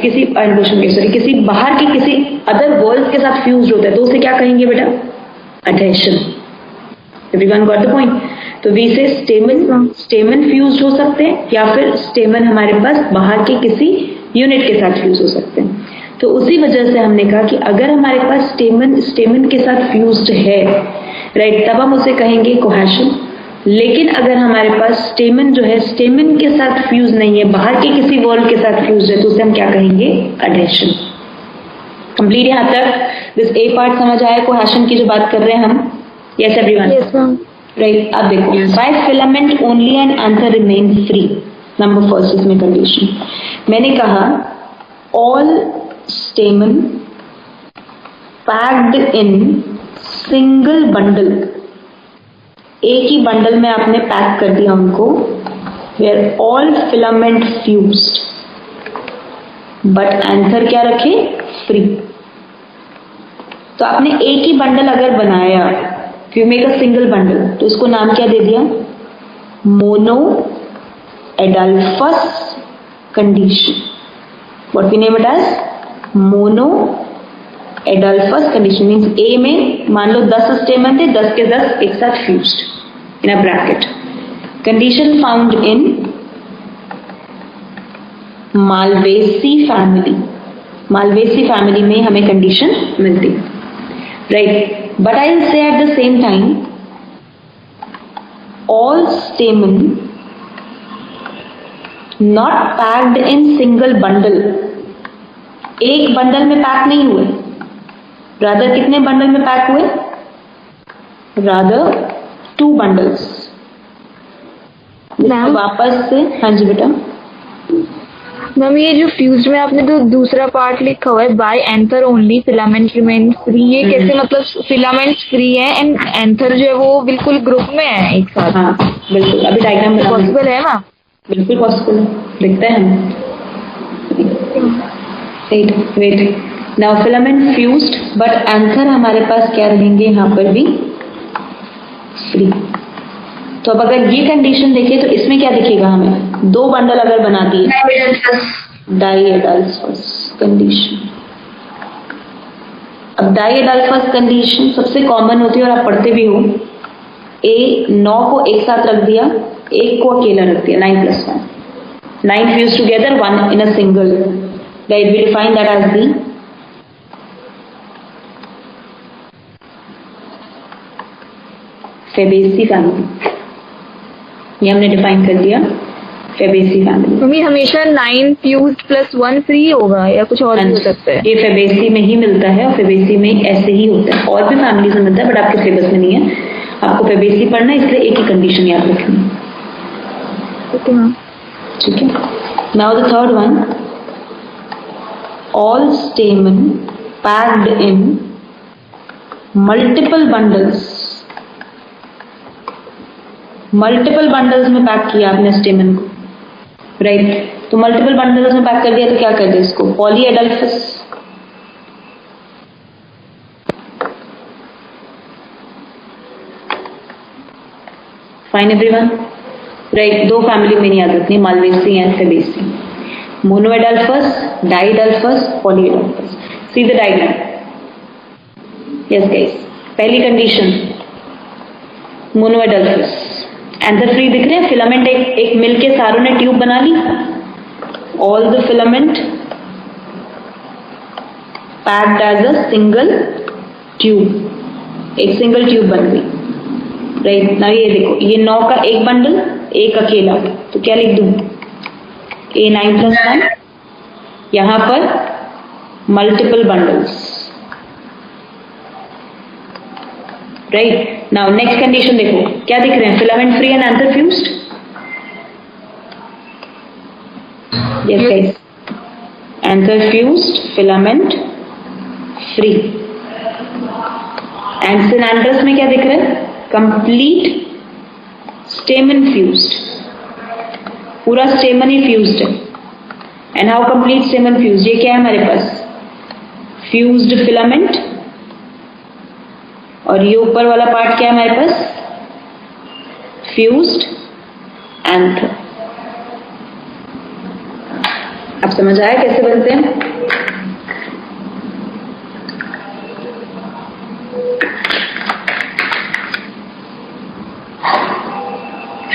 A: किसी बाहर के किसी अदर वर्ल्स के साथ फ्यूज्ड होता है तो उसे क्या कहेंगे बेटा, adhesion. Everyone got the point? तो वी से स्टेमन फ्यूज्ड हो सकते हैं या फिर स्टेमन हमारे पास बाहर के किसी यूनिट के साथ फ्यूज हो सकते हैं। तो उसी वजह से हमने कहा कि अगर हमारे पास स्टेमन के साथ फ्यूज्ड है, राइट, तब हम उसे कहेंगे कोहेशन। लेकिन अगर हमारे पास स्टेमन जो है स्टेमन के साथ फ्यूज नहीं है, बाहर के किसी वर्ल्ड के साथ फ्यूज है, तो उसे हम क्या कहेंगे, एडहेशन। कंप्लीट यहाँ तक दिस ए पार्ट समझ आया कोहेशन की जो बात कर रहे हैं हम? Yes everyone?
E: Yes ma'am.
A: Right. अब देखो, by filament only and anther remain free. Number first इसमें कंडीशन मैंने कहा all stamen packed in single bundle. एक ही बंडल में आपने पैक कर दिया उनको. Where all filament fused but anther क्या रखे? फ्री. तो आपने एक ही बंडल अगर बनाया, you make a single bundle, तो इसको नाम क्या दे दिया? Monadelphous condition. What we name it as? Monadelphous condition. Means A में मान लो 10 स्टेमन थे, 10 के 10 एक साथ fused in a bracket. Condition found in Malvaceae family. Malvaceae family में हमें कंडीशन मिलती है, राइट. बट आई विल से at the same time all stamen not packed in single bundle. एक बंडल में पैक नहीं हुए, रादर कितने बंडल में पैक हुए? Rather 2 bundles. वापस से, हाँ जी बेटा.
E: मैम ये जो फ्यूज्ड में आपने जो दूसरा पार्ट लिखा हुआ है by anther only filament remain free, ये कैसे? मतलब फिलामेंट्स फ्री है एंड एंथर जो है वो बिल्कुल ग्रुप में है एक साथ.
A: हाँ बिल्कुल. अभी डायग्राम बना
E: पॉसिबल है मैम?
A: बिल्कुल पॉसिबल है, दिखता है हमें. Wait. Now filament fused but anther हमारे पास क्या रहेंगे यहाँ पर भी? फ्री. तो अब अगर ये कंडीशन देखें तो इसमें क्या दिखेगा हमें? 2 बंडल अगर बना दिए, डाइएडल्फस कंडीशन. अब डाइएडल्फस कंडीशन सबसे कॉमन होती है और आप पढ़ते भी हो. 9 को एक साथ रख दिया, 1 को अकेला रख दिया. 9 + 1. 9 fused together, 1 in a single. Right, we define that as the Fabaceae family. ये हमने डिफाइन कर दिया Fabaceae family.
E: मम्मी हमेशा 9 फ्यूज्ड + 1 फ्री होगा या कुछ और भी हो सकता है?
A: ये Fabaceae में ही मिलता है और Fabaceae में ऐसे ही होता है. और भी फैमिलीज में मिलता है बट आपके सिलेबस में नहीं है. आपको Fabaceae पढ़ना है, इसलिए एक ही कंडीशन याद रखनी है.
E: Okay ma'am.
A: ठीक है. Now the third one, all stamen packed in multiple bundles. Multiple bundles में पैक किया आपने स्टेमन को, राइट. तो मल्टीपल बंडल्स में पैक कर दिया तो क्या कर दिया इसको? Polyadelphous. Fine everyone, right. 2 family में याद रखनी, Malvaceae and Fabaceae. Monadelphous, diadelphous, polyadelphous. See the diagram. Yes guys, पहली condition monadelphous. Anther free दिख रहे हैं. फिलामेंट एक मिल के सारों ने ट्यूब बना ली. All the filament packed as a single tube. एक सिंगल ट्यूब बन गई, राइट. ना ये देखो, ये 9 का एक बंडल, एक अकेला. तो क्या लिख दूं? A9 + 1. यहां पर multiple bundles, right. Now next condition देखो, क्या दिख रहे हैं? Filament free and anther fused. Yes guys, anther fused, filament free. And सिनेंड्रस में क्या दिख रहा है? Complete स्टेमन fused. पूरा स्टेमन ही फ्यूज्ड है. And how complete स्टेमन fused? ये क्या है हमारे पास? Fused filament. और ये ऊपर वाला पार्ट क्या है हमारे पास? Fused anther. अब समझ आया कैसे बनते हैं?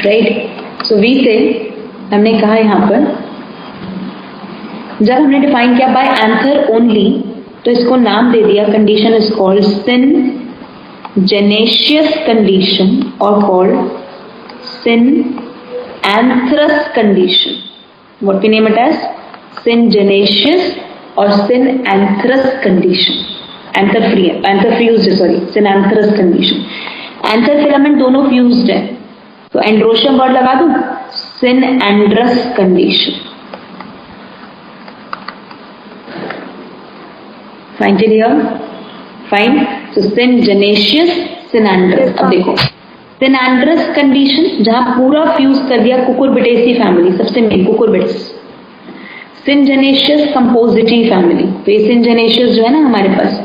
A: राइट. सो वी से हमने कहा यहां पर, जब हमने डिफाइन किया बाय एंथर ओनली, तो इसको नाम दे दिया, condition is called syngenesious condition or called synanthrous condition. What we name it as? Syngenesious or synanthrous condition. Anther fused, sorry, synanthrous condition. Anther filament दोनों फ्यूज्ड है, तो एंड्रोशियम वर्ड लगा दूं, synandrous condition. Fine till here, fine. तो syngenesious, सिनएंड्रस। अब देखो सिनएंड्रस condition जहां पूरा फ्यूज कर दिया कुकुरबिटेसी फैमिली, सबसे main cucurbits. Syngenesious Compositae family, तो ये सिनजेनेशियस जो है ना हमारे पास,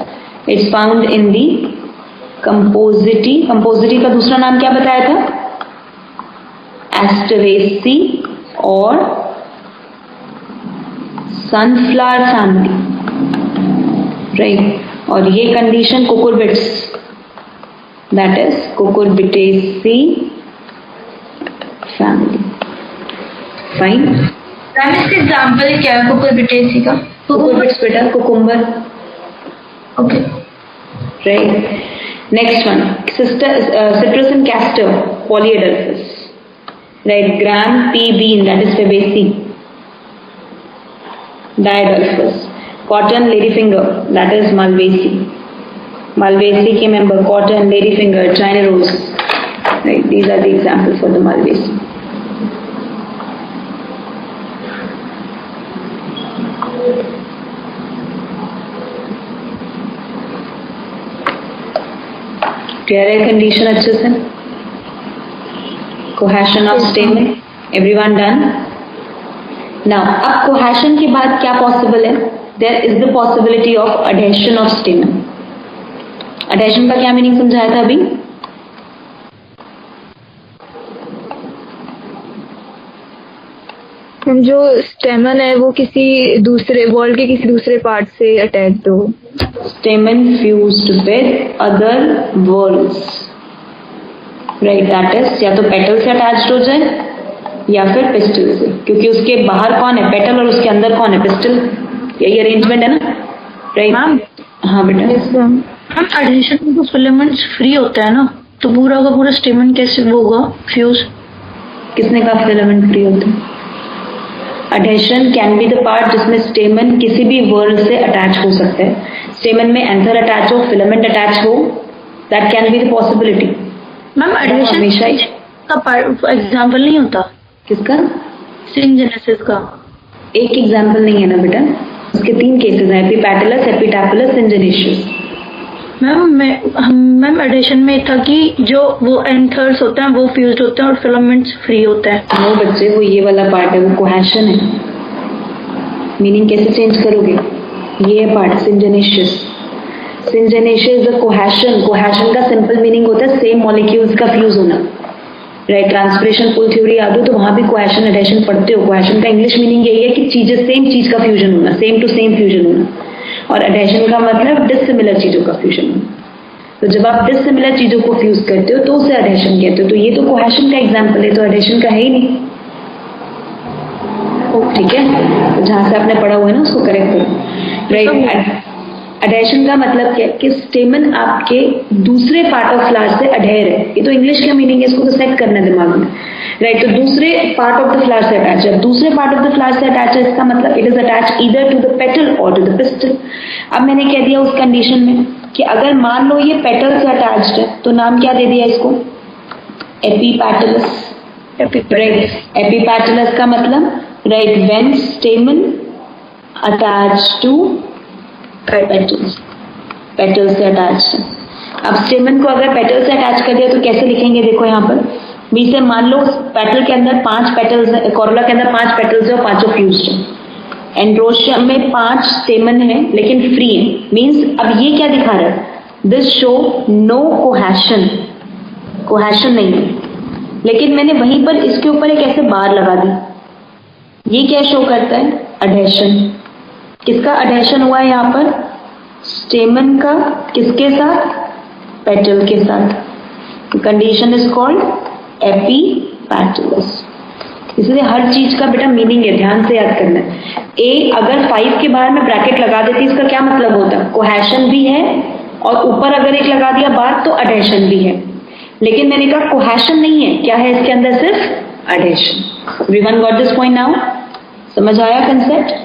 A: it's found in the Compositae. Compositae का दूसरा नाम क्या बताया था? एस्टरेसी और सनफ्लावर फैमिली, राइट। और ये condition cucurbits, that is Cucurbitaceae family. Fine.
B: Ma'am इसका एग्जाम्पल क्या है कुकुरबिटेसी का?
A: कुकुरबिट्स बेटा cucumber,
B: okay.
A: right? Next one, citrus and castor, polyadelphous, right? Gram, pea, bean, that is Fabaceae, diadelphous. Cotton, ladyfinger, that is Malvaceae. Malvaceae के member cotton, ladyfinger, China rose, right? These are the examples for the Malvaceae. Clear है condition अच्छे से? Cohesion of stamen, everyone done? Now अब कोहेशन के बाद क्या possible है? There is the possibility of adhesion of stamen. Adhesion का क्या मीनिंग समझाया था अभी?
E: हम जो स्टेमन है वो किसी दूसरे वर्ल्ड के किसी दूसरे पार्ट से अटैच्ड हो।
A: Stamen fused with other whorls, right? That is या तो पेटल से अटैच्ड हो जाए या फिर पिस्टल से, क्योंकि उसके बाहर कौन है? पेटल, और उसके अंदर कौन है? पिस्टल। यही अरेंजमेंट है ना, राइट?
C: मैम
A: हाँ बेटा।
C: मैम एडिशन में तो फिलामेंट्स फ्री होता है ना, तो पूरा का पूरा स्टेमन कैसे वो होगा फ्यूज?
A: किसने कहा फिलामेंट फ्री होता है? अडेशन कैन बी द पार्ट जिसमें स्टेमन किसी भी वर्ल्ड से अटैच हो सकता है। स्टेमन में एंथर अटैच हो, फिलामेंट अटैच हो, that can be the possibility.
C: Ma'am adhesion
A: हमेशा ही
C: का एग्जाम्पल नहीं होता
A: किसका?
C: सिनजेनेसिस का?
A: एक एग्जाम्पल नहीं है ना बेटा, उसके 3 केसेस हैं, एपिपेटलस, एपिटापलस, सिनजेनेशियस।
C: मैम एडिशन में था कि जो वो एंथर्स होते हैं वो फ्यूज्ड होते हैं और फिलामेंट्स फ्री होता है।
A: नो बच्चे, वो ये वाला पार्ट है, वो कोहेशन है। मीनिंग कैसे चेंज करोगे? ये part syngenesious. Syngenesious the cohesion. Cohesion का सिंपल मीनिंग होता है सेम मॉलिक्यूल्स का फ्यूज होना, राइट? ट्रांसपिरेशन पुल थ्योरी याद हो तो वहां भी कोहेशन एडिशन पढ़ते हो। कोहेशन का इंग्लिश मीनिंग यही है कि चीजें सेम चीज का फ्यूजन होना, सेम टू सेम फ्यूजन होना, और एडिशन का मतलब डिसिमिलर चीजों का फ्यूजन होना। तो जब आप डिसिमिलर चीजों को फ्यूज करते हो तो उसे एडिशन कहते हो। तो ये तो कोहेशन का एग्जांपल है, तो एडिशन का है ही नहीं। ठीक है, तो जहां से आपने पढ़ा हुआ है ना उसको करेक्ट करो, राइट? एडेशन का मतलब क्या है कि स्टेमन आपके दूसरे पार्ट ऑफ फ्लावर से अडेयर है। ये तो इंग्लिश का मीनिंग है, इसको तो सेट करना है दिमाग में, राइट? तो दूसरे पार्ट ऑफ द फ्लावर से अटैच है। दूसरे पार्ट ऑफ द फ्लावर से अटैच है, इसका मतलब it is attach either to the petal और टू द पिस्टल। अब मैंने कह दिया उस कंडीशन में कि अगर मान लो ये पेटल से अटैच्ड है तो नाम क्या दे दिया इसको? एपीपैटलस, राइट? एपीपैटलस का मतलब, right, when stamen attach to petals, petal से अटैच्ड है। अब स्टेमन को अगर पेटल से अटैच कर दिया तो कैसे लिखेंगे? देखो यहाँ पर बी से मान लो पेटल के अंदर 5 पेटल्स, कोरोला के अंदर 5 पेटल्स है और 5 फ्यूज्ड है। एंड्रोशियम में 5 स्टेमन है लेकिन फ्री है। मींस अब ये क्या दिखा रहा है? This show no cohesion, cohesion नहीं है। लेकिन मैंने वहीं पर इसके ऊपर एक ऐसे बार लगा दी, ये क्या शो करता है? अडेशन। किसका अडेशन हुआ है यहाँ पर? स्टेमन का। किसके साथ? पेटल के साथ। Condition is called epipetalous. इसलिए हर चीज का बेटा मीनिंग है, ध्यान से याद करना है। ए अगर 5 के बाहर में ब्रैकेट लगा देती इसका क्या मतलब होता? कोहेशन भी है, और ऊपर अगर एक लगा दिया बार तो अडेशन भी है। लेकिन मैंने कहा कोहेशन नहीं है, क्या है इसके अंदर? सिर्फ adhesion. Everyone got this point now? समझ आया concept?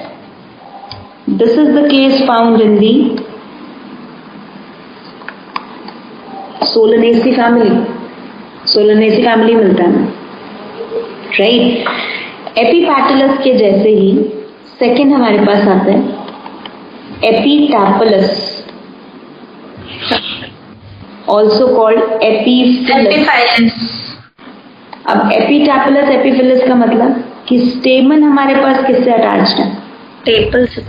A: This is the case found in the Solanaceae family, Solanaceae family मिलता है ना, राइट। एपिपेटलस के जैसे ही सेकंड हमारे पास आता है एपिटैपलस, ऑल्सो कॉल्ड एपीफिलस। अब एपिटैपलस एपीफिलस का मतलब कि स्टेमन हमारे पास किससे अटैच्ड है?
C: टेपल से।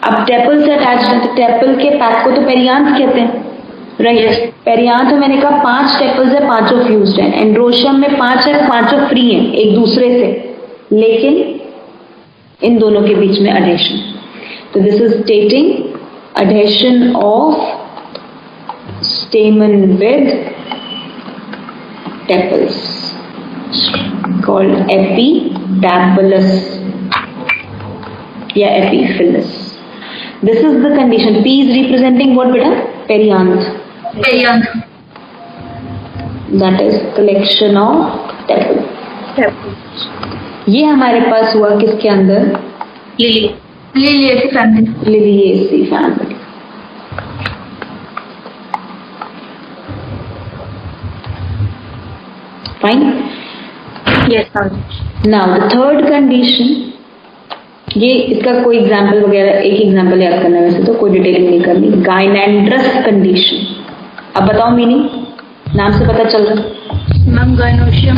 A: अब टेपल से अटैच्ड है तो टेपल के पैक को तो पेरियांथ कहते हैं, राइट। पेरियांथ में मैंने कहा 5 टेपल्स है, 5 फ्यूज्ड है। एंड्रोशियम में 5 है, 5 फ्री है एक दूसरे से, लेकिन इन दोनों के बीच में अडेशन। तो this is स्टेटिंग adhesion of stamen with tepals called epitapalus या epiphyllus. This is the condition. P is representing what beta? Perianth.
B: Perianth.
A: That is collection of tepal. ये हमारे पास हुआ किसके अंदर?
B: Liliaceae family.
A: Liliaceae family. Fine.
C: Yes, ma'am.
A: Now the third condition, ये इसका कोई example वगैरह, एक एग्जाम्पल याद करना है, वैसे तो कोई डिटेलिंग नहीं करनी। गाइनेंड्रस कंडीशन, अब बताओ मीनिंग, नाम से पता चल रहा।
C: Ma'am gynoecium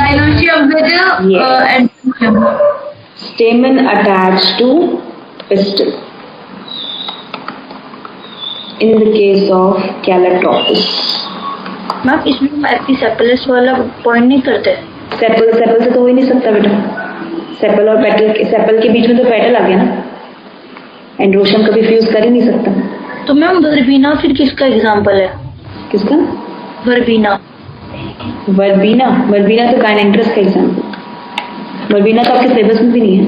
B: with endometrium.
A: Stamen attached to pistil in the case of Calotropis.
C: Ma'am इसमें हम एपिसेपलस वाला पॉइंट नहीं करते?
A: सेपल से तो हो ही नहीं सकता बेटा, सेपल और पेटल, सेपल के बीच में तो पेटल आ गया ना, एंड्रोशियम कभी फ्यूज कर ही नहीं सकता।
C: तो मैम वर्बीना फिर किसका एग्जांपल है?
A: किसका?
C: वर्बीना
A: तो गाइनेंड्रस का एग्जाम्पल। वर्बीना तो आपके सिलेबस में भी नहीं है।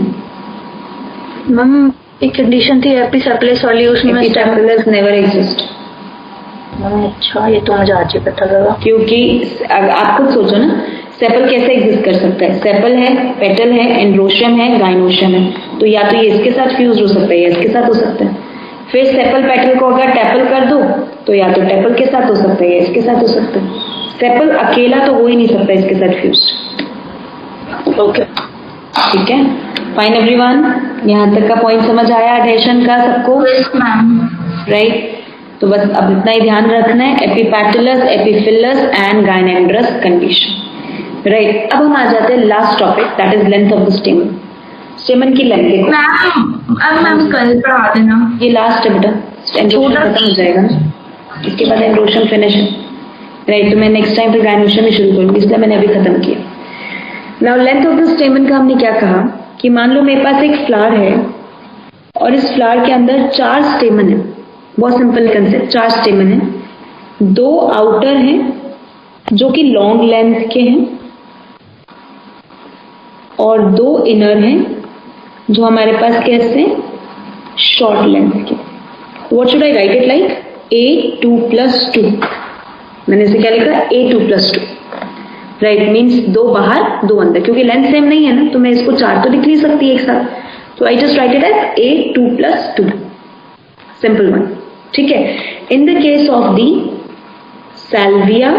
C: मैम एक कंडीशन थी एपिसेपलस वाली, उसमें
A: एपिसेपलस नेवर एग्जिस्ट।
C: अच्छा, ये तो मुझे आज ही पता लगा।
A: क्योंकि आप खुद सोचो ना, सेपल कैसे एग्जिस्ट कर सकता है? सेपल है, पेटल है, एंड्रोशियम है, गाइनोशियम है, तो या तो ये इसके साथ फ्यूज हो सकता है या इसके साथ हो सकता है। फिर सेपल पेटल को अगर टेपल कर दो तो या तो टेपल के साथ हो सकता है या इसके साथ हो सकता है। सेपल अकेला तो हो ही नहीं सकता इसके साथ फ्यूज।
C: ओके,
A: ठीक है, फाइन एवरीवन, यहाँ तक का पॉइंट समझ आया एडेशन का सबको?
B: Yes, ma'am.
A: राइट। तो बस अब इतना ही ध्यान रखना है, epipetalous, epiphyllous and gynandrous condition. Right, अब हम आ जाते हैं last topic, that is length of the stamen. Stamen की लेंथ देखो
B: मैम कल पढ़ा देना।
A: ये लास्ट है बेटा, एंड्रोशियम खत्म हो जाएगा ना, इसके बाद एंड्रोशियम फिनिश है। राइट, तो मैं नेक्स्ट टाइम फिर गाइनोशियम ही शुरू करूंगी, इसलिए मैंने अभी खत्म किया। नाउ लेंथ ऑफ द स्टेमन का हमने क्या कहा कि मान लो मेरे पास एक फ्लावर है और इस फ्लावर के अंदर 4 स्टेमन है। बहुत सिंपल कंसेप्ट, 4 स्टेमन है, 2 आउटर हैं जो कि लॉन्ग लेंथ के हैं और 2 इनर हैं जो हमारे पास कैसे शॉर्ट लेंथ के। What should I right it like? A2+2। मैंने इसे क्या लिखा? A2+2। राइट, मीन्स 2 बाहर 2 अंदर, क्योंकि लेंथ सेम नहीं है ना, तो मैं इसको 4 तो लिख नहीं सकती एक साथ, तो I just write it as A2+2, simple one. ठीक है, in the case of the salvia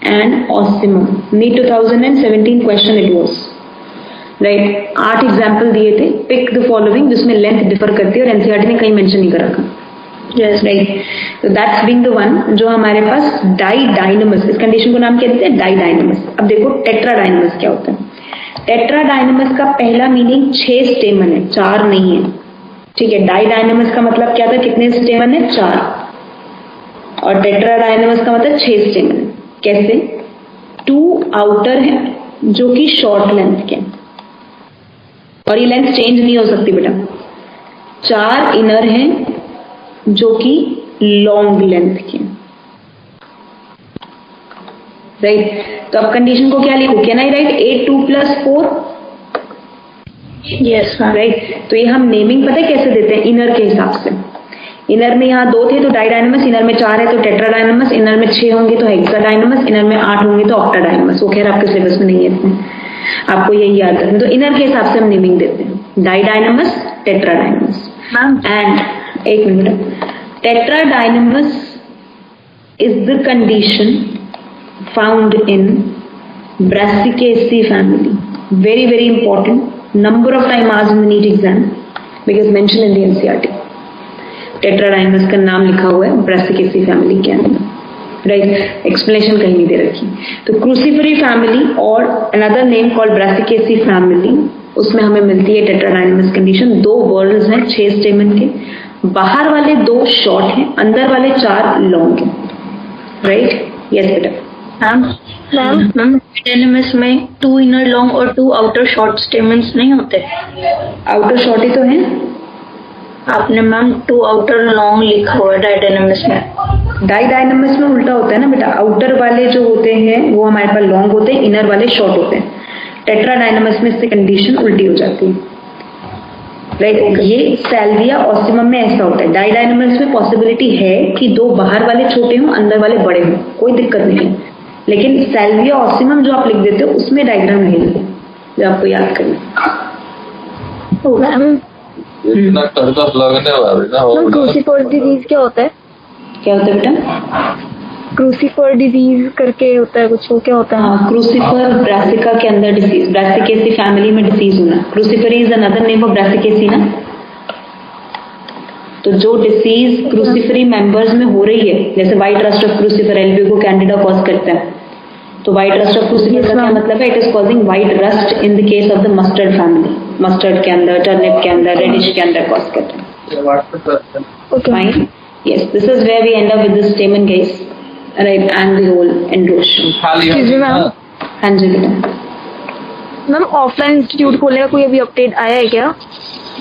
A: and ossimum, NEET 2017 question it was. Right, 8 example दिए थे, पिक द फॉलोइंग, जिसमें लेंथ डिफर करती है और एनसीईआरटी ने कहीं मेंशन नहीं कर रखा। यस, राइट, तो दैट्स बीइंग द वन जो हमारे पास डाइडाइनमस, इस कंडीशन को नाम क्या देते हैं? डाइडाइनमस। अब देखो टेट्राडाइनमस क्या होता है। टेट्राडाइनमस का पहला मीनिंग 6 स्टेमन है, 4 नहीं है। ठीक है, डाइडाइनमस का मतलब क्या था? कितने स्टेमन है? 4। और टेट्राडाइनमस का मतलब 6 स्टेमन है। कैसे? 2 आउटर है जो कि शॉर्ट लेंथ के, और ये लेंथ चेंज नहीं हो सकती बेटा। 4 इनर हैं जो कि लॉन्ग लेंथ के। राइट, तो अब कंडीशन को क्या लिखूं? Can I right A2+4?
C: Yes ma'am.
A: Right, तो ये हम नेमिंग पता है कैसे देते हैं? इनर के हिसाब से। इनर में यहाँ 2 थे तो डाइडाइनमस, इनर में 4 है तो टेट्राडाइनमस, इनर में 6 होंगे तो हेक्साडाइनमस, इनर में 8 होंगे तो ऑक्टाडाइनमस। वो खैर आपके सिलेबस में नहीं है इतने, आपको यही याद रखना। तो इनर के हिसाब से हम नेमिंग देते हैं, डाइडाइनमस, टेट्राडाइनमस।
C: मैम
A: एंड एक minute, टेट्राडाइनमस is the condition found in Brassicaceae family. Very, very important. Number of time asked in the NEET exam because mentioned in the NCERT. टेट्राडाइनमस का नाम लिखा हुआ है ब्रासिकेसी फैमिली के अंदर, राइट? एक्सप्लेनेशन कहीं नहीं दे रखी. तो क्रूसिफरी फैमिली और another name called Brassicaceae family, उसमें हमें मिलती है टेट्राडाइनमस कंडीशन. 2 बर्ल्स हैं 6 स्टेमन के, बाहर वाले 2 शॉर्ट हैं, अंदर वाले 4 लॉन्ग हैं, राइट? यस बेटा.
C: मैम एडेनिमस में 2 इनर लॉन्ग और 2 आउटर शॉर्ट स्टेमन्स नहीं होते?
A: आउटर शॉर्ट ही तो है.
C: आपने मैम 2 आउटर लॉन्ग लिखा हुआ है डायडेनिमस में.
A: डाइडाइनमस में उल्टा होता है ना बेटा. आउटर वाले जो होते हैं वो हमारे पास लॉन्ग होते हैं, इनर वाले शॉर्ट होते हैं. टेट्राडाइनमस में इससे कंडीशन उल्टी हो जाती है, राइट? ये सैल्विया ऑसिमम में ऐसा होता है. डाइडाइनमस में पॉसिबिलिटी है कि 2 बाहर वाले छोटे हों, अंदर वाले बड़े हों, कोई दिक्कत नहीं है. लेकिन सैल्विया ऑसिमम जो आप लिख देते हो उसमें डायग्राम नहीं है, जो आपको याद करना.
E: मैम
F: इतना तड़का लगने वाला ना हो.
E: क्रूसिफर डिजीज क्या होता है?
A: क्या होता है बेटा?
E: क्रूसिफर डिजीज करके होता है कुछ, वो क्या होता है?
A: हाँ, क्रूसिफर ब्रासिका के अंदर डिसीज, ब्रासिकेसी फैमिली में डिसीज होना. Cruciferae is another name of Brassicaceae ना. तो जो डिसीज क्रूसिफरी मेंबर्स में हो रही है, जैसे white rust of crucifer Albugo candida cause करता है, तो व्हाइट रस्ट ऑफ क्रूसिफर का क्या मतलब है? It is causing white rust in the case of the mustard family. Mustard के अंदर, टर्निप के अंदर, रेडिश के अंदर कॉज करता है. Fine. Yes, this is where we end up with the stamen guys, right, and the whole endotion.
E: Excuse me, ma'am.
A: हाँ जी बेटा.
E: मैम ऑफलाइन इंस्टीट्यूट खोलने का कोई अभी अपडेट आया है क्या?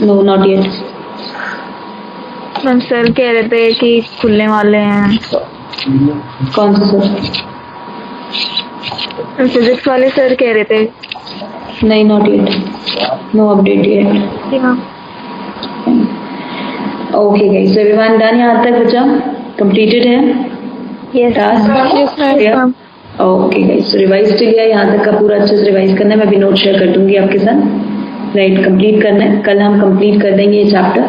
A: No, not yet.
E: Ma'am sir कह रहे थे कि खुलने वाले हैं.
A: कौन सा सर?
E: फिजिक्स वाले सर कह रहे थे.
A: नहीं, not yet. No update yet.
E: जी ma'am.
A: Okay guys, so everyone done यहाँ तक बचा? Completed है?
E: Yes.
A: Task?
E: Yes, ma'am.
A: Yeah. Okay guys, so revise के लिए यहाँ तक का पूरा अच्छे से रिवाइज करना है. मैं भी नोट शेयर कर दूंगी आपके साथ. राइट, कंप्लीट करना है. कल हम कंप्लीट कर देंगे ये चैप्टर.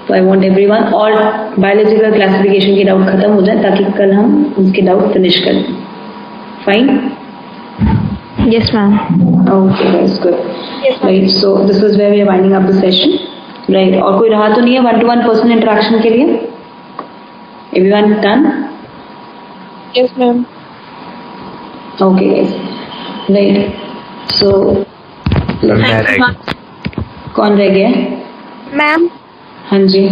A: तो आई वांट एवरीवन, और बायोलॉजिकल क्लासिफिकेशन के डाउट खत्म हो जाए ताकि कल हम उसके डाउट फिनिश कर दें. Fine?
E: Yes, ma'am.
A: Okay guys, good.
E: Yes, ma'am.
A: Right, so this is where we are winding up the session. Right, और कोई रहा तो नहीं है 1-to-1 पर्सनल इंटरेक्शन के लिए? Everyone done?
E: Yes, ma'am.
A: Okay guys. Right, so कौन रह गया?
E: मैम
A: हाँ जी.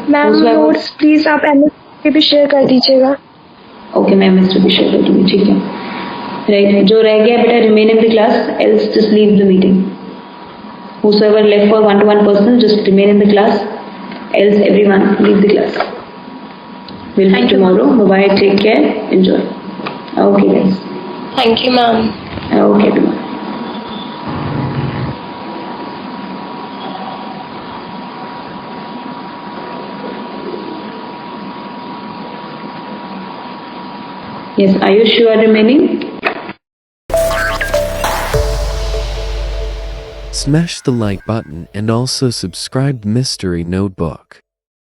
E: Ma'am
A: Who's my
E: notes please आप एमएस पे भी शेयर कर दीजिएगा.
A: ओके, मैं मिस्टर भी शेयर कर दूंगी. ठीक है. राइट, जो रह गया बेटा remain in the class, else just leave the meeting. Whosoever left for 1-to-1 person, just remain in the class, else everyone leave the class. We'll meet tomorrow. Bye-bye, take care, enjoy. Okay guys.
C: Thank you, ma'am.
A: Okay everyone. Yes, Ayush, you are remaining?
G: Smash the like button and also subscribe Mystery Notebook.